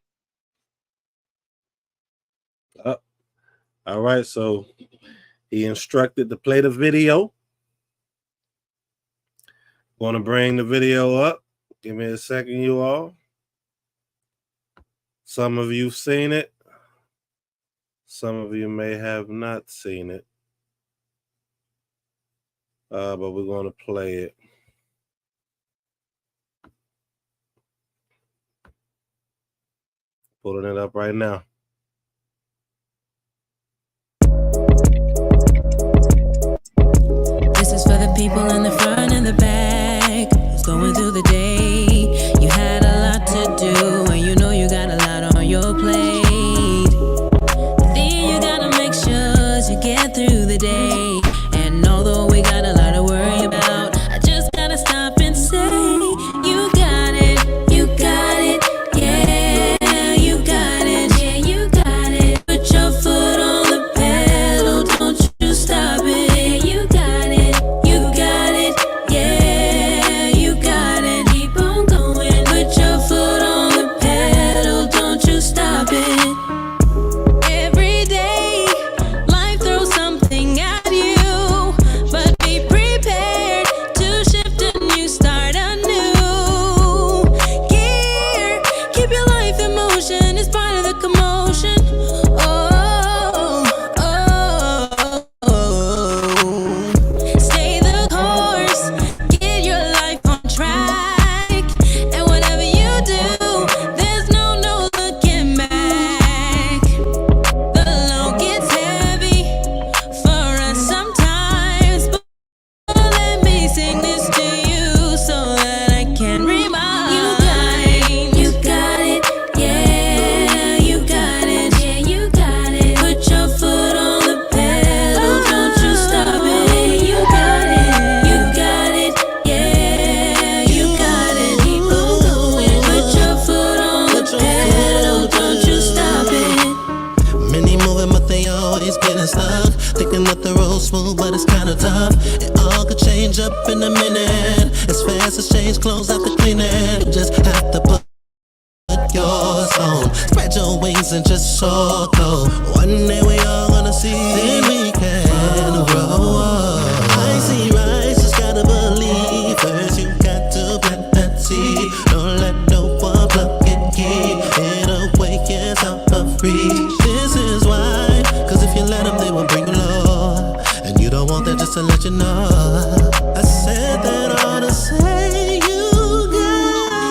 All right, so he instructed to play the video. Want to bring the video up. Give me a second, you all. Some of you've seen it. Some of you may have not seen it. But we're going to play it. Pulling it up right now. This is for the people in the front and the back who's going through the day. You had a lot to do, and you know you got a lot on your plate. But then you gotta make sure you get through the day. And although we got a lot to worry about, I just gotta stop and say, you got it, you got it, yeah, you got it, yeah, you got it. Put your foot on the pedal, don't you stop it. You got it, you got it, yeah, you got it. Keep on going. Put your foot on the pedal, don't you stop it. Every day, life throws something at you, but be prepared to shift and you start anew. Gear, keep your life in motion, it's part of the commotion. Oh, oh, oh. Stay the course, get your life on track, and whatever you do, there's no looking back. The load gets heavy for us sometimes, but let me sing this to you so that I can remind you. You got it, yeah, you got it, yeah, you got it. Put your foot on the pedal, don't you stop it. You got it, yeah, you got it. Keep on going. Put your foot on the pedal, don't you stop it. Many moving, but they always getting stuck. Thinking that the road's smooth, but it's kinda tough. It all could change up in a minute. As fast as change clothes after cleaning. You just have to put yours on. Spread your wings and just soar go. One day we all gonna see. Then we can roll. I see rise, just gotta believe. First you got to plant that seed. Don't let no one pluck it, keep it away, it's out of reach. This is why, cause if you let them, they will bring you low. And you don't want that, just to let you know. I said that all to say you got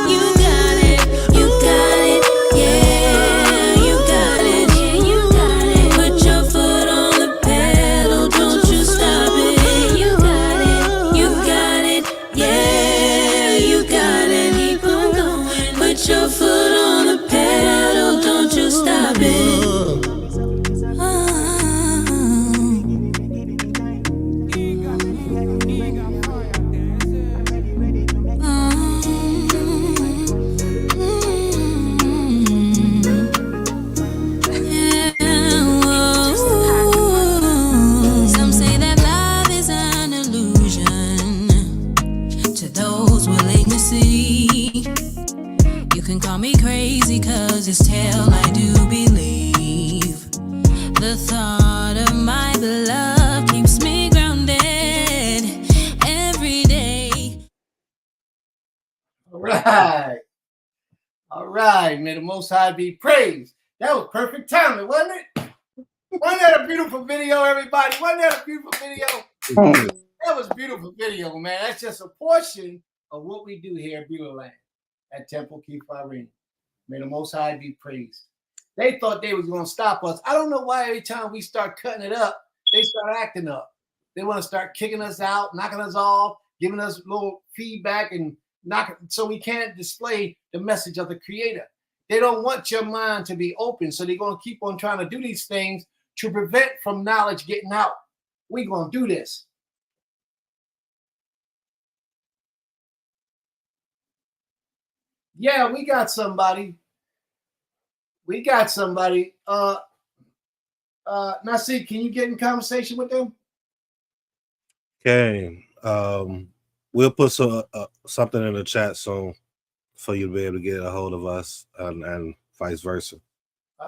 You got it, you got it, yeah, you got it, yeah, you got it. Put your foot on the pedal, don't you stop it. You got it, yeah, you got it. Keep on going. Put your foot on the pedal, don't you stop it. was his tale, I do believe. The thought of my beloved keeps me grounded every day. All right. All right. May the Most High be praised. That was perfect timing, wasn't it? Wasn't that a beautiful video, everybody? Wasn't that a beautiful video? That was a beautiful video, man. That's just a portion of what we do here at Beulah Land at Temple Kefarym. May the Most High be praised. They thought they was going to stop us. I don't know why every time we start cutting it up, they start acting up. They want to start kicking us out, knocking us off, giving us little feedback and knocking, so we can't display the message of the Creator. They don't want your mind to be open, so they're going to keep on trying to do these things to prevent from knowledge getting out. We're going to do this. Yeah, we got somebody. We got somebody. Nasir, can you get in conversation with them? Okay. We'll put something in the chat soon for you to be able to get a hold of us and vice versa.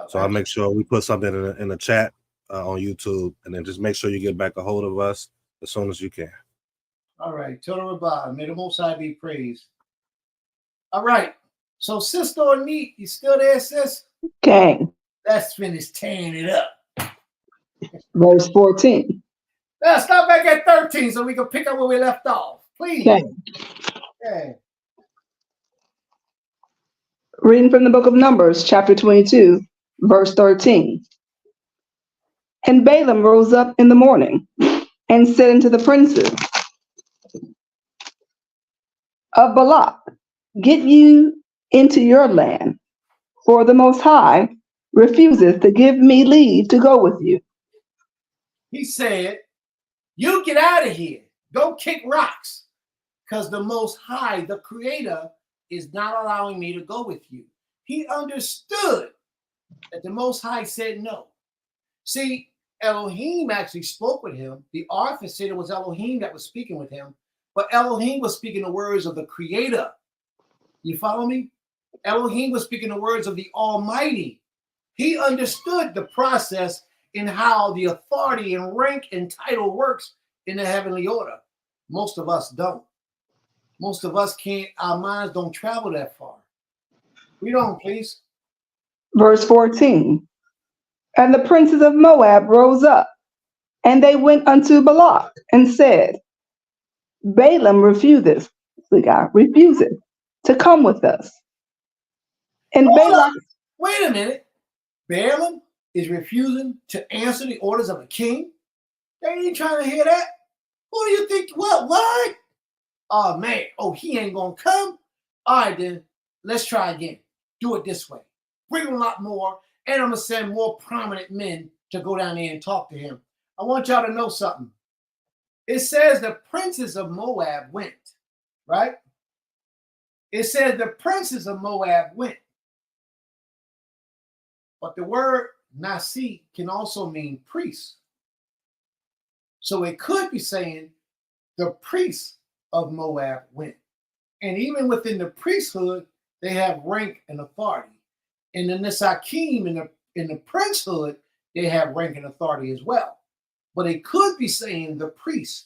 So I'll make sure we put something in the chat on YouTube, and then just make sure you get back a hold of us as soon as you can. All right. Total Rabbi. May the Most High be praised. All right. So, Sister or Neat, you still there, sis? Okay. Let's finish tearing it up. Verse 14. Let's stop back at 13 so we can pick up where we left off. Please. Okay. Okay. Reading from the book of Numbers, chapter 22, verse 13. And Balaam rose up in the morning and said unto the princes of Balak, get you into your land, for the Most High refuseth to give me leave to go with you. He said, you get out of here. Go kick rocks. Because the Most High, the Creator, is not allowing me to go with you. He understood that the Most High said no. See, Elohim actually spoke with him. The author said it was Elohim that was speaking with him, but Elohim was speaking the words of the Creator. You follow me? Elohim was speaking the words of the Almighty. He understood the process in how the authority and rank and title works in the heavenly order. Most of us don't. Most of us can't, our minds don't travel that far. Read on, please. Verse 14. And the princes of Moab rose up, and they went unto Balak and said, Balaam refuseth to come with us. And Balak, wait a minute. Balaam is refusing to answer the orders of a king? They ain't trying to hear that. Who do you think? What? Oh, man. Oh, he ain't going to come? All right, then. Let's try again. Do it this way. Bring a lot more, and I'm going to send more prominent men to go down there and talk to him. I want y'all to know something. It says the princes of Moab went, right? It says the princes of Moab went. But the word Nasi can also mean priest. So it could be saying the priests of Moab went. And even within the priesthood, they have rank and authority. And in the Nisakim, in the princehood, they have rank and authority as well. But it could be saying the priest.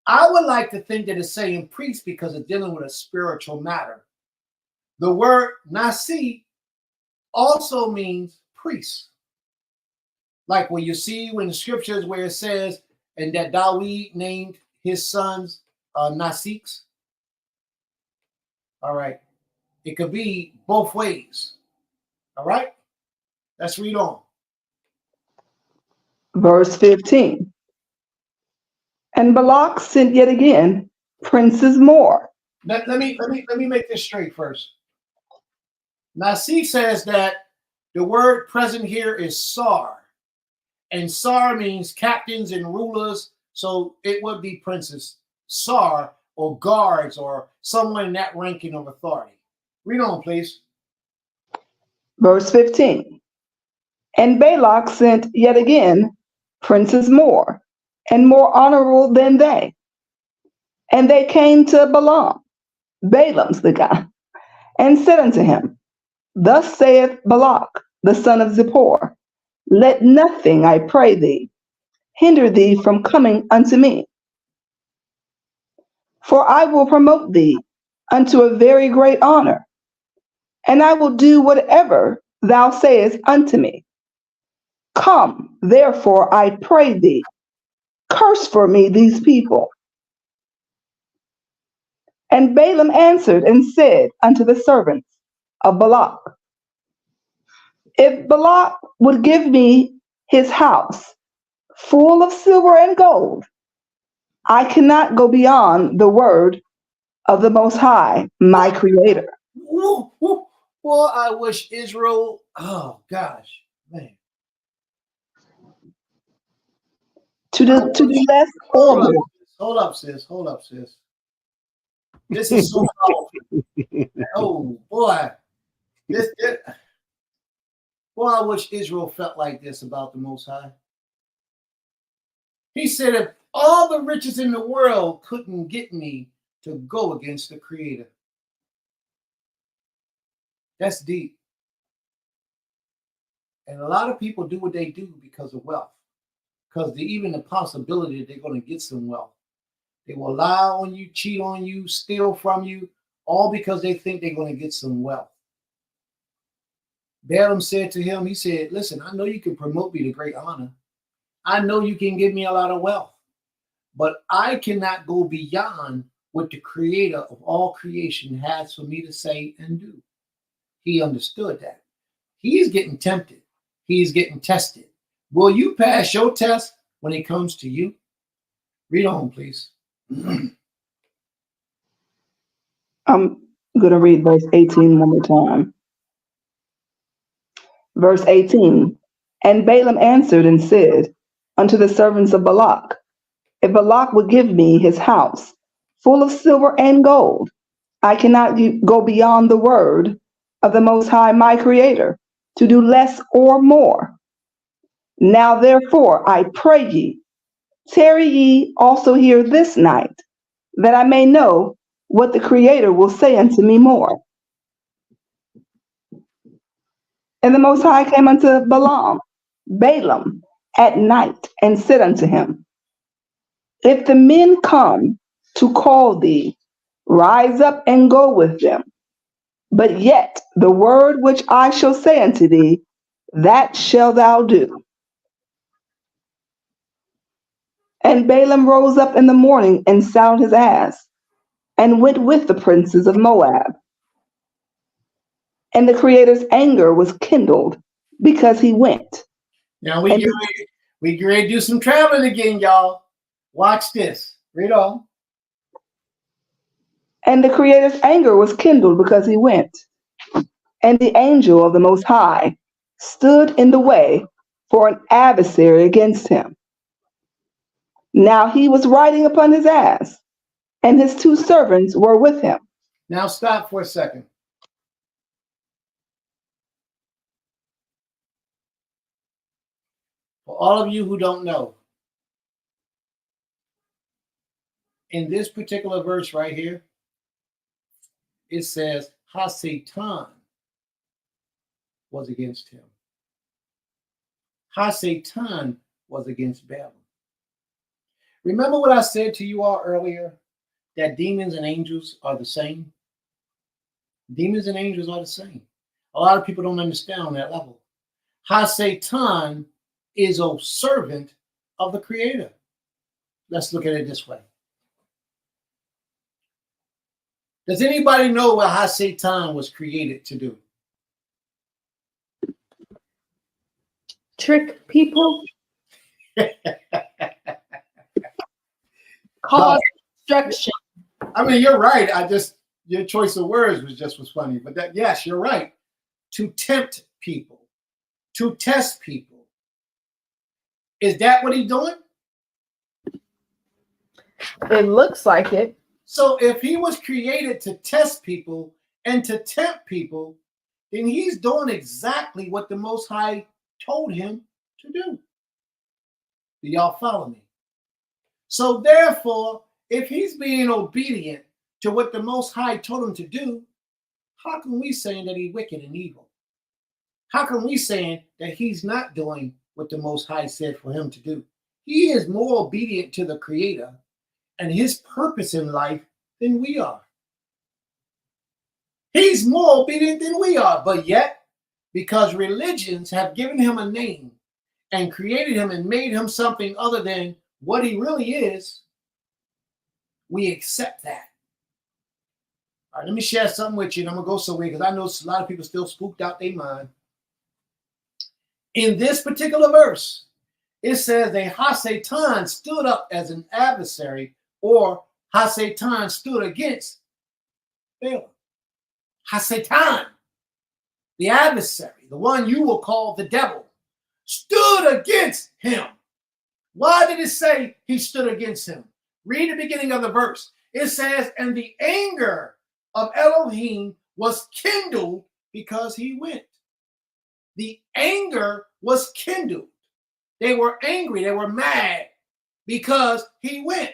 I would like to think that it's saying priest because it's dealing with a spiritual matter. The word Nasi also means priest. Like when you see when the scriptures where it says, and that Dawid named his sons Nasiks. All right. It could be both ways. All right. Let's read on. verse 15. And Balak sent yet again princes more. Let me make this straight first. Nasi says that the word present here is Sar. And Sar means captains and rulers. So it would be princes, Sar, or guards, or someone in that ranking of authority. Read on, please. Verse 15. And Balak sent yet again princes more, and more honorable than they. And they came to Balaam, Balaam's the guy, and said unto him, Thus saith Balak, the son of Zippor, let nothing, I pray thee, hinder thee from coming unto me. For I will promote thee unto a very great honor, and I will do whatever thou sayest unto me. Come, therefore, I pray thee, curse for me these people. And Balaam answered and said unto the servants of Balak, if Balak would give me his house full of silver and gold, I cannot go beyond the word of the Most High, my Creator. Woo, woo. Boy, I wish Israel, oh gosh, man. To do less or more. Hold up, sis. Hold up, sis. This is so powerful. Oh boy. Boy, I wish Israel felt like this about the Most High. He said, if all the riches in the world couldn't get me to go against the Creator. That's deep. And a lot of people do what they do because of wealth. Because even the possibility that they're going to get some wealth. They will lie on you, cheat on you, steal from you, all because they think they're going to get some wealth. Balaam said to him, he said, listen, I know you can promote me to great honor. I know you can give me a lot of wealth. But I cannot go beyond what the Creator of all creation has for me to say and do. He understood that. He's getting tempted. He's getting tested. Will you pass your test when it comes to you? Read on, please. I'm going to read verse 18 one more time. Verse 18, and Balaam answered and said unto the servants of Balak, if Balak would give me his house full of silver and gold, I cannot go beyond the word of the Most High, my Creator, to do less or more. Now therefore, I pray ye, tarry ye also here this night, that I may know what the Creator will say unto me more. And the Most High came unto Balaam at night, and said unto him, if the men come to call thee, rise up and go with them. But yet the word which I shall say unto thee, that shalt thou do. And Balaam rose up in the morning and saddled his ass, and went with the princes of Moab. And the Creator's anger was kindled because he went. Now we get ready to do some traveling again, y'all. Watch this. Read on. And the Creator's anger was kindled because he went. And the angel of the Most High stood in the way for an adversary against him. Now he was riding upon his ass, and his two servants were with him. Now stop for a second. For all of you who don't know, in this particular verse right here, it says, Ha-Satan was against him. Ha-Satan was against Balaam. Remember what I said to you all earlier, that demons and angels are the same? Demons and angels are the same. A lot of people don't understand on that level. Ha-Satan is a servant of the Creator. Let's look at it this way. Does anybody know what Ha-Satan was created to do? Trick people. Cause destruction. I mean, you're right. Your choice of words was funny. But that, yes, you're right. To tempt people, to test people. Is that what he's doing? It looks like it. So if he was created to test people and to tempt people, then he's doing exactly what the Most High told him to do. Do y'all follow me? So therefore, if he's being obedient to what the Most High told him to do, how can we say that he's wicked and evil? How come we saying that he's not doing what the Most High said for him to do? He is more obedient to the Creator and his purpose in life than we are. He's more obedient than we are, but yet, because religions have given him a name and created him and made him something other than what he really is, we accept that. All right, let me share something with you, and I'm going to go somewhere because I know a lot of people still spooked out their mind. In this particular verse, it says that Ha-Satan stood up as an adversary, or Ha-Satan stood against Balaam. Ha-Satan, the adversary, the one you will call the devil, stood against him. Why did it say he stood against him? Read the beginning of the verse. It says, and the anger of Elohim was kindled because he went. The anger was kindled. They were angry. They were mad because he went.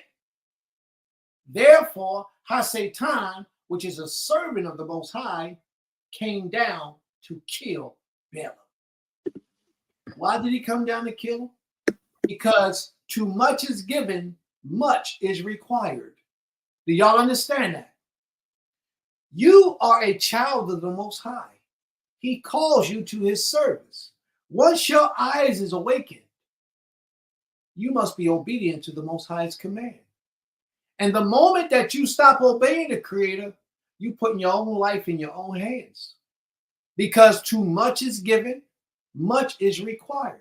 Therefore, Ha-Satan, which is a servant of the Most High, came down to kill Balaam. Why did he come down to kill him? Because too much is given, much is required. Do y'all understand that? You are a child of the Most High. He calls you to his service. Once your eyes is awakened, you must be obedient to the Most High's command. And the moment that you stop obeying the Creator, you putting your own life in your own hands. Because too much is given, much is required.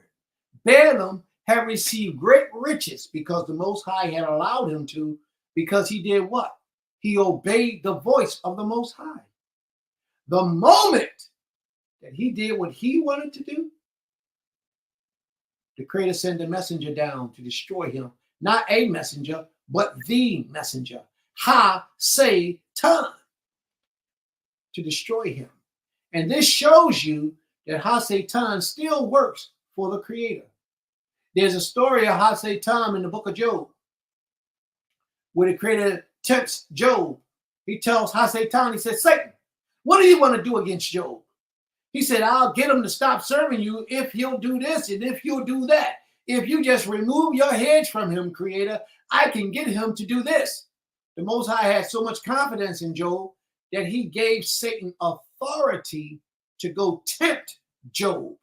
Balaam had received great riches because the Most High had allowed him to, because he did what? He obeyed the voice of the Most High. The moment that he did what he wanted to do, the Creator sent a messenger down to destroy him. Not a messenger, but the messenger. Ha-Satan, to destroy him. And this shows you that Ha-Satan still works for the Creator. There's a story of Ha-Satan in the book of Job, where the Creator tempts Job. He tells Ha-Satan, he says, Satan, what do you want to do against Job? He said, I'll get him to stop serving you if he'll do this and if you'll do that. If you just remove your hedge from him, Creator, I can get him to do this. The Most High had so much confidence in Job that he gave Satan authority to go tempt Job.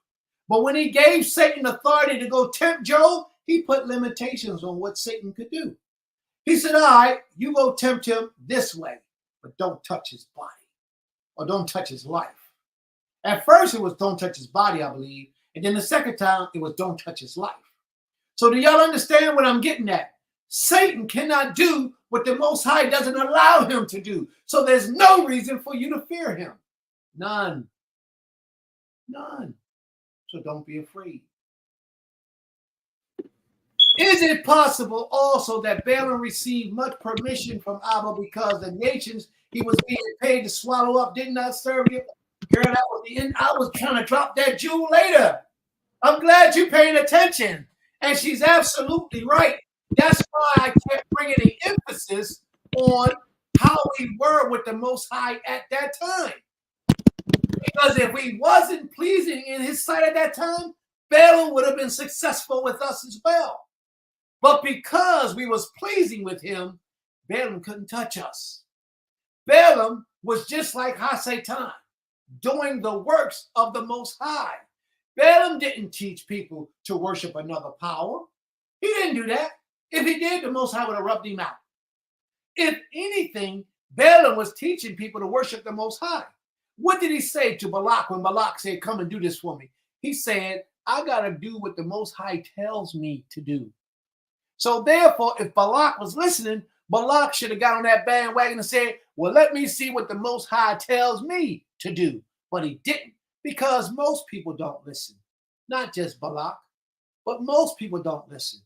But when he gave Satan authority to go tempt Job, he put limitations on what Satan could do. He said, all right, you go tempt him this way, but don't touch his body or don't touch his life. At first, it was don't touch his body, I believe. And then the second time, it was don't touch his life. So do y'all understand what I'm getting at? Satan cannot do what the Most High doesn't allow him to do. So there's no reason for you to fear him. None. None. So don't be afraid. Is it possible also that Balaam received much permission from Abba because the nations he was being paid to swallow up did not serve him? Girl, that was the end. I was trying to drop that jewel later. I'm glad you're paying attention. And she's absolutely right. That's why I kept bringing the emphasis on how we were with the Most High at that time. Because if we wasn't pleasing in his sight at that time, Balaam would have been successful with us as well. But because we was pleasing with him, Balaam couldn't touch us. Balaam was just like Ha-Satan, doing the works of the Most High. Balaam didn't teach people to worship another power. He didn't do that. If he did, the Most High would have rubbed him out. If anything, Balaam was teaching people to worship the Most High. What did he say to Balak when Balak said, come and do this for me? He said, I got to do what the Most High tells me to do. So therefore, if Balak was listening, Balak should have got on that bandwagon and said, well, let me see what the Most High tells me to do. But he didn't, because most people don't listen. Not just Balak, but most people don't listen.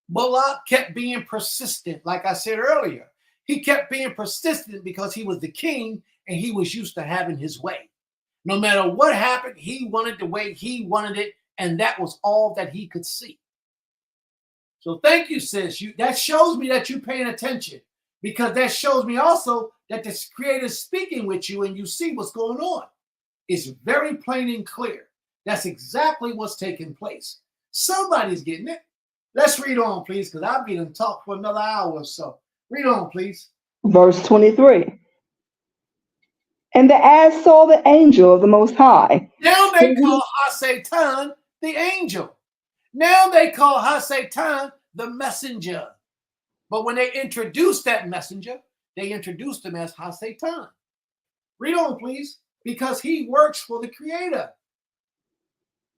Balak kept being persistent, like I said earlier. He kept being persistent because he was the king and he was used to having his way. No matter what happened, he wanted the way he wanted it, and that was all that he could see. So thank you, sis. That shows me that you're paying attention, because that shows me also that the Creator is speaking with you and you see what's going on. It's very plain and clear. That's exactly what's taking place. Somebody's getting it. Let's read on, please, because I'll be in talk for another hour or so. Read on, please. Verse 23. And the ass saw the angel of the Most High. Now they call Ha-Satan the angel. Now they call Ha-Satan the messenger. But when they introduced that messenger, they introduced him as Ha-Satan. Read on, please, because he works for the Creator.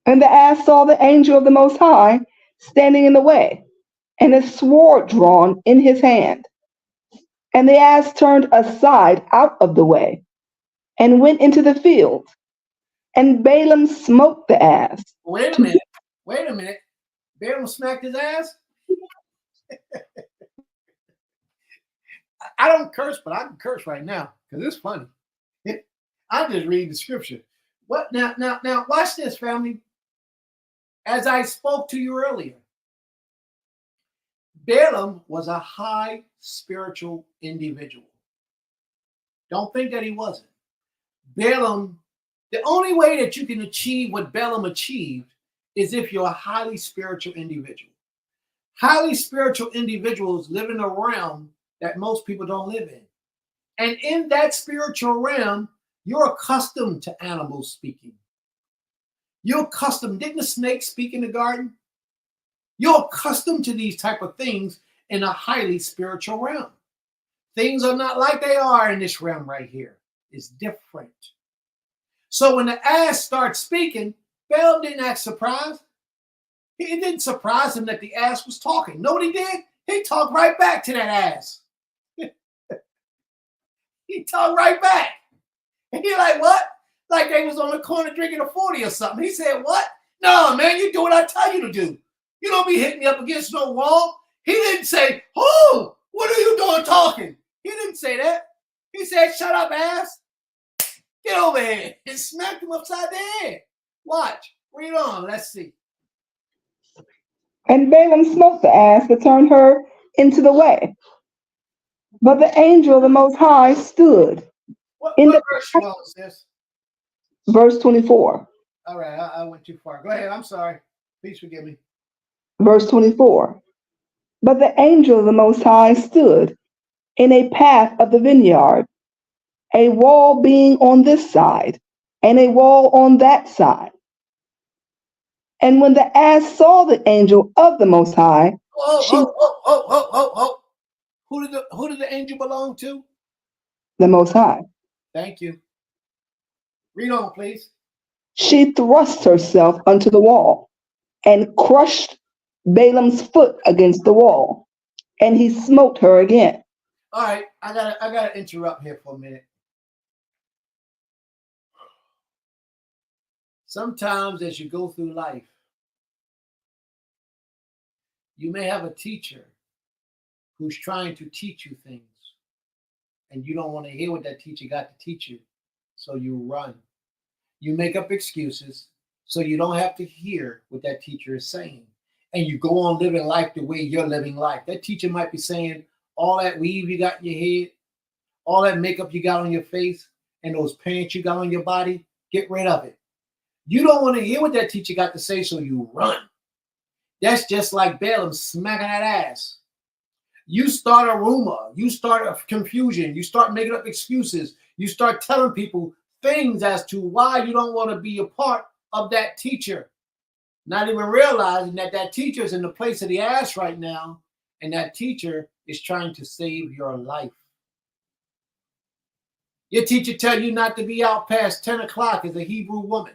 And the ass saw the angel of the Most High standing in the way, and a sword drawn in his hand. And the ass turned aside out of the way, and went into the field. And Balaam smote the ass. Wait a minute. Wait a minute. Balaam smacked his ass? I don't curse, but I can curse right now because it's funny. I just read the scripture. What now? Watch this, family. As I spoke to you earlier, Balaam was a high spiritual individual. Don't think that he wasn't. Balaam, the only way that you can achieve what Balaam achieved is if you're a highly spiritual individual. Highly spiritual individuals live in a realm that most people don't live in. And in that spiritual realm, you're accustomed to animals speaking. You're accustomed. Didn't the snake speak in the garden? You're accustomed to these type of things in a highly spiritual realm. Things are not like they are in this realm right here. It's different. So when the ass starts speaking, Balaam didn't act surprised. It didn't surprise him that the ass was talking. Know what he did? He talked right back to that ass. He talked right back. And he like, what? Like they was on the corner drinking a 40 or something. He said, what? No, man, you do what I tell you to do. You don't be hitting me up against no wall. He didn't say, oh, what are you doing talking? He didn't say that. He said, shut up, ass. Get over here. And smacked him upside the head. Watch. Read on. Let's see. And Balaam smote the ass that turned her into the way. But the angel of the Most High stood. What in the verse you on, sis? Verse 24. All right, I went too far. Go ahead. I'm sorry. Please forgive me. Verse 24. But the angel of the Most High stood in a path of the vineyard, a wall being on this side, and a wall on that side. And when the ass saw the angel of the Most High, Who did the angel belong to? the Most High, Thank you. Read on, please. she thrust herself unto the wall and crushed Balaam's foot against the wall, and he smote her again. All right, I gotta interrupt here for a minute. Sometimes as you go through life, you may have a teacher who's trying to teach you things, and you don't want to hear what that teacher got to teach you, so you run. You make up excuses so you don't have to hear what that teacher is saying, and you go on living life the way you're living life. That teacher might be saying, all that weave you got in your head, all that makeup you got on your face, and those pants you got on your body, get rid of it. You don't want to hear what that teacher got to say, so you run. That's just like Balaam smacking that ass. You start a rumor, you start a confusion, you start making up excuses, you start telling people things as to why you don't want to be a part of that teacher, not even realizing that that teacher is in the place of the ass right now, and that teacher is trying to save your life. Your teacher tell you not to be out past 10 o'clock as a Hebrew woman.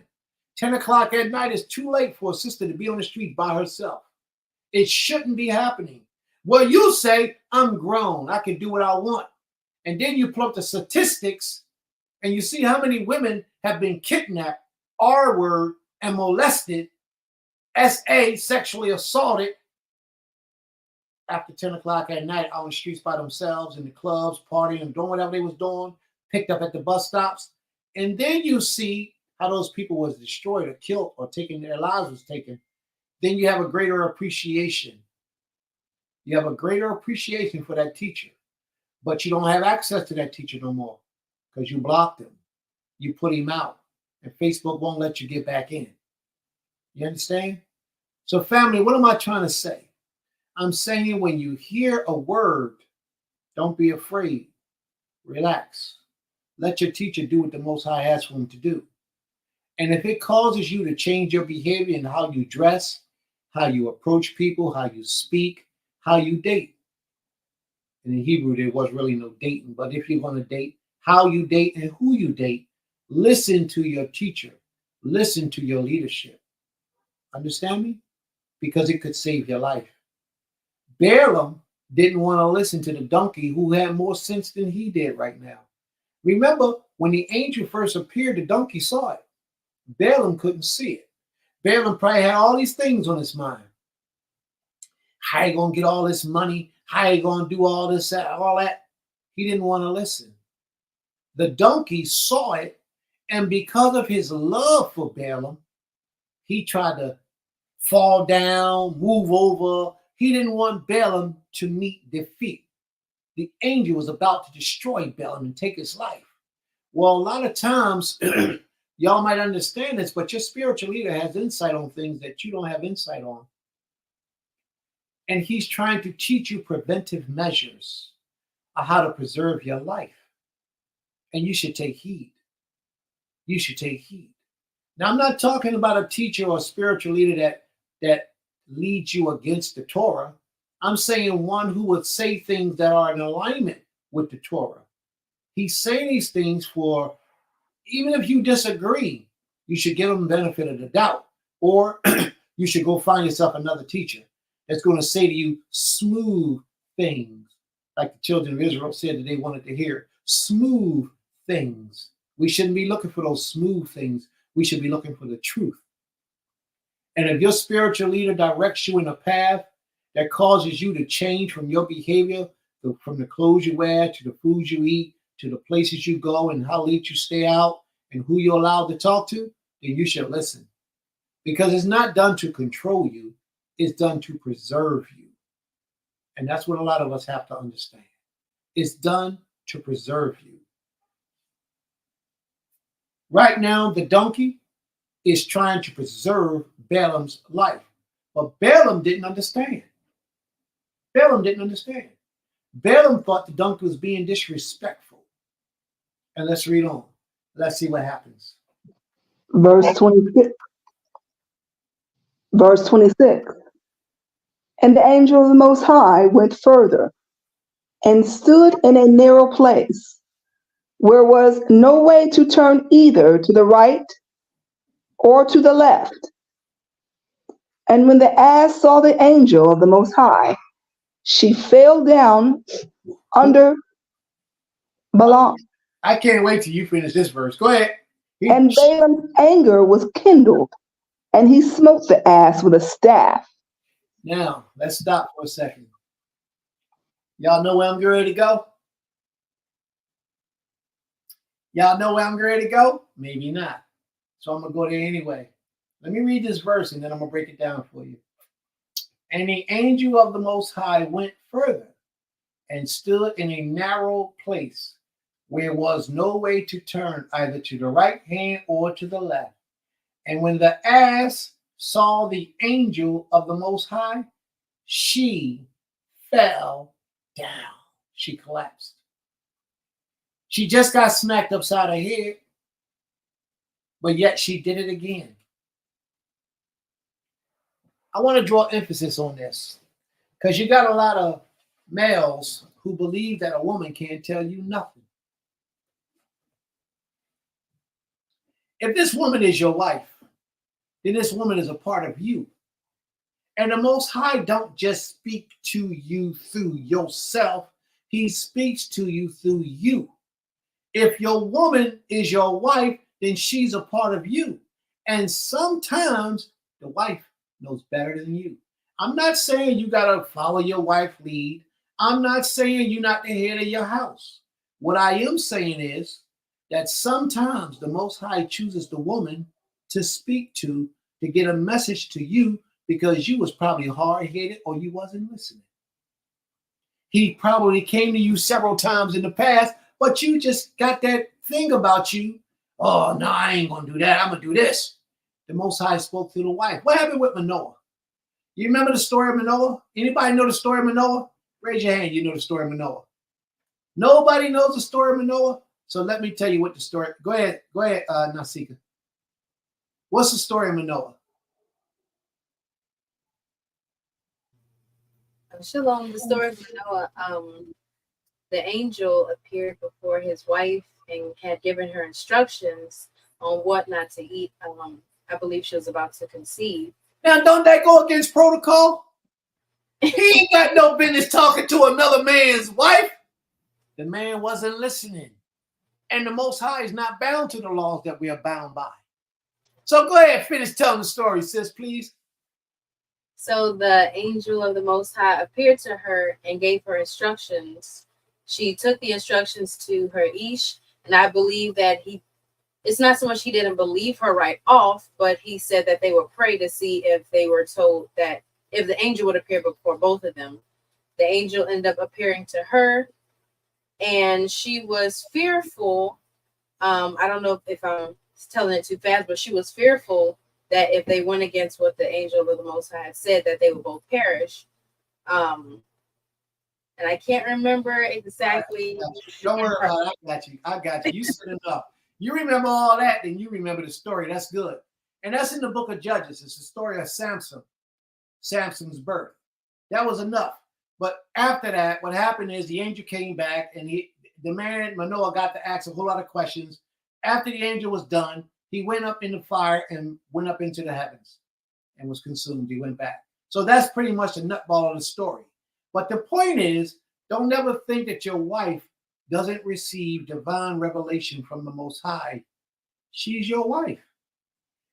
10 o'clock at night is too late for a sister to be on the street by herself. It shouldn't be happening. Well, you say, I'm grown, I can do what I want. And then you plump the statistics and you see how many women have been kidnapped, R-word, and molested, S.A., sexually assaulted after 10 o'clock at night out on the streets by themselves, in the clubs, partying, and doing whatever they was doing, picked up at the bus stops. And then you see how those people was destroyed or killed or taken, their lives was taken. Then you have a greater appreciation. You have a greater appreciation for that teacher, but you don't have access to that teacher no more because you blocked him. You put him out. and Facebook won't let you get back in. You understand? So family, what am I trying to say? I'm saying when you hear a word, don't be afraid. Relax. Let your teacher do what the Most High asks for him to do. And if it causes you to change your behavior and how you dress, how you approach people, how you speak, how you date. And in Hebrew, there was really no dating. But if you're going to date, how you date and who you date, listen to your teacher. Listen to your leadership. Understand me? Because it could save your life. Balaam didn't want to listen to the donkey who had more sense than he did right now. Remember, when the angel first appeared, the donkey saw it. Balaam couldn't see it. Balaam probably had all these things on his mind. How you gonna get all this money? How you gonna do all this, all that? He didn't want to listen. The donkey saw it, and because of his love for Balaam, he tried to fall down, move over. He didn't want Balaam to meet defeat. The angel was about to destroy Balaam and take his life. Well, a lot of times, y'all might understand this, but your spiritual leader has insight on things that you don't have insight on. And he's trying to teach you preventive measures of how to preserve your life. And you should take heed. You should take heed. Now, I'm not talking about a teacher or a spiritual leader that leads you against the Torah. I'm saying one who would say things that are in alignment with the Torah. He's saying these things for, even if you disagree, you should give them the benefit of the doubt. Or you should go find yourself another teacher that's going to say to you smooth things, like the children of Israel said that they wanted to hear. Smooth things. We shouldn't be looking for those smooth things. We should be looking for the truth. And if your spiritual leader directs you in a path that causes you to change from your behavior, from the clothes you wear, to the foods you eat, to the places you go, and how late you stay out, and who you're allowed to talk to, then you should listen. Because it's not done to control you, it's done to preserve you. And that's what a lot of us have to understand. It's done to preserve you. Right now, the donkey is trying to preserve Balaam's life. But Balaam didn't understand. Balaam didn't understand. Balaam thought the donkey was being disrespectful. And let's read on. Let's see what happens. Verse 26. Verse 26. And the angel of the Most High went further and stood in a narrow place where was no way to turn either to the right or to the left. And when the ass saw the angel of the Most High, she fell down under Balaam. I can't wait till you finish this verse. Go ahead. And Balaam's anger was kindled, and he smote the ass with a staff. Now, let's stop for a second. Y'all know where I'm getting ready to go? Y'all know where I'm getting ready to go? Maybe not. So I'm going to go there anyway. Let me read this verse, and then I'm going to break it down for you. And the angel of the Most High went further and stood in a narrow place where was no way to turn either to the right hand or to the left. And when the ass saw the angel of the Most High, she fell down. She collapsed. She just got smacked upside her head, but yet she did it again. I want to draw emphasis on this because you got a lot of males who believe that a woman can't tell you nothing. If this woman is your wife, then this woman is a part of you. And the Most High don't just speak to you through yourself. He speaks to you through you. If your woman is your wife, then she's a part of you. And sometimes the wife knows better than you. I'm not saying you got to follow your wife's lead. I'm not saying you're not the head of your house. What I am saying is that sometimes the Most High chooses the woman to speak to get a message to you because you was probably hard-headed or you wasn't listening. He probably came to you several times in the past, but you just got that thing about you Oh, no, I ain't going to do that. I'm going to do this. The Most High spoke to the wife. What happened with Manoah? You remember the story of Manoah? Anybody know the story of Manoah? Raise your hand. You know the story of Manoah. Nobody knows the story of Manoah? So let me tell you what the story. Go ahead, Nasika. What's the story of Manoah? Shalom, the story of Noah. The angel appeared before his wife and had given her instructions on what not to eat. I believe she was about to conceive. Now, don't that go against protocol? He ain't got no business talking to another man's wife. The man wasn't listening. And the Most High is not bound to the laws that we are bound by. So go ahead, finish telling the story, sis, please. So the angel of the Most High appeared to her and gave her instructions. She took the instructions to her ish, and I believe that it's not so much he didn't believe her right off, but he said that they would pray to see if they were told that if the angel would appear before both of them. The angel ended up appearing to her, and she was fearful. I don't know if I'm telling it too fast, but she was fearful that if they went against what the angel of the Most High had said, that they would both perish. And I can't remember exactly. Don't worry about it. I got you. You said enough. You remember all that, then you remember the story. That's good. And that's in the book of Judges. It's the story of Samson's birth. That was enough. But after that, what happened is the angel came back, and the man, Manoah, got to ask a whole lot of questions. After the angel was done, he went up in the fire and went up into the heavens and was consumed. He went back. So that's pretty much the nutball of the story. But the point is, don't ever think that your wife doesn't receive divine revelation from the Most High. She's your wife.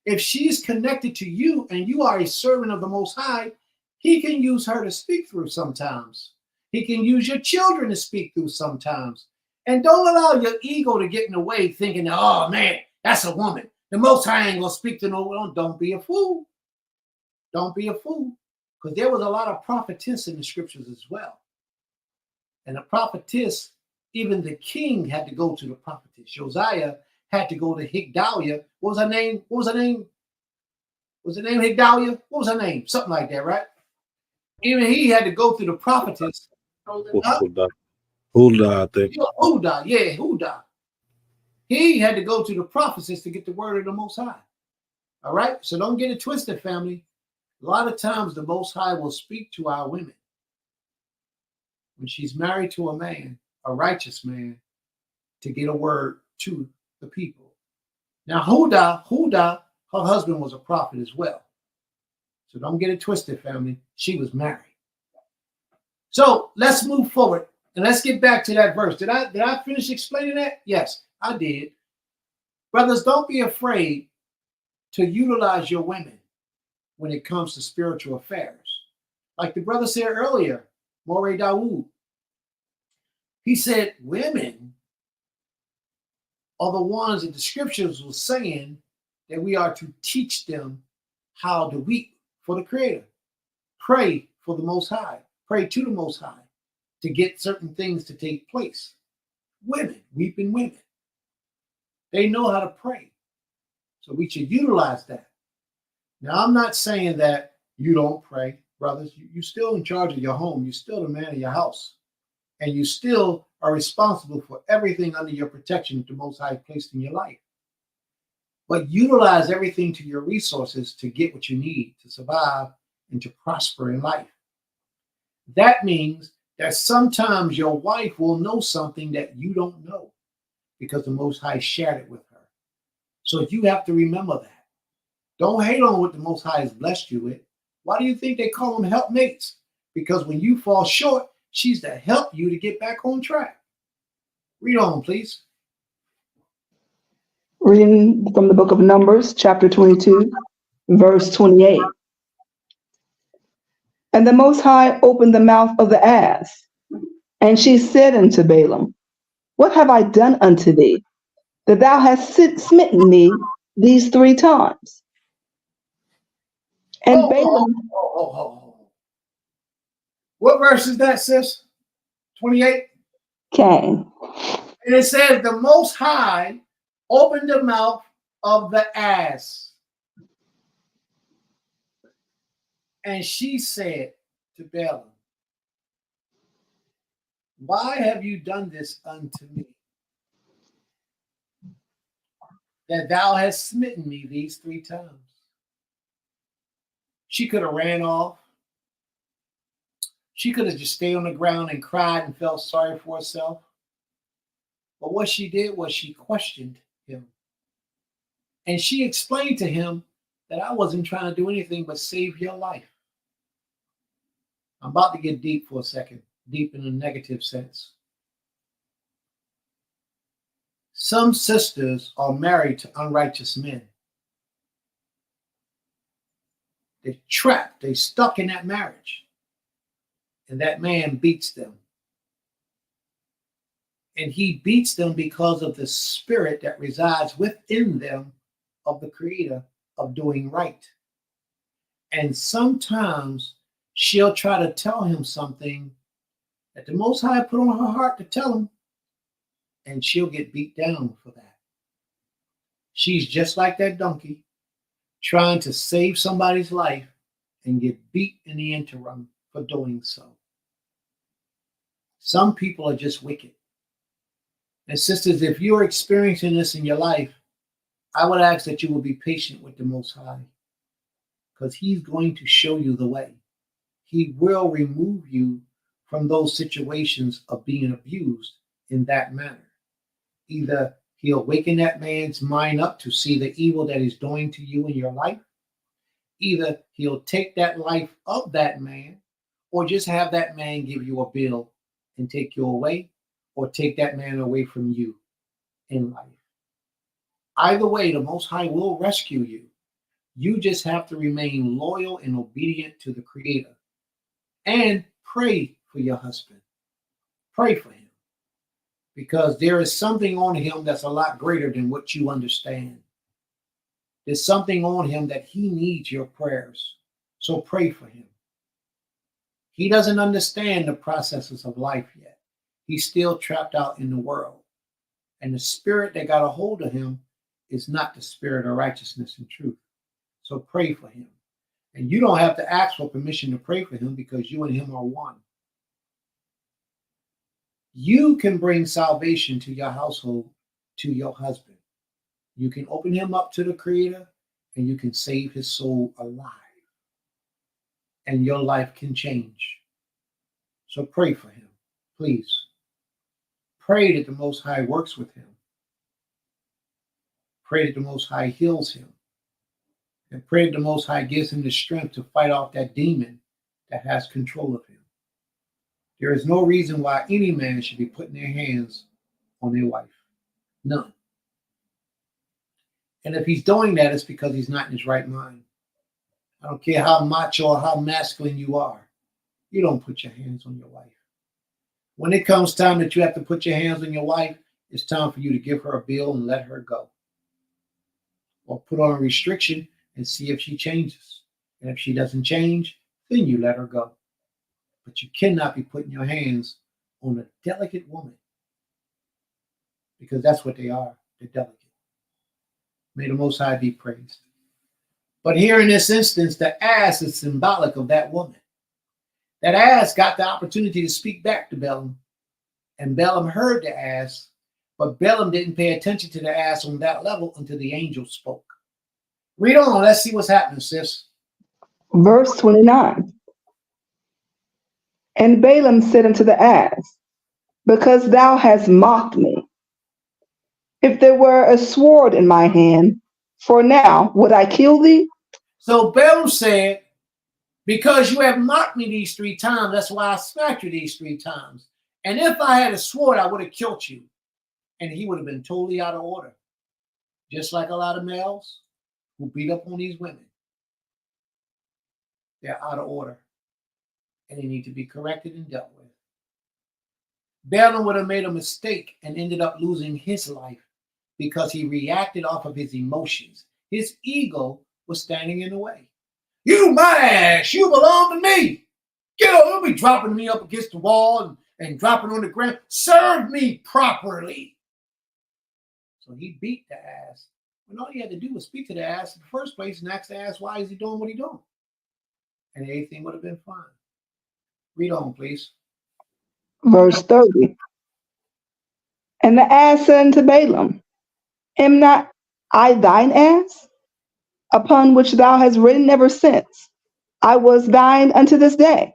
If she's connected to you and you are a servant of the Most High, he can use her to speak through sometimes. He can use your children to speak through sometimes. And don't allow your ego to get in the way thinking, oh man, that's a woman. The Most High ain't going to speak to no one. Don't be a fool. Don't be a fool. Because there was a lot of prophetess in the scriptures as well. And the prophetess, even the king had to go to the prophetess. Josiah had to go to Higdaliah. What was her name? Was her name Higdaliah? What was her name? Something like that, right? Even he had to go through the prophetess. Huldah, I think. Huldah. He had to go to the prophetess to get the word of the Most High. All right? So don't get it twisted, family. A lot of times the Most High will speak to our women when she's married to a man, a righteous man, to get a word to the people. Now, Huldah, her husband was a prophet as well. So don't get it twisted, family. She was married. So let's move forward and let's get back to that verse. Did I finish explaining that? Yes, I did. Brothers, don't be afraid to utilize your women when it comes to spiritual affairs. Like the brother said earlier, Moreh Dawood, he said women are the ones that the scriptures were saying that we are to teach them how to weep for the Creator, pray for the Most High, pray to the Most High to get certain things to take place. Women, weeping women, they know how to pray. So we should utilize that. Now, I'm not saying that you don't pray, brothers. You're still in charge of your home. You're still the man of your house. And you still are responsible for everything under your protection that the Most High placed in your life. But utilize everything to your resources to get what you need to survive and to prosper in life. That means that sometimes your wife will know something that you don't know because the Most High shared it with her. So you have to remember that. Don't hate on what the Most High has blessed you with. Why do you think they call them helpmates? Because when you fall short, she's to help you to get back on track. Read on, please. Reading from the book of Numbers, chapter 22, verse 28. And the Most High opened the mouth of the ass, and she said unto Balaam, what have I done unto thee, that thou hast smitten me these 3 times? And Balaam. What verse is that, sis? 28? Came. And it says, the Most High opened the mouth of the ass. And she said to Balaam, why have you done this unto me, that thou hast smitten me these 3 times? She could have ran off. She could have just stayed on the ground and cried and felt sorry for herself. But what she did was she questioned him. And she explained to him that I wasn't trying to do anything but save your life. I'm about to get deep for a second, deep in a negative sense. Some sisters are married to unrighteous men. They're trapped, they're stuck in that marriage. And that man beats them. And he beats them because of the spirit that resides within them of the Creator of doing right. And sometimes she'll try to tell him something that the Most High put on her heart to tell him, and she'll get beat down for that. She's just like that donkey trying to save somebody's life and get beat in the interim for doing so. Some people are just wicked. And sisters, if you're experiencing this in your life, I would ask that you will be patient with the Most High, because he's going to show you the way. He will remove you from those situations of being abused in that manner. Either he'll waken that man's mind up to see the evil that he's doing to you in your life. Either he'll take that life of that man, or just have that man give you a bill and take you away, or take that man away from you in life. Either way, the Most High will rescue you. You just have to remain loyal and obedient to the Creator. And pray for your husband. Pray for him. Because there is something on him that's a lot greater than what you understand. There's something on him that he needs your prayers. So pray for him. He doesn't understand the processes of life yet. He's still trapped out in the world. And the spirit that got a hold of him is not the spirit of righteousness and truth. So pray for him. And you don't have to ask for permission to pray for him, because you and him are one. You can bring salvation to your household, to your husband. You can open him up to the Creator, and you can save his soul alive. And your life can change. So pray for him, please. Pray that the Most High works with him. Pray that the Most High heals him. And pray that the Most High gives him the strength to fight off that demon that has control of him. There is no reason why any man should be putting their hands on their wife. None. And if he's doing that, it's because he's not in his right mind. I don't care how macho or how masculine you are. You don't put your hands on your wife. When it comes time that you have to put your hands on your wife, it's time for you to give her a bill and let her go. Or put on a restriction and see if she changes. And if she doesn't change, then you let her go. But you cannot be putting your hands on a delicate woman, because that's what they are. They're delicate. May the Most High be praised. But here in this instance, the ass is symbolic of that woman. That ass got the opportunity to speak back to Balaam, and Balaam heard the ass, but Balaam didn't pay attention to the ass on that level until the angel spoke. Read on. Let's see what's happening, sis. Verse 29. And Balaam said unto the ass, because thou hast mocked me, if there were a sword in my hand, for now would I kill thee? So Balaam said, because you have mocked me these 3 times, that's why I smacked you these 3 times. And if I had a sword, I would have killed you. And he would have been totally out of order. Just like a lot of males who beat up on these women. They're out of order. And they need to be corrected and dealt with. Balaam would have made a mistake and ended up losing his life because he reacted off of his emotions. His ego was standing in the way. You my ass, you belong to me. Get over, don't be dropping me up against the wall and dropping on the ground. Serve me properly. So he beat the ass. And all he had to do was speak to the ass in the first place and ask the ass, why is he doing what he's doing? And everything would have been fine. Read on, please. Verse 30. And the ass said unto Balaam, am not I thine ass, upon which thou hast ridden ever since I was thine unto this day?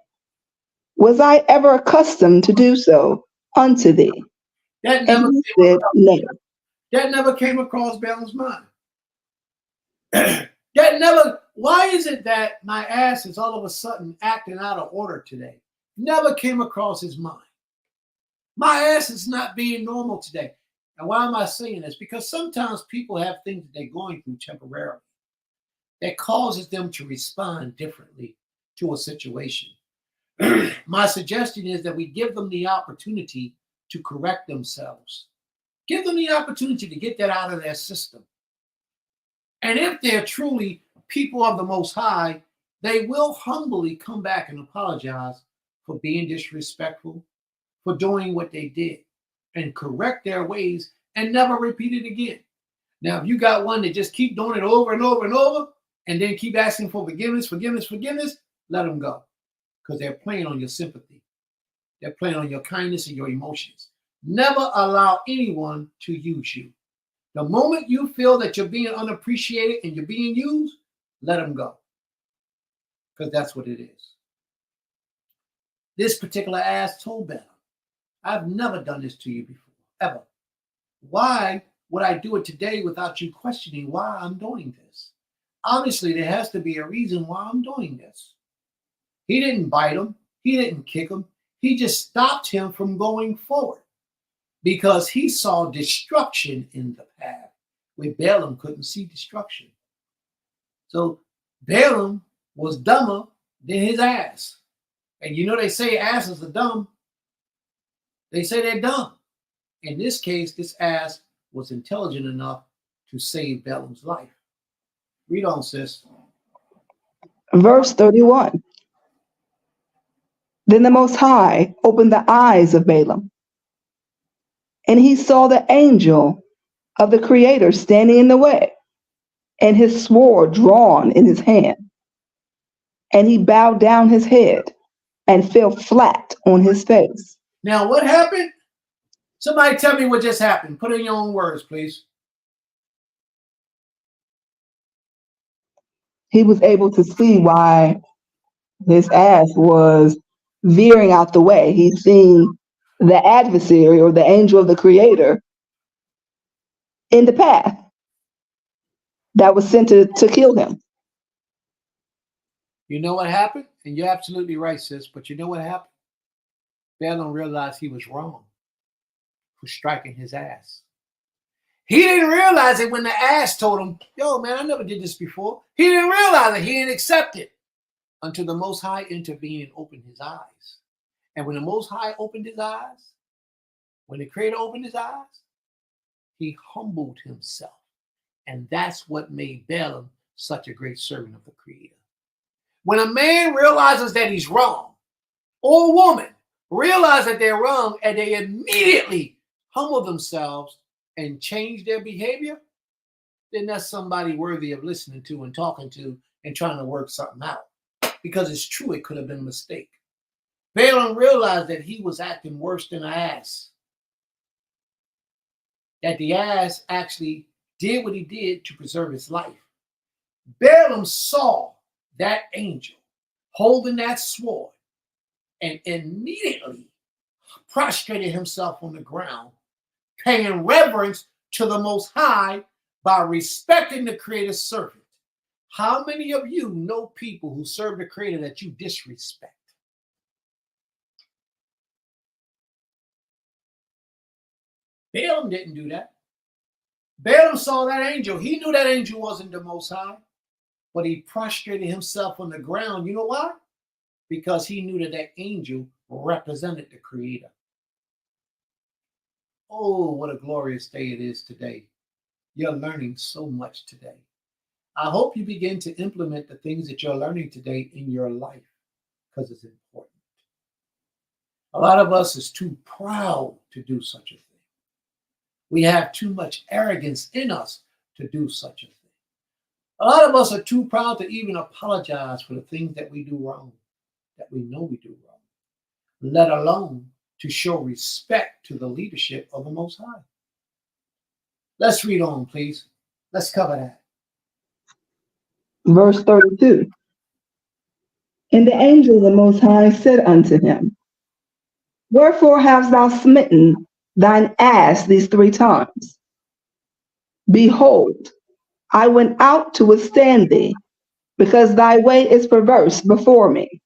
Was I ever accustomed to do so unto thee? That And never he came said, across, nay. that never came across Balaam's mind. Why is it that my ass is all of a sudden acting out of order today? Never came across his mind. My ass is not being normal today. And why am I saying this? Because sometimes people have things that they're going through temporarily that causes them to respond differently to a situation. My suggestion is that we give them the opportunity to correct themselves. Give them the opportunity to get that out of their system. And if they're truly people of the Most High, they will humbly come back and apologize for being disrespectful, for doing what they did, and correct their ways and never repeat it again. Now, if you got one that just keep doing it over and over and over, and then keep asking for forgiveness, let them go. Because they're playing on your sympathy. They're playing on your kindness and your emotions. Never allow anyone to use you. The moment you feel that you're being unappreciated and you're being used, let them go. Because that's what it is. This particular ass told Balaam, I've never done this to you before, ever. Why would I do it today without you questioning why I'm doing this? Obviously, there has to be a reason why I'm doing this. He didn't bite him. He didn't kick him. He just stopped him from going forward because he saw destruction in the path where Balaam couldn't see destruction. So Balaam was dumber than his ass. And you know they say asses are dumb. They say they're dumb. In this case, this ass was intelligent enough to save Balaam's life. Read on, sis. Verse 31. Then the Most High opened the eyes of Balaam, and he saw the angel of the Creator standing in the way, and his sword drawn in his hand. And he bowed down his head and fell flat on his face. Now, what happened? Somebody tell me what just happened. Put it in your own words, please. He was able to see why his ass was veering out the way. He seen the adversary or the angel of the Creator in the path that was sent to kill him. You know what happened? And you're absolutely right, sis. But you know what happened? Balaam realized he was wrong for striking his ass. He didn't realize it when the ass told him, yo, man, I never did this before. He didn't realize it. He didn't accept it until the Most High intervened and opened his eyes. And when the Most High opened his eyes, when the Creator opened his eyes, he humbled himself. And that's what made Balaam such a great servant of the Creator. When a man realizes that he's wrong, or a woman realize that they're wrong, and they immediately humble themselves and change their behavior, then that's somebody worthy of listening to and talking to and trying to work something out. Because it's true, it could have been a mistake. Balaam realized that he was acting worse than an ass. That the ass actually did what he did to preserve his life. Balaam saw that angel holding that sword and immediately prostrated himself on the ground, paying reverence to the Most High by respecting the Creator's servant. How many of you know people who serve the Creator that you disrespect? Balaam didn't do that. Balaam saw that angel. He knew that angel wasn't the Most High, but he prostrated himself on the ground. You know why? Because he knew that that angel represented the Creator. Oh, what a glorious day it is today. You're learning so much today. I hope you begin to implement the things that you're learning today in your life because it's important. A lot of us is too proud to do such a thing. We have too much arrogance in us to do such a thing. A lot of us are too proud to even apologize for the things that we do wrong, that we know we do wrong, let alone to show respect to the leadership of the Most High. Let's read on, please. Let's cover that. Verse 32. And the angel of the Most High said unto him, Wherefore hast thou smitten thine ass these 3 times? Behold, I went out to withstand thee, because thy way is perverse before me.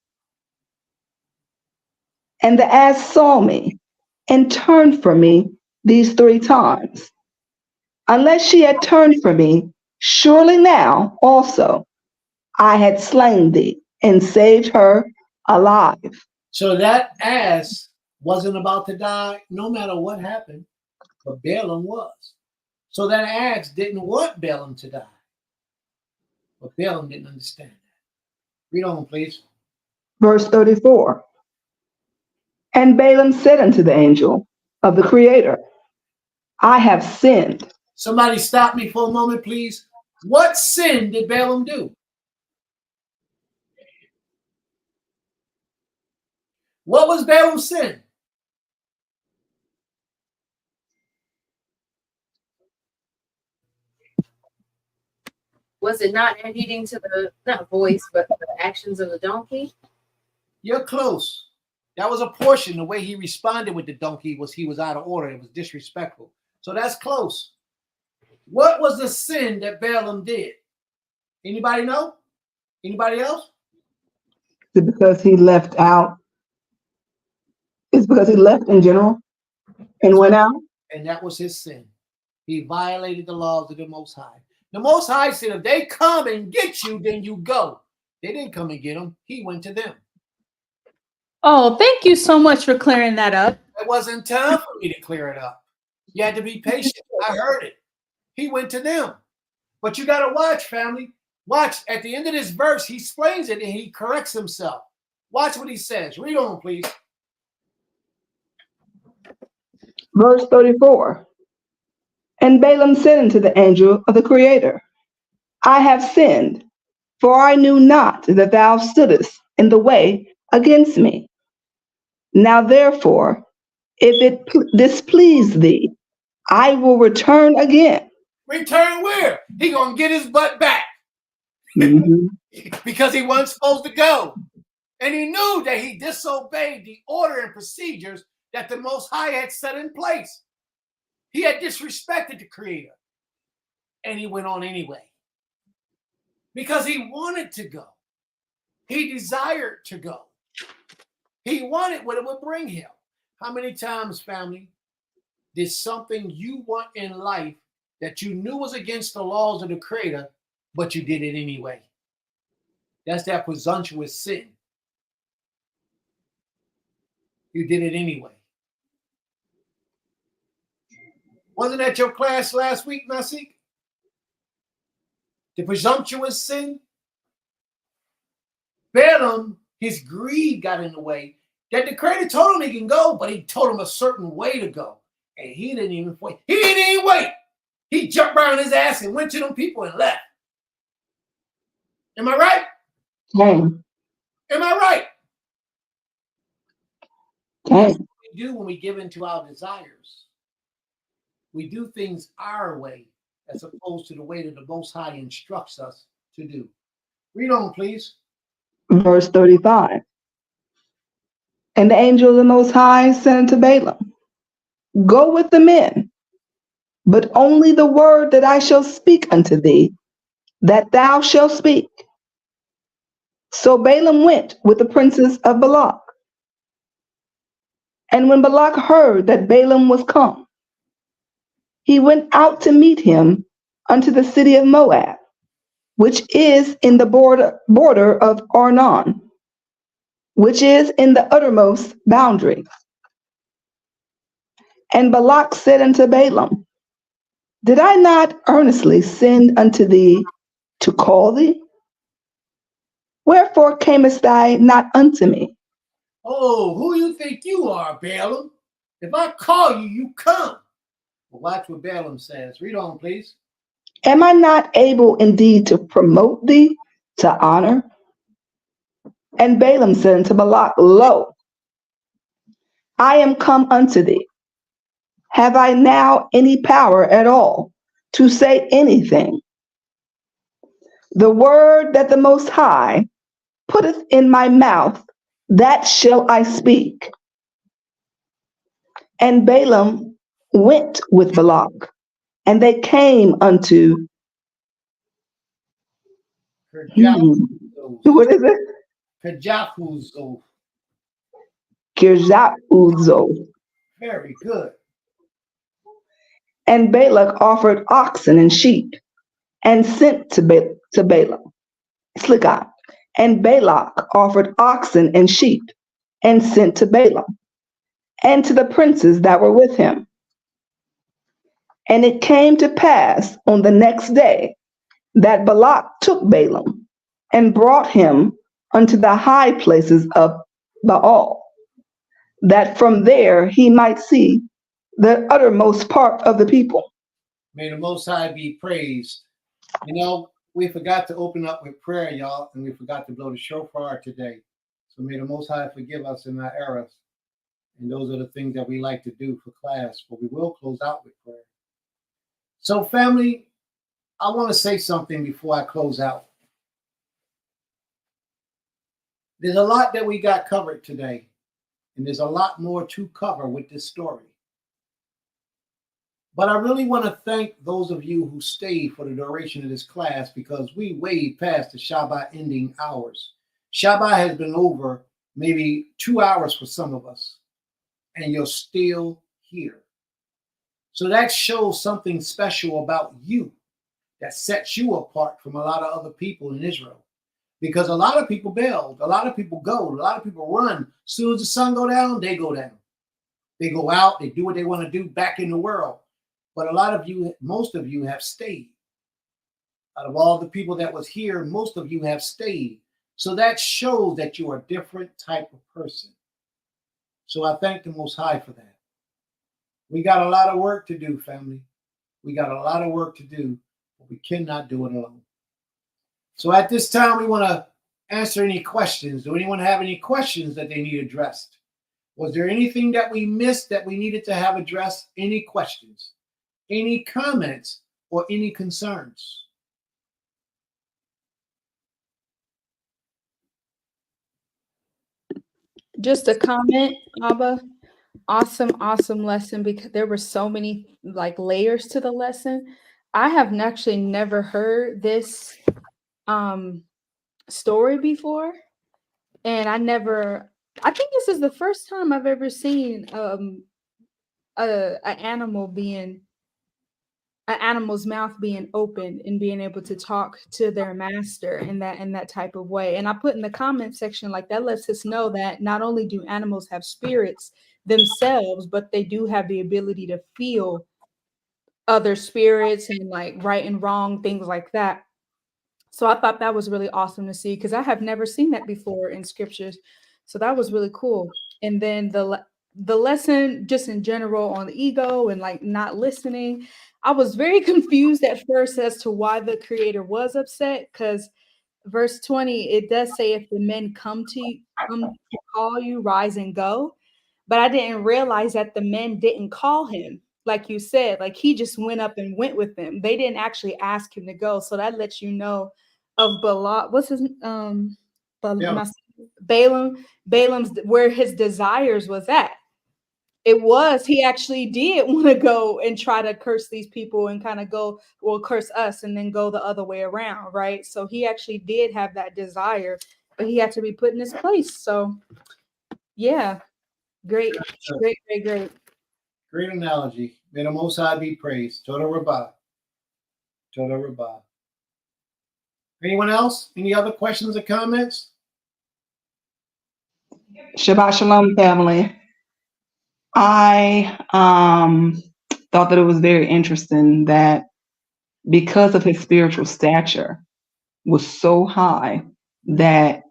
And the ass saw me, and turned from me these 3 times. Unless she had turned from me, surely now also I had slain thee, and saved her alive. So that ass wasn't about to die no matter what happened, but Balaam was. So that ass didn't want Balaam to die. But Balaam didn't understand that. Read on, please. Verse 34. And Balaam said unto the angel of the Creator, I have sinned. Somebody stop me for a moment, please. What sin did Balaam do? What was Balaam's sin? Was it not adhering to the, not voice, but the actions of the donkey? You're close. That was a portion. The way he responded with the donkey was he was out of order. It was disrespectful. So that's close. What was the sin that Balaam did? Anybody know? Anybody else? Is it because he left out? It's because he left in general and went out? And that was his sin. He violated the laws of the Most High. The Most High said, if they come and get you, then you go. They didn't come and get him. He went to them. Oh, thank you so much for clearing that up. It wasn't time for me to clear it up. You had to be patient. I heard it. He went to them. But you got to watch, family. Watch. At the end of this verse, he explains it and he corrects himself. Watch what he says. Read on, please. Verse 34. And Balaam said unto the angel of the Creator, I have sinned, for I knew not that thou stoodest in the way against me. Now therefore, if it displease thee, I will return again. Return where? He gonna get his butt back. Because he wasn't supposed to go. And he knew that he disobeyed the order and procedures that the Most High had set in place. He had disrespected the Creator. And he went on anyway. Because he wanted to go. He desired to go. He wanted what it would bring him. How many times, family, did something you want in life that you knew was against the laws of the Creator, but you did it anyway? That's that presumptuous sin. You did it anyway. Wasn't that your class last week, Nasik? The presumptuous sin? Balaam, his greed got in the way. That the Creator told him he can go, but he told him a certain way to go. And he didn't even wait. He didn't even wait. He jumped around his ass and went to them people and left. Am I right? Dang. Am I right? Dang. That's what we do when we give into our desires. We do things our way as opposed to the way that the Most High instructs us to do. Read on, please. Verse 35. And the angel of the Most High said unto Balaam, Go with the men, but only the word that I shall speak unto thee, that thou shalt speak. So Balaam went with the princes of Balak. And when Balak heard that Balaam was come, he went out to meet him unto the city of Moab, which is in the border of Arnon, which is in the uttermost boundary. And Balak said unto Balaam, Did I not earnestly send unto thee to call thee? Wherefore camest thou not unto me? Oh, who you think you are, Balaam? If I call you, you come. But watch what Balaam says. Read on, please. Am I not able indeed to promote thee to honor? And Balaam said unto Balak, Lo, I am come unto thee. Have I now any power at all to say anything? The word that the Most High putteth in my mouth, that shall I speak. And Balaam went with Balak, and they came unto, what is it? Kajahuzo. Kirjathuzol. Very good. And Balak offered oxen and sheep, and sent to Balaam. Slikai. And Balak offered oxen and sheep, and sent to Balaam, and to the princes that were with him. And it came to pass on the next day that Balak took Balaam, and brought him unto the high places of Baal, that from there he might see the uttermost part of the people. May the Most High be praised. You know, we forgot to open up with prayer, y'all, and we forgot to blow the shofar today. So may the Most High forgive us in our errors. And those are the things that we like to do for class, but we will close out with prayer. So, family, I want to say something before I close out. There's a lot that we got covered today, and there's a lot more to cover with this story. But I really want to thank those of you who stayed for the duration of this class, because we way past the Shabbat ending hours. Shabbat has been over maybe 2 hours for some of us, and you're still here. So that shows something special about you that sets you apart from a lot of other people in Israel. Because a lot of people bailed, a lot of people go, a lot of people run. As soon as the sun go down, they go down. They go out, they do what they want to do back in the world. But a lot of you, most of you have stayed. Out of all the people that was here, most of you have stayed. So that shows that you're a different type of person. So I thank the Most High for that. We got a lot of work to do, family. We got a lot of work to do, but we cannot do it alone. So at this time, we want to answer any questions. Do anyone have any questions that they need addressed? Was there anything that we missed that we needed to have addressed? Any questions, any comments, or any concerns? Just a comment, Abba. Awesome lesson, because there were so many like layers to the lesson. I have actually never heard this story before, and I think this is the first time I've ever seen an animal's mouth being open and being able to talk to their master in that type of way. And I put in the comment section, like, that lets us know that not only do animals have spirits themselves, but they do have the ability to feel other spirits and like right and wrong, things like that. So I thought that was really awesome to see, because I have never seen that before in scriptures. So that was really cool. And then the lesson just in general on the ego and like not listening, I was very confused at first as to why the creator was upset, because verse 20, it does say, if the men come to call you, rise and go. But I didn't realize that the men didn't call him. Like you said, like he just went up and went with them. They didn't actually ask him to go. So that lets you know of Balaam. What's his Balaam's where his desires was at. He actually did want to go and try to curse these people and kind of curse us and then go the other way around, right? So he actually did have that desire, but he had to be put in his place. So yeah, great. Great analogy. May the Most High be praised. Toda Rabbah. Toda Rabbah. Anyone else? Any other questions or comments? Shabbat Shalom, family. I thought that it was very interesting that because of his spiritual stature was so high that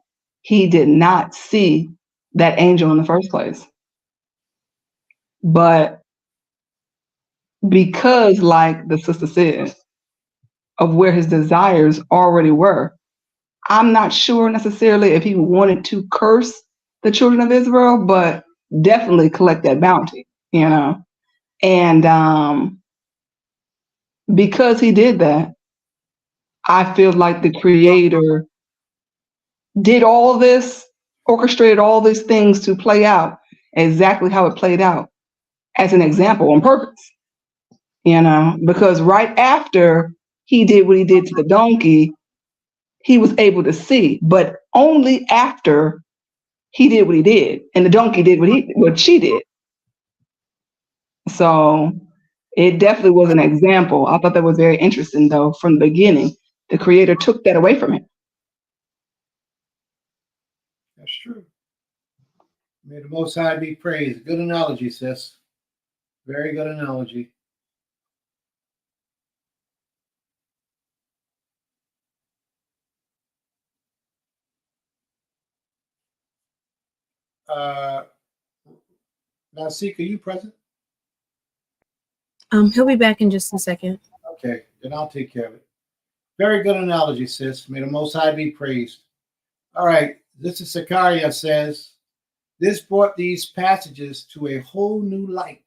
he did not see that angel in the first place. But because, like the sister said, of where his desires already were. I'm not sure necessarily if he wanted to curse the children of Israel, but definitely collect that bounty, you know. And because he did that, I feel like the creator did all this, orchestrated all these things to play out exactly how it played out as an example on purpose, you know, because right after he did what he did to the donkey, he was able to see, but only after he did what he did, and the donkey did what she did. So it definitely was an example. I thought that was very interesting, though, from the beginning. The creator took that away from him. That's true. May the Most High be praised. Good analogy, sis. Very good analogy. Now, Seek, are you present? He'll be back in just a second. Okay, then I'll take care of it. Very good analogy, sis. May the Most High be praised. All right, this is Zechariah says, this brought these passages to a whole new light.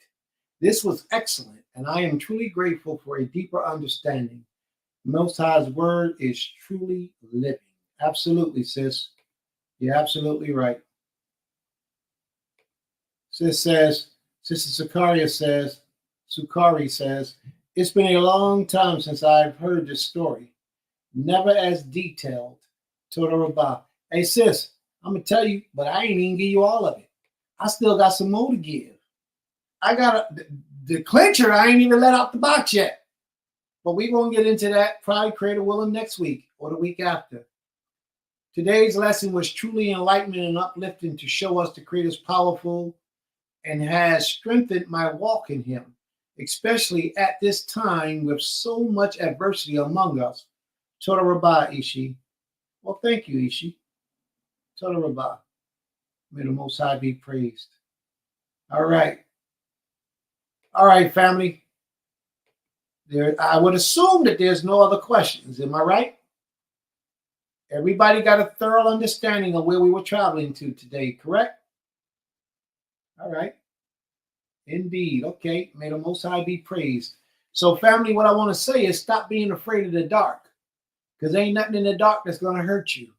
This was excellent, and I am truly grateful for a deeper understanding. Most High's word is truly living. Absolutely, sis. You're absolutely right. Sister Sukari says, it's been a long time since I've heard this story. Never as detailed. Total Rabbah. Hey, sis, I'm going to tell you, but I ain't even give you all of it. I still got some more to give. I got the clincher, I ain't even let out the box yet. But we're going to get into that probably, Creator willing, next week or the week after. Today's lesson was truly enlightening and uplifting to show us the Creator's powerful and has strengthened my walk in Him, especially at this time with so much adversity among us. Toda Rabbah, Ishi. Well, thank you, Ishi. Toda Rabbah. May the Most High be praised. All right. All right, family. I would assume that there's no other questions. Am I right? Everybody got a thorough understanding of where we were traveling to today, correct? All right. Indeed. Okay. May the Most High be praised. So, family, what I want to say is stop being afraid of the dark, because ain't nothing in the dark that's going to hurt you.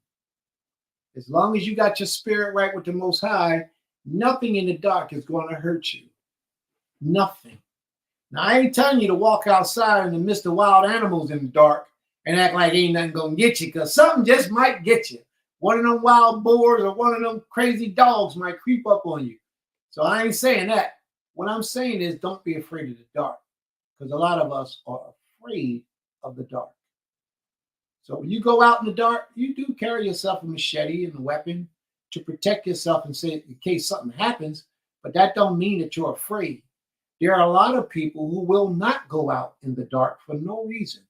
As long as you got your spirit right with the Most High, nothing in the dark is going to hurt you. Nothing. Now, I ain't telling you to walk outside in the midst of wild animals in the dark and act like ain't nothing going to get you, because something just might get you. One of them wild boars or one of them crazy dogs might creep up on you. So I ain't saying that. What I'm saying is don't be afraid of the dark, because a lot of us are afraid of the dark. So when you go out in the dark, you do carry yourself a machete and a weapon to protect yourself and say in case something happens, but that don't mean that you're afraid. There are a lot of people who will not go out in the dark for no reason.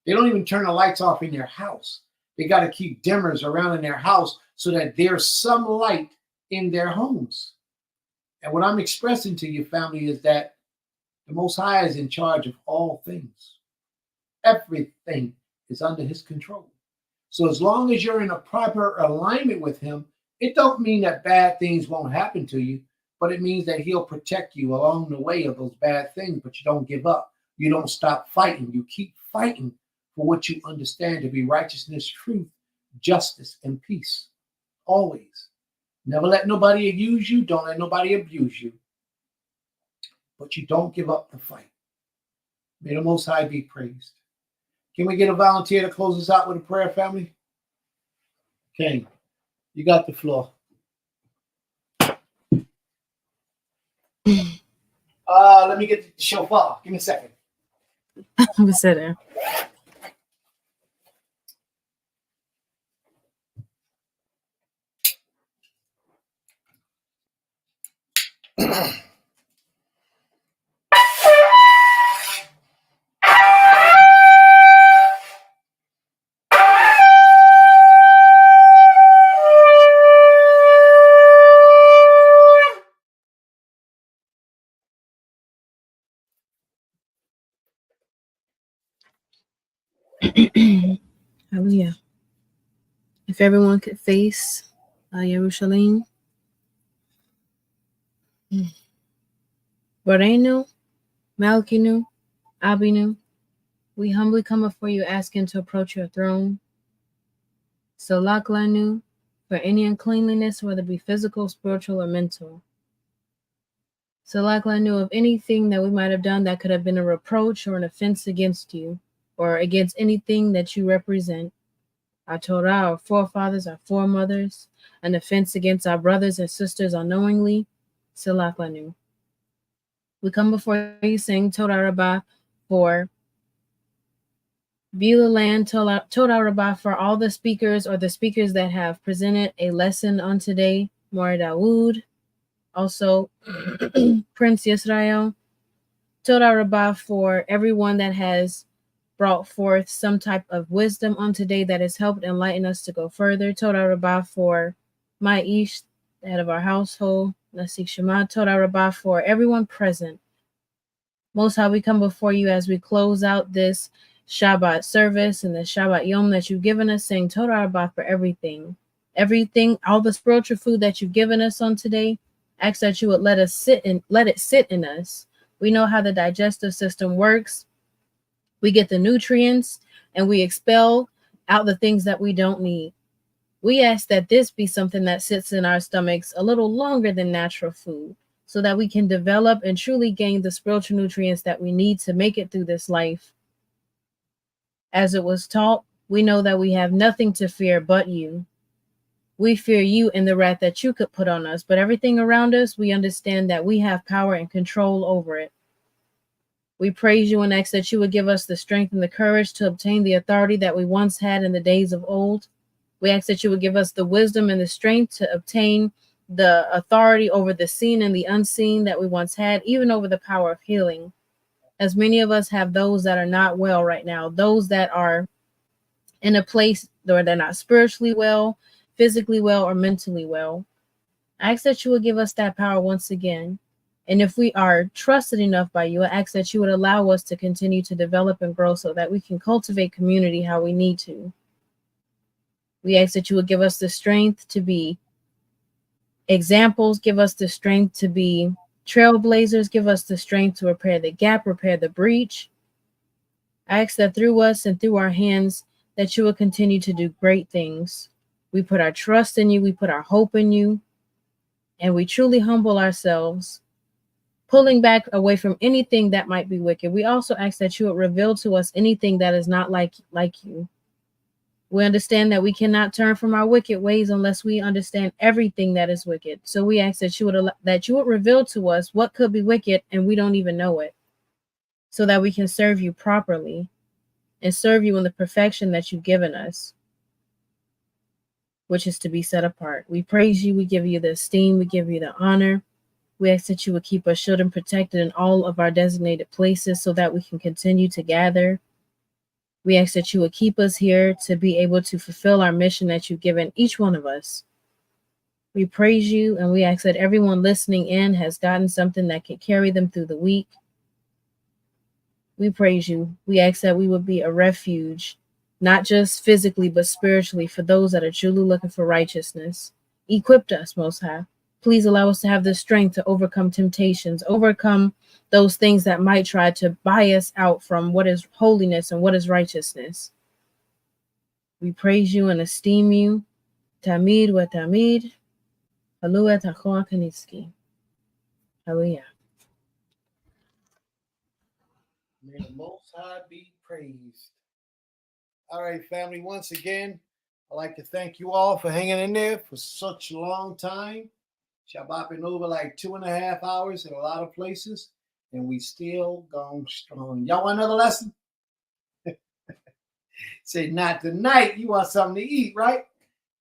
They don't even turn the lights off in their house. They got to keep dimmers around in their house so that there's some light in their homes. And what I'm expressing to you, family, is that the Most High is in charge of all things. Everything is under His control. So as long as you're in a proper alignment with Him, it don't mean that bad things won't happen to you, but it means that He'll protect you along the way of those bad things, but you don't give up. You don't stop fighting. You keep fighting for what you understand to be righteousness, truth, justice, and peace. Always. Never let nobody use you. Don't let nobody abuse you. But you don't give up the fight. May the Most High be praised. Can we get a volunteer to close us out with a prayer, family? King, you got the floor. Let me get the shofar. Give me a second. I'm sitting. Hallelujah. If everyone could face Yerushalayim. Barenu, Malkinu, Abinu, we humbly come before you asking to approach your throne. Salaklanu, for any uncleanliness, whether it be physical, spiritual, or mental. Salaklanu, of anything that we might have done that could have been a reproach or an offense against you, or against anything that you represent. Our Torah, our forefathers, our foremothers, an offense against our brothers and sisters unknowingly. Salaklanu. We come before you saying Torah Rabbah for Beulah Land, Torah Rabbah for all the speakers or the speakers that have presented a lesson on today. Mor Dawood, also Prince Yisrael. Torah Rabbah for everyone that has brought forth some type of wisdom on today that has helped enlighten us to go further. Torah Rabbah for my Ish, the head of our household. Nasik Shema. Torah Rabbah for everyone present. Most High, we come before you as we close out this Shabbat service and the Shabbat Yom that you've given us, saying Torah Rabbah for everything. Everything, all the spiritual food that you've given us on today, ask that you would let it sit in us. We know how the digestive system works. We get the nutrients and we expel out the things that we don't need. We ask that this be something that sits in our stomachs a little longer than natural food, so that we can develop and truly gain the spiritual nutrients that we need to make it through this life. As it was taught, we know that we have nothing to fear but you. We fear you and the wrath that you could put on us, but everything around us, we understand that we have power and control over it. We praise you and ask that you would give us the strength and the courage to obtain the authority that we once had in the days of old. We ask that you would give us the wisdom and the strength to obtain the authority over the seen and the unseen that we once had, even over the power of healing. As many of us have those that are not well right now, those that are in a place where they're not spiritually well, physically well, or mentally well. I ask that you would give us that power once again. And if we are trusted enough by you, I ask that you would allow us to continue to develop and grow so that we can cultivate community how we need to. We ask that you would give us the strength to be examples, give us the strength to be trailblazers, give us the strength to repair the gap, repair the breach. I ask that through us and through our hands that you will continue to do great things. We put our trust in you, we put our hope in you, and we truly humble ourselves, pulling back away from anything that might be wicked. We also ask that you would reveal to us anything that is not like you. We understand that we cannot turn from our wicked ways unless we understand everything that is wicked. So we ask that you would reveal to us what could be wicked and we don't even know it, so that we can serve you properly and serve you in the perfection that you've given us, which is to be set apart. We praise you. We give you the esteem. We give you the honor. We ask that you would keep us shielded and protected in all of our designated places so that we can continue to gather. We ask that you would keep us here to be able to fulfill our mission that you've given each one of us. We praise you, and we ask that everyone listening in has gotten something that can carry them through the week. We praise you. We ask that we would be a refuge, not just physically, but spiritually, for those that are truly looking for righteousness. Equip us, Most High. Please allow us to have the strength to overcome temptations, overcome those things that might try to buy us out from what is holiness and what is righteousness. We praise you and esteem you. Tamid wa tamid. Haluat Achoa Kaniski. Hallelujah. May the Most High be praised. All right, family. Once again, I'd like to thank you all for hanging in there for such a long time. Shabbat been over like 2.5 hours in a lot of places, and we still going strong. Y'all want another lesson? Say, not tonight. You want something to eat, right?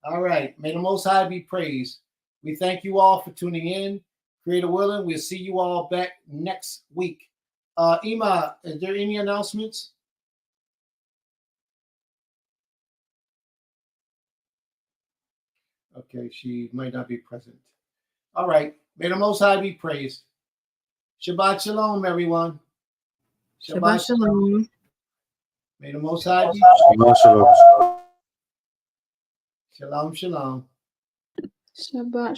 All right. May the Most High be praised. We thank you all for tuning in. Creator willing, we'll see you all back next week. Ima, is there any announcements? Okay, she might not be present. All right. May the Most High be praised. Shabbat shalom, everyone. Shabbat shalom. May the Most High be. Shalom, shalom. Shalom, shalom. Shabbat